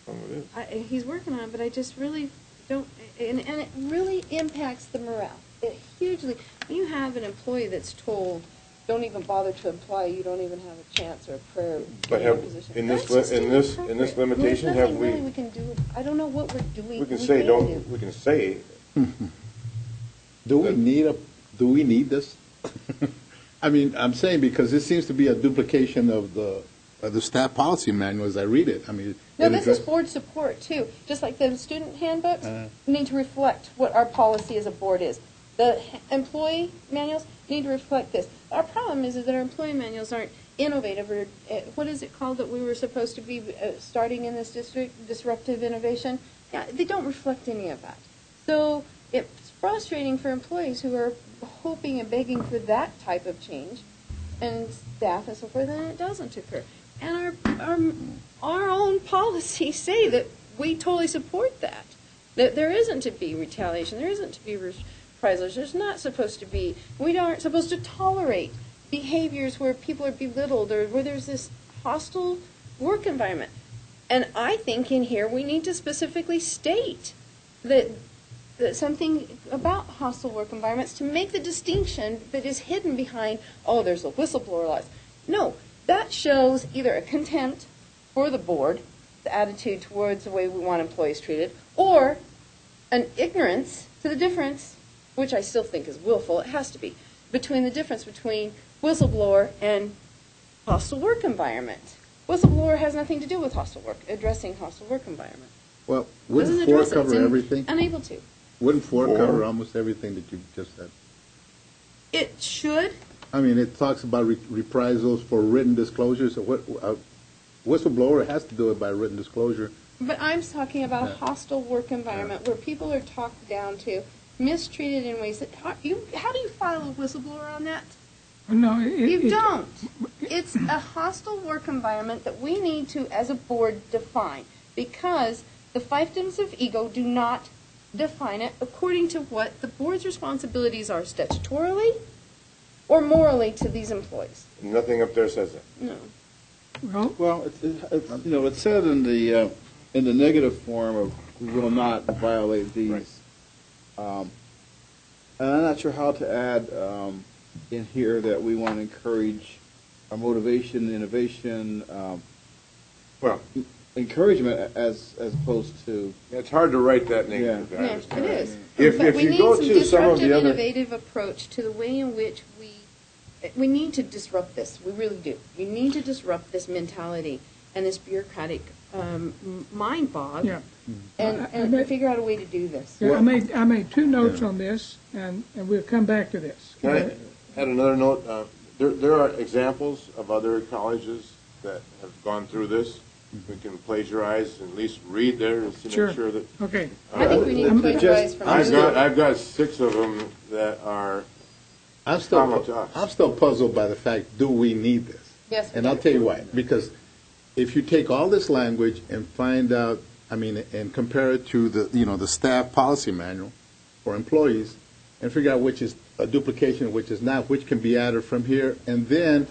Some of it is. He's working on it, but I just really don't... And it really impacts the morale. It hugely... When you have an employee that's told, don't even bother to apply, you don't even have a chance or a prayer But in this limitation, have we... Really we can do. I don't know what we're doing. We can say, don't... We can say... Do we need this? I mean, I'm saying because it seems to be a duplication of the staff policy manual as I read it. I mean, no, this is board support too. Just like the student handbooks need to reflect what our policy as a board is. The employee manuals need to reflect this. Our problem is that our employee manuals aren't innovative, or what is it called that we were supposed to be starting in this district, disruptive innovation? Yeah, they don't reflect any of that. So it's frustrating for employees who are hoping and begging for that type of change, and staff and so forth, and it doesn't occur. And our own policies say that we totally support that. That there isn't to be retaliation, there isn't to be reprisals, there's not supposed to be, we aren't supposed to tolerate behaviors where people are belittled or where there's this hostile work environment. And I think in here we need to specifically state that something about hostile work environments to make the distinction that is hidden behind, oh, there's a whistleblower laws. No, that shows either a contempt for the board, the attitude towards the way we want employees treated, or an ignorance to the difference, which I still think is willful, it has to be, between the difference between whistleblower and hostile work environment. Whistleblower has nothing to do with hostile work, addressing hostile work environment. Well, wouldn't 4 cover everything? Unable to. Wouldn't 4 cover almost everything that you just said? It should. I mean, it talks about reprisals for written disclosures. So whistleblower has to do it by written disclosure. But I'm talking about a hostile work environment where people are talked down to, mistreated in ways that, how do you file a whistleblower on that? No, you don't. It's a hostile work environment that we need to, as a board, define, because the fiefdoms of ego do not define it according to what the board's responsibilities are statutorily or morally to these employees. Nothing up there says that. No. Well, it's said in the negative form of we will not violate these. Right. And I'm not sure how to add in here that we want to encourage motivation, innovation, encouragement as opposed to... It's hard to write that negative. Yeah. It is. If we you need go some to some of disruptive, the other... innovative approach to the way in which we need to disrupt this. We really do. We need to disrupt this mentality and this bureaucratic mind bog, Yeah. and figure out a way to do this. Yeah, I made two notes on this, and we'll come back to this. Can I add another note? There are examples of other colleges that have gone through this. We can plagiarize and at least read theirs to Sure. make sure that. Okay. I think we need to plagiarize from I've got 6 of them that are I'm common to us. still puzzled by the fact, do we need this? Yes. And I'll tell you why. Because if you take all this language and find out, and compare it to the staff policy manual for employees, and figure out which is a duplication, which is not, which can be added from here, and then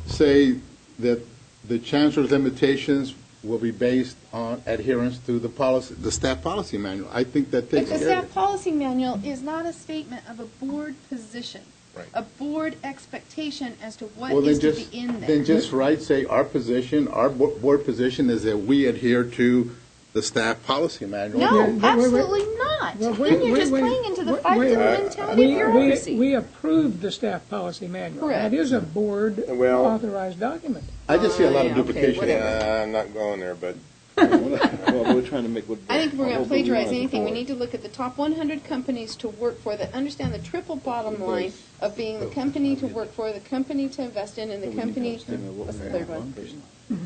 say that the Chancellor's limitations will be based on adherence to the staff policy manual. I think that takes But the care of staff it. policy manual is not a statement of a board position. Right. A board expectation as to what Well, is then to just, be in there. then just write, say, our position, our board position is that we adhere to the staff policy manual. No, wait, wait. absolutely not. Well, Then you're just playing into the wait, five-year wait. mentality of bureaucracy. We approved the staff policy manual. Correct. That is a board Well- authorized document. I just see a lot of yeah, okay, duplication. whatever. I'm not going there, but Well, we're trying to make what. I think if we're going to plagiarize anything, we need need to look at the top 100 companies to work for that understand the triple bottom line of being the company to work for, the company to invest in, and the company. What's the third one?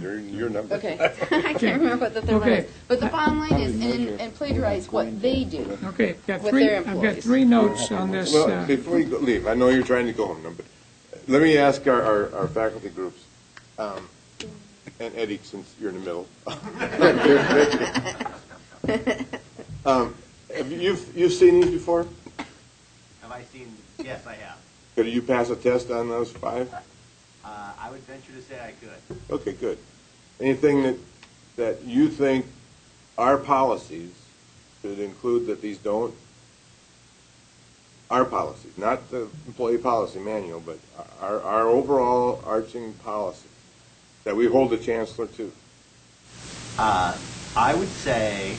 your number. Okay, I can't remember what the third one Okay. is. But the bottom line is, and plagiarize what they do. Okay, With their I've got employees. 3 notes on this. Well, before you leave, I know you're trying to go home now, but let me ask our faculty groups, and Eddie, since you're in the middle. Have you've seen these before? Have I seen? Yes, I have. Could you pass a test on those 5? I would venture to say I could. Okay, good. Anything that you think our policies should include that these don't? Our policies, not the employee policy manual, but our overall arching policy that we hold the Chancellor to. I would say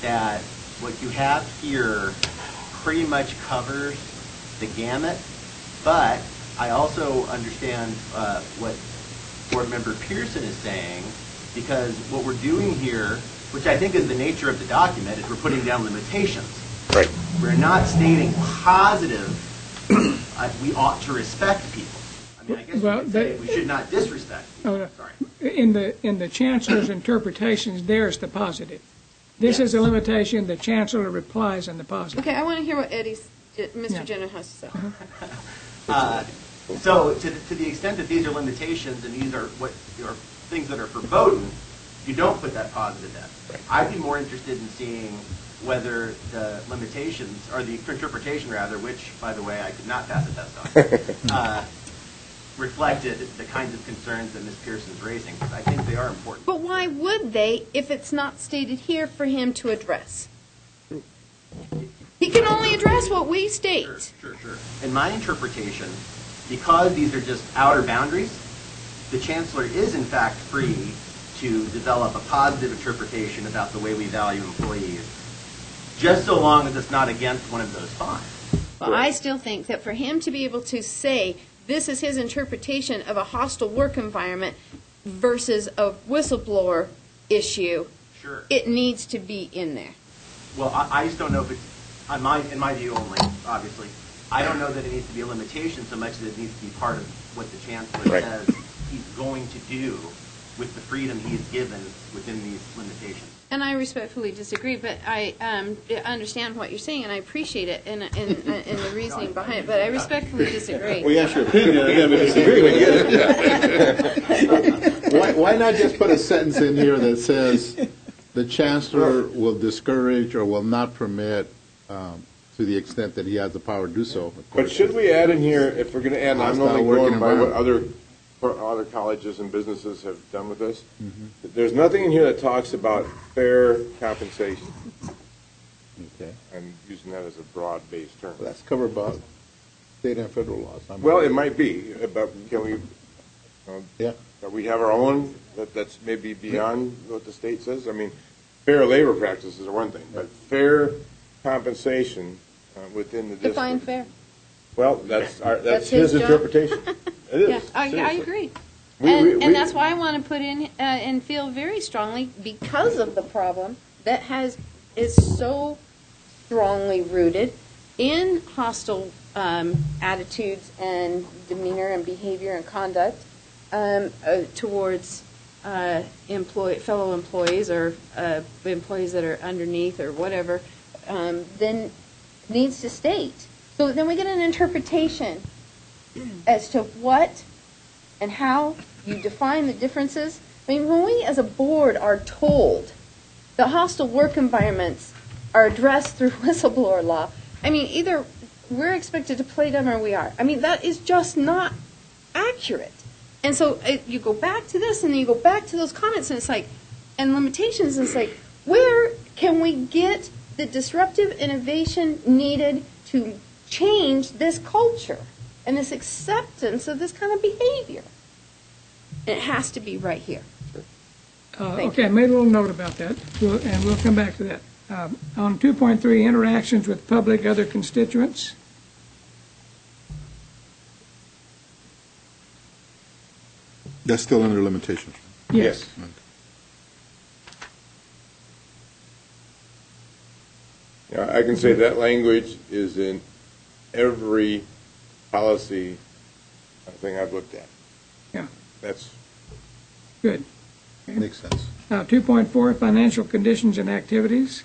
that what you have here pretty much covers the gamut, but I also understand what Board Member Pearson is saying, because what we're doing here, which I think is the nature of the document, is we're putting down limitations. Right. We're not stating positive, we ought to respect people. I mean, I guess we Well, could say we should not disrespect people. Oh, Sorry. in the Chancellor's interpretations, there's the positive. This is a limitation, the Chancellor replies in the positive. Okay, I want to hear what Mr. Yeah. Jenner has to say. So to the extent that these are limitations and these are what are things that are verboten, you don't put that positive in. I'd be more interested in seeing whether the limitations, or the interpretation rather, which, by the way, I could not pass a test on, reflected the kinds of concerns that Ms. Pearson's raising, because I think they are important. But why would they if it's not stated here for him to address? He can only address what we state. Sure. In my interpretation, because these are just outer boundaries, the Chancellor is in fact free to develop a positive interpretation about the way we value employees, just so long as it's not against one of those 5. Well, I still think that for him to be able to say this is his interpretation of a hostile work environment versus a whistleblower issue, Sure. it needs to be in there. Well, I just don't know if it's, in my view only, obviously, I don't know that it needs to be a limitation so much as it needs to be part of what the Chancellor says he's going to do with the freedom he is given within these limitations. And I respectfully disagree, but I understand what you're saying, and I appreciate it and the reasoning behind it, but I respectfully disagree. We asked your opinion, and then we disagree. We get it. Why not just put a sentence in here that says the Chancellor will discourage or will not permit, to the extent that he has the power to do so. But should we add in here, if we're going to add, and I'm Hostile only working going by what environment. other colleges and businesses have done with this, there's nothing in here that talks about fair compensation. Okay. I'm using that as a broad-based term. Well, that's covered by state and federal laws. Well, it might be, but can we, Yeah. we have our own that's maybe beyond what the state says? I mean, fair labor practices are one thing, but fair compensation within the district. Define fair. Well, that's That's his his job. interpretation. It is. Yeah, I seriously. agree. And that's why I want to put in and feel very strongly, because of the problem that is so strongly rooted in hostile attitudes and demeanor and behavior and conduct towards fellow employees or employees that are underneath or whatever, then needs to state. So then we get an interpretation as to what and how you define the differences. I mean, when we as a board are told that hostile work environments are addressed through whistleblower law, I mean, either we're expected to play dumb or we are. I mean, that is just not accurate. And so you go back to this and then you go back to those comments and it's like, and limitations, and it's like, where can we get the disruptive innovation needed to change this culture and this acceptance of this kind of behavior? And it has to be right here. Okay, I made a little note about that, and we'll come back to that. On 2.3, interactions with public, other constituents. That's still under limitations. Yes. Yeah, I can say that language is in every policy thing I've looked at. Yeah. That's good. Okay. Makes sense. 2.4, financial conditions and activities.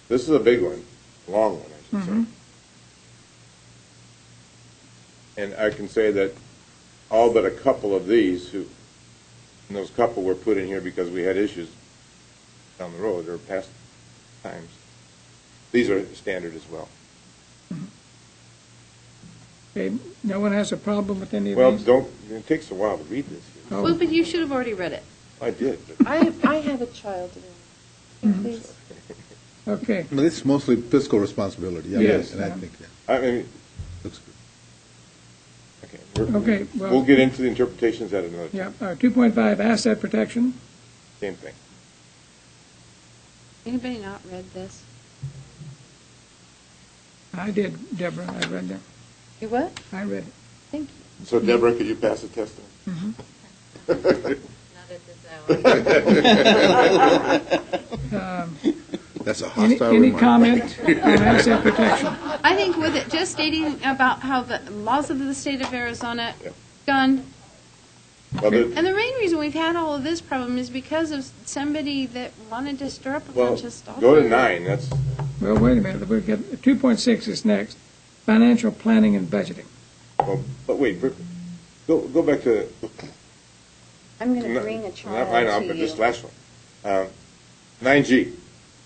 This is a big one, long one, I should say. And I can say that all but a couple of these, and those couple were put in here because we had issues down the road or past times. These are standard as well. Okay, no one has a problem with any of these? Well, it takes a while to read this. Oh. Well, but you should have already read it. I did. But I have a child. Please. Okay. But it's mostly fiscal responsibility. Yeah, Yes. And I think, I mean, looks good. okay, we'll get into the interpretations at another time. Yeah. 2.5, asset protection. Same thing. Anybody not read this? I did, Deborah. I read that. You what? I read it. Thank you. So, Deborah, could you pass the test? Not at this hour. That's a hostile Any remark. comment on asset protection? I think with it just stating about how the laws of the state of Arizona gun. And the main reason we've had all of this problem is because of somebody that wanted to stir up a bunch of stuff. Go to 9. That's Well, wait a minute. We've got 2.6 is next. Financial planning and budgeting. well, but wait. Go back to. I'm going to bring a child I know, to but you. this last one. 9G.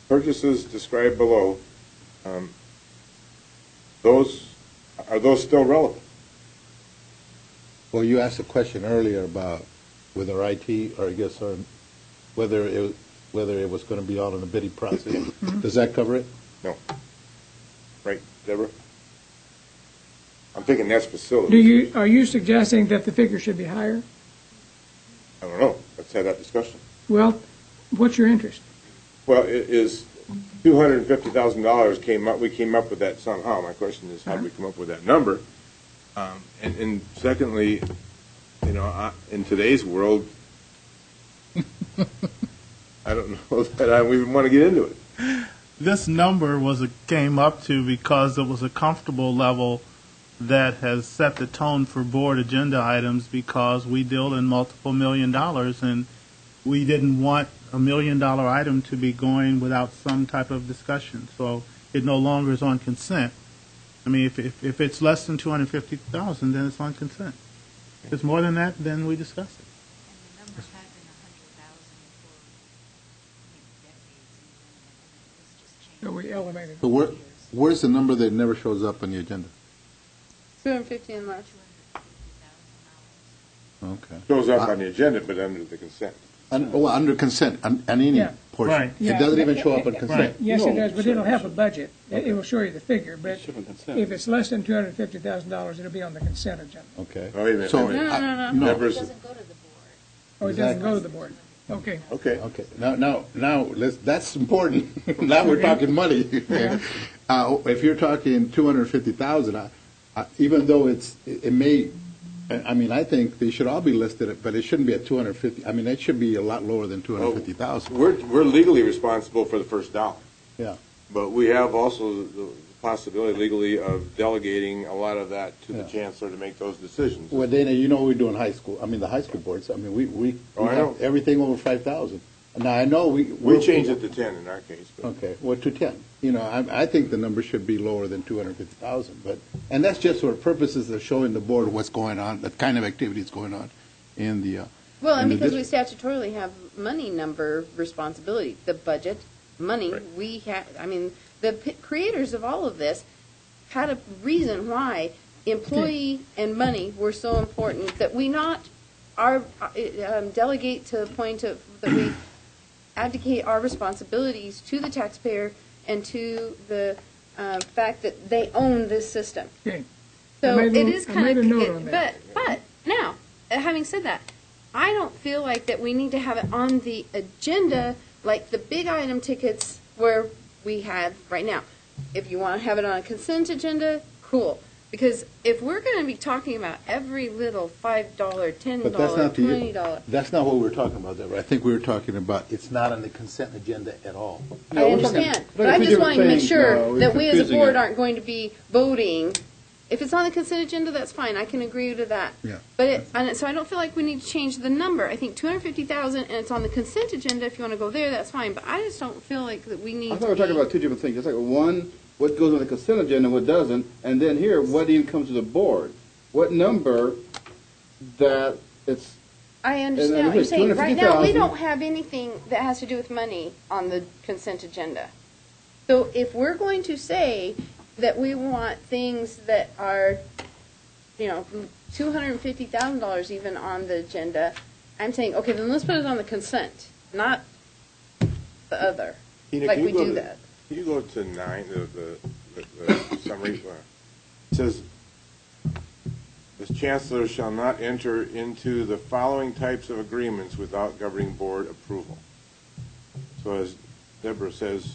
Purchases described below. Are those still relevant? Well, you asked a question earlier about whether IT, or I guess, or whether it was going to be all in the bidding process. Does that cover it? No. Right, Deborah? I'm thinking that's facility. Are you suggesting that the figure should be higher? I don't know. Let's have that discussion. Well, what's your interest? Well, it is $250,000 came up. We came up with that somehow. My question is, how did we come up with that number? And secondly, in today's world, I don't know that we want to get into it. This number came up to because it was a comfortable level that has set the tone for board agenda items, because we deal in multiple $1 million, and we didn't want a $1 million item to be going without some type of discussion. So it no longer is on consent. I mean, if it's less than $250,000, then it's on consent. If it's more than that, then we discuss it. And the numbers have been 100,000 for decades, and it was just changed. So we elevated. So where's the number that never shows up on the agenda? 250 in March. Okay. Shows up on the agenda, but under the consent. Under consent, on any Yeah. portion. Right. It doesn't even show up on consent. Yes, it does, but it'll have a budget. It will show you the figure, but if it's less than $250,000, it'll be on the consent agenda. Okay. Oh, wait a minute. So, wait a minute. No. Deborah's- It doesn't go to the board. Oh, it doesn't go to the board. Okay. Okay. Okay. Now, that's important. Now we're talking money. If you're talking $250,000, even though it may I mean, I think they should all be listed, but it shouldn't be at 250. I mean, it should be a lot lower than 250,000. We're legally responsible for the first dollar. Yeah. But we have also the possibility legally of delegating a lot of that to the chancellor to make those decisions. Well, Dana, you know what we do in high school. I mean, the high school boards. I mean, we I know. have everything over 5,000. Now I know we changed it to 10 in our case. But. Okay, well, to 10. You know, I think the number should be lower than 250,000. And that's just for purposes of showing the board what's going on, the kind of activities going on in the. Well, and because we statutorily have money number responsibility, the budget, money, right. we have, I mean, the creators of all of this had a reason why employee and money were so important that we not delegate to the point of that we abdicate our responsibilities to the taxpayer and to the fact that they own this system. Okay. So it is kind of, but now, having said that, I don't feel like that we need to have it on the agenda like the big item tickets where we have right now. If you want to have it on a consent agenda, cool. Because if we're going to be talking about every little $5, $10, But that's not $20. That's not what we were talking about, Deborah. I think we were talking about it's not on the consent agenda at all. I understand. But I'm just wanting to make sure that we as a board aren't going to be voting. If it's on the consent agenda, that's fine. I can agree to that. Yeah. But so I don't feel like we need to change the number. I think 250,000, and it's on the consent agenda. If you want to go there, that's fine. But I just don't feel like that we need. I thought we were talking about two different things. It's like one, what goes on the consent agenda and what doesn't, and then here, what even comes to the board. What number that it's. I understand what you're saying. Right now, we don't have anything that has to do with money on the consent agenda. So if we're going to say that we want things that are, $250,000 even on the agenda, I'm saying, okay, then let's put it on the consent, not the other. Tina, like we do that. Can you go to 9, the summary? It says, the chancellor shall not enter into the following types of agreements without governing board approval. So as Deborah says,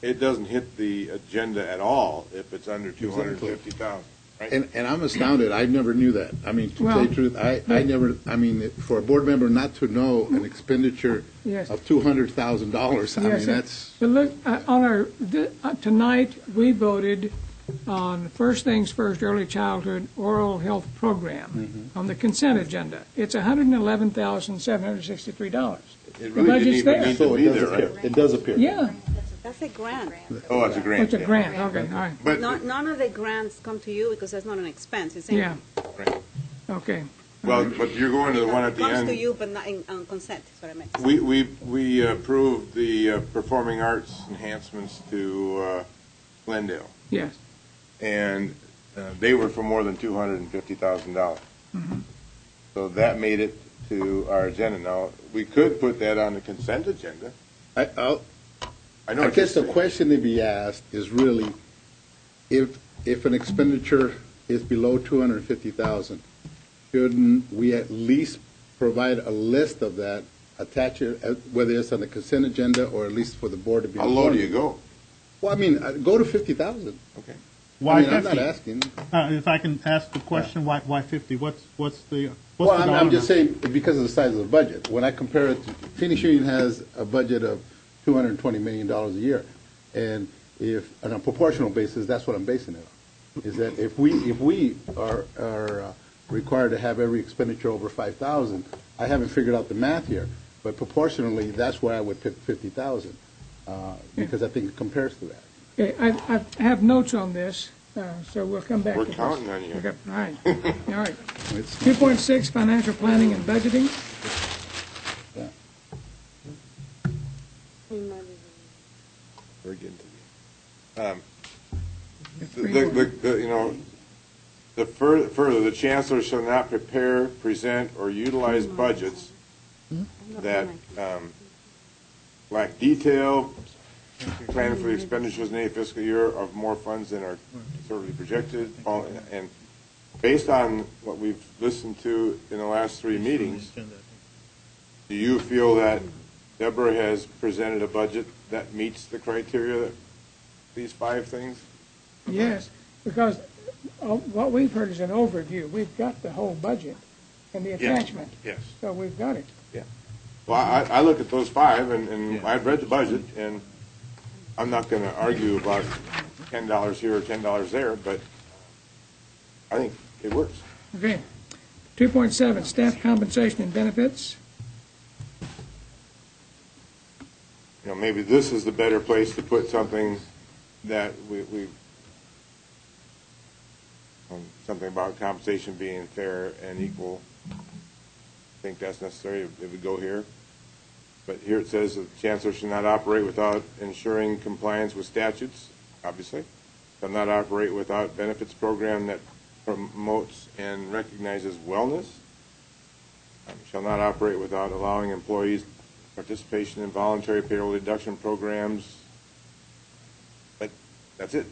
it doesn't hit the agenda at all if it's under 250,000. Right? And I'm astounded. I never knew that. I mean, to tell you the truth, I never. I mean, for a board member not to know an expenditure of $200,000. I mean, that's. But look, on our tonight we voted on First Things First Early Childhood Oral Health Program on the consent agenda. It's $111,763. It really didn't even need to be there, right? It does appear. Yeah. That's a grant. Oh, it's a grant. It's a grant. Okay, all right. But None of the grants come to you because that's not an expense. It's Yeah. Right. Okay. Well, but you're going to the one at the comes end. to you, but not on consent. Is what I meant. We approved the performing arts enhancements to Glendale, Yes. and they were for more than $250,000. So that made it to our agenda. Now we could put that on the consent agenda. I know. I guess the question to be asked is really, if an expenditure is below 250,000, shouldn't we at least provide a list of that, attach it, whether it's on the consent agenda or at least for the board to be. How low do you go? Well, I mean, go to 50,000. Okay. Why 50? I'm 50? not asking. If I can ask the question, why 50? What's the Well, the I'm just dollar saying because of the size of the budget. When I compare it to, Phoenix Union has a budget of $220 million a year, and if on a proportional basis, that's what I'm basing it on. Is that if we are required to have every expenditure over 5,000, I haven't figured out the math here, but proportionally, that's where I would pick 50,000 because I think it compares to that. Okay, I have notes on this, so we'll come back We're to this. counting on you. Okay, all right. All right. 2.6, financial planning and budgeting. We're getting to the further, the chancellor shall not prepare, present, or utilize budgets that lack detail, plan for the expenditures in any fiscal year of more funds than are conservatively projected, and based on what we've listened to in the last 3 meetings, do you feel that Deborah has presented a budget that meets the criteria, these 5 things? Yes, because what we've heard is an overview. We've got the whole budget and the attachment. Yes. So we've got it. Yeah. Well, I look at those five, and I've read the budget, and I'm not going to argue about $10 here or $10 there, but I think it works. Okay. 2.7, staff compensation and benefits. You know, maybe this is the better place to put something that we something about compensation being fair and equal. I think that's necessary. It would go here. But here it says the Chancellor should not operate without ensuring compliance with statutes, obviously. Shall not operate without benefits program that promotes and recognizes wellness. Shall not operate without allowing employees participation in voluntary payroll deduction programs. But that's it.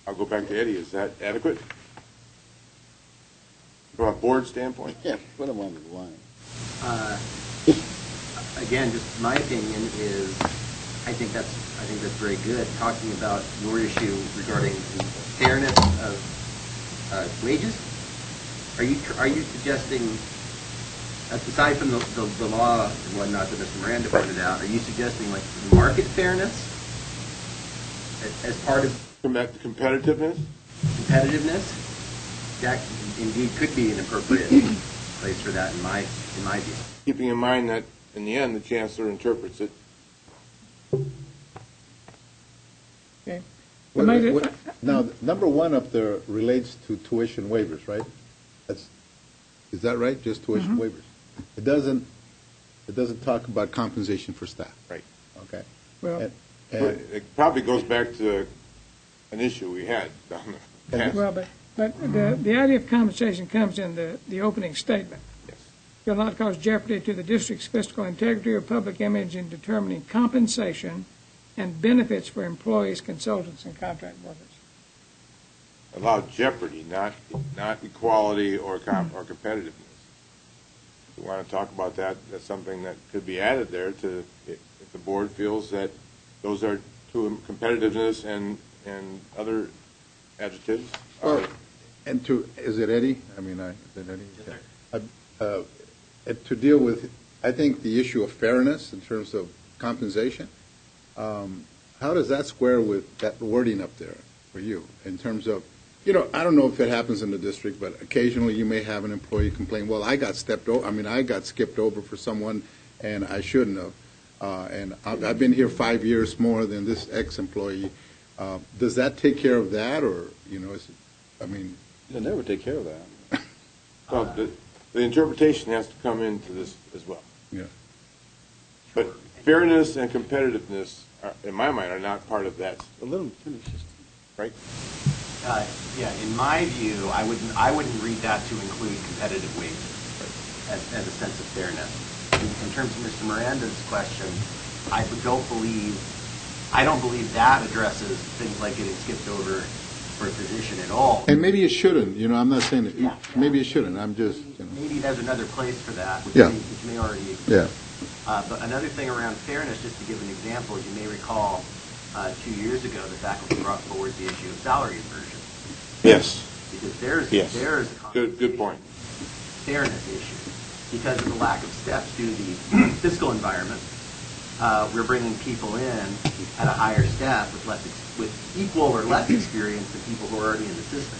I'll go back to Eddie. Is that adequate? From a board standpoint? Yeah, put them on the line. Again, just my opinion is, I think that's very good. Talking about your issue regarding the fairness of wages. Are you suggesting, aside from the law and whatnot that Mr. Miranda pointed out, are you suggesting like market fairness as part of competitiveness? Competitiveness, that indeed could be an appropriate place for that in my view. Keeping in mind that in the end the Chancellor interprets it. Okay. Now, number one up there relates to tuition waivers, right? Is that right? Just tuition waivers. It doesn't talk about compensation for staff. Right. Okay. Well, it probably goes back to an issue we had down the past. well, but the idea of compensation comes in the opening statement. Yes. Shall not cause jeopardy to the district's fiscal integrity or public image in determining compensation and benefits for employees, consultants, and contract workers. Allow jeopardy, not equality or competitiveness. If we want to talk about that, that's something that could be added there to if the board feels that those are to competitiveness and other adjectives. And is it Eddie? I mean, is it Eddie? Yes, sir. To deal with, I think, the issue of fairness in terms of compensation, how does that square with that wording up there for you in terms of, I don't know if it happens in the district, but occasionally you may have an employee complain, well, I got skipped over for someone and I shouldn't have. And I've been here 5 years more than this ex-employee. Does that take care of that, or, They'll never take care of that. Well, the interpretation has to come into this as well. Yeah. But fairness and competitiveness, in my mind, are not part of that. Let them finish this. Right? Yeah, in my view, I wouldn't read that to include competitive wages as a sense of fairness. In terms of Mr. Miranda's question, I don't believe that addresses things like getting skipped over for a position at all. And maybe it shouldn't, I'm not saying that, maybe it shouldn't, I'm just, Maybe there's another place for that, which may already exist. Yeah. But another thing around fairness, just to give an example, you may recall 2 years ago the faculty brought forward the issue of salary inversion. Yes. Because there's a good point. fairness issue. Because of the lack of steps due to the fiscal environment, we're bringing people in at a higher step with equal or less experience than people who are already in the system.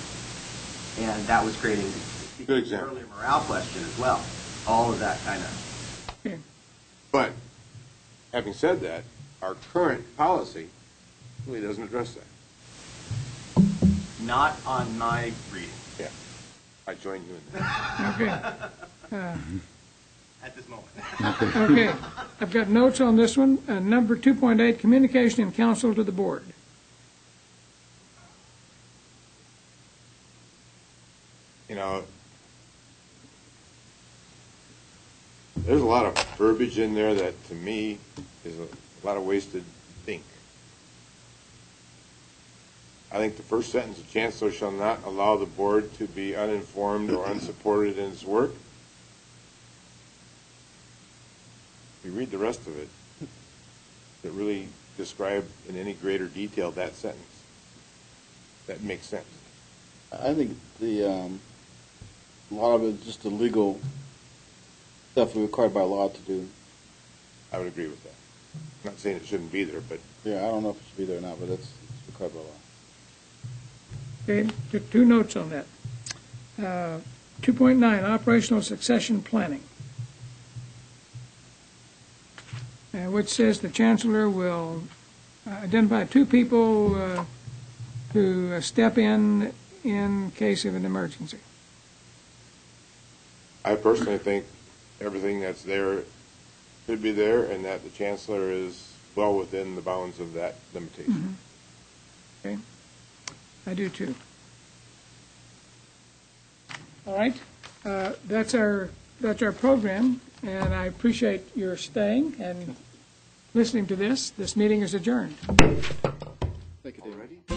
And that was creating the earlier morale question as well. All of that kind of. But having said that, our current policy really doesn't address that. Not on my reading. Yeah. I join you in that. Okay. At this moment. Okay. I've got notes on this one. Number 2.8, communication and counsel to the board. There's a lot of verbiage in there that, to me, is a lot of wasted ink. I think the first sentence, the Chancellor shall not allow the board to be uninformed or unsupported in its work. If you read the rest of it, it really describe in any greater detail that sentence. that makes sense. I think a lot of it is just the legal stuff required by law to do. I would agree with that. I'm not saying it shouldn't be there, but Yeah, I don't know if it should be there or not, but it's required by law. Okay, two notes on that. 2.9, operational succession planning, which says the Chancellor will identify 2 people to step in case of an emergency. I personally think everything that's there should be there, and that the Chancellor is well within the bounds of that limitation. Okay, I do too. All right, that's our program, and I appreciate your staying and listening to this. This meeting is adjourned. Thank you, David.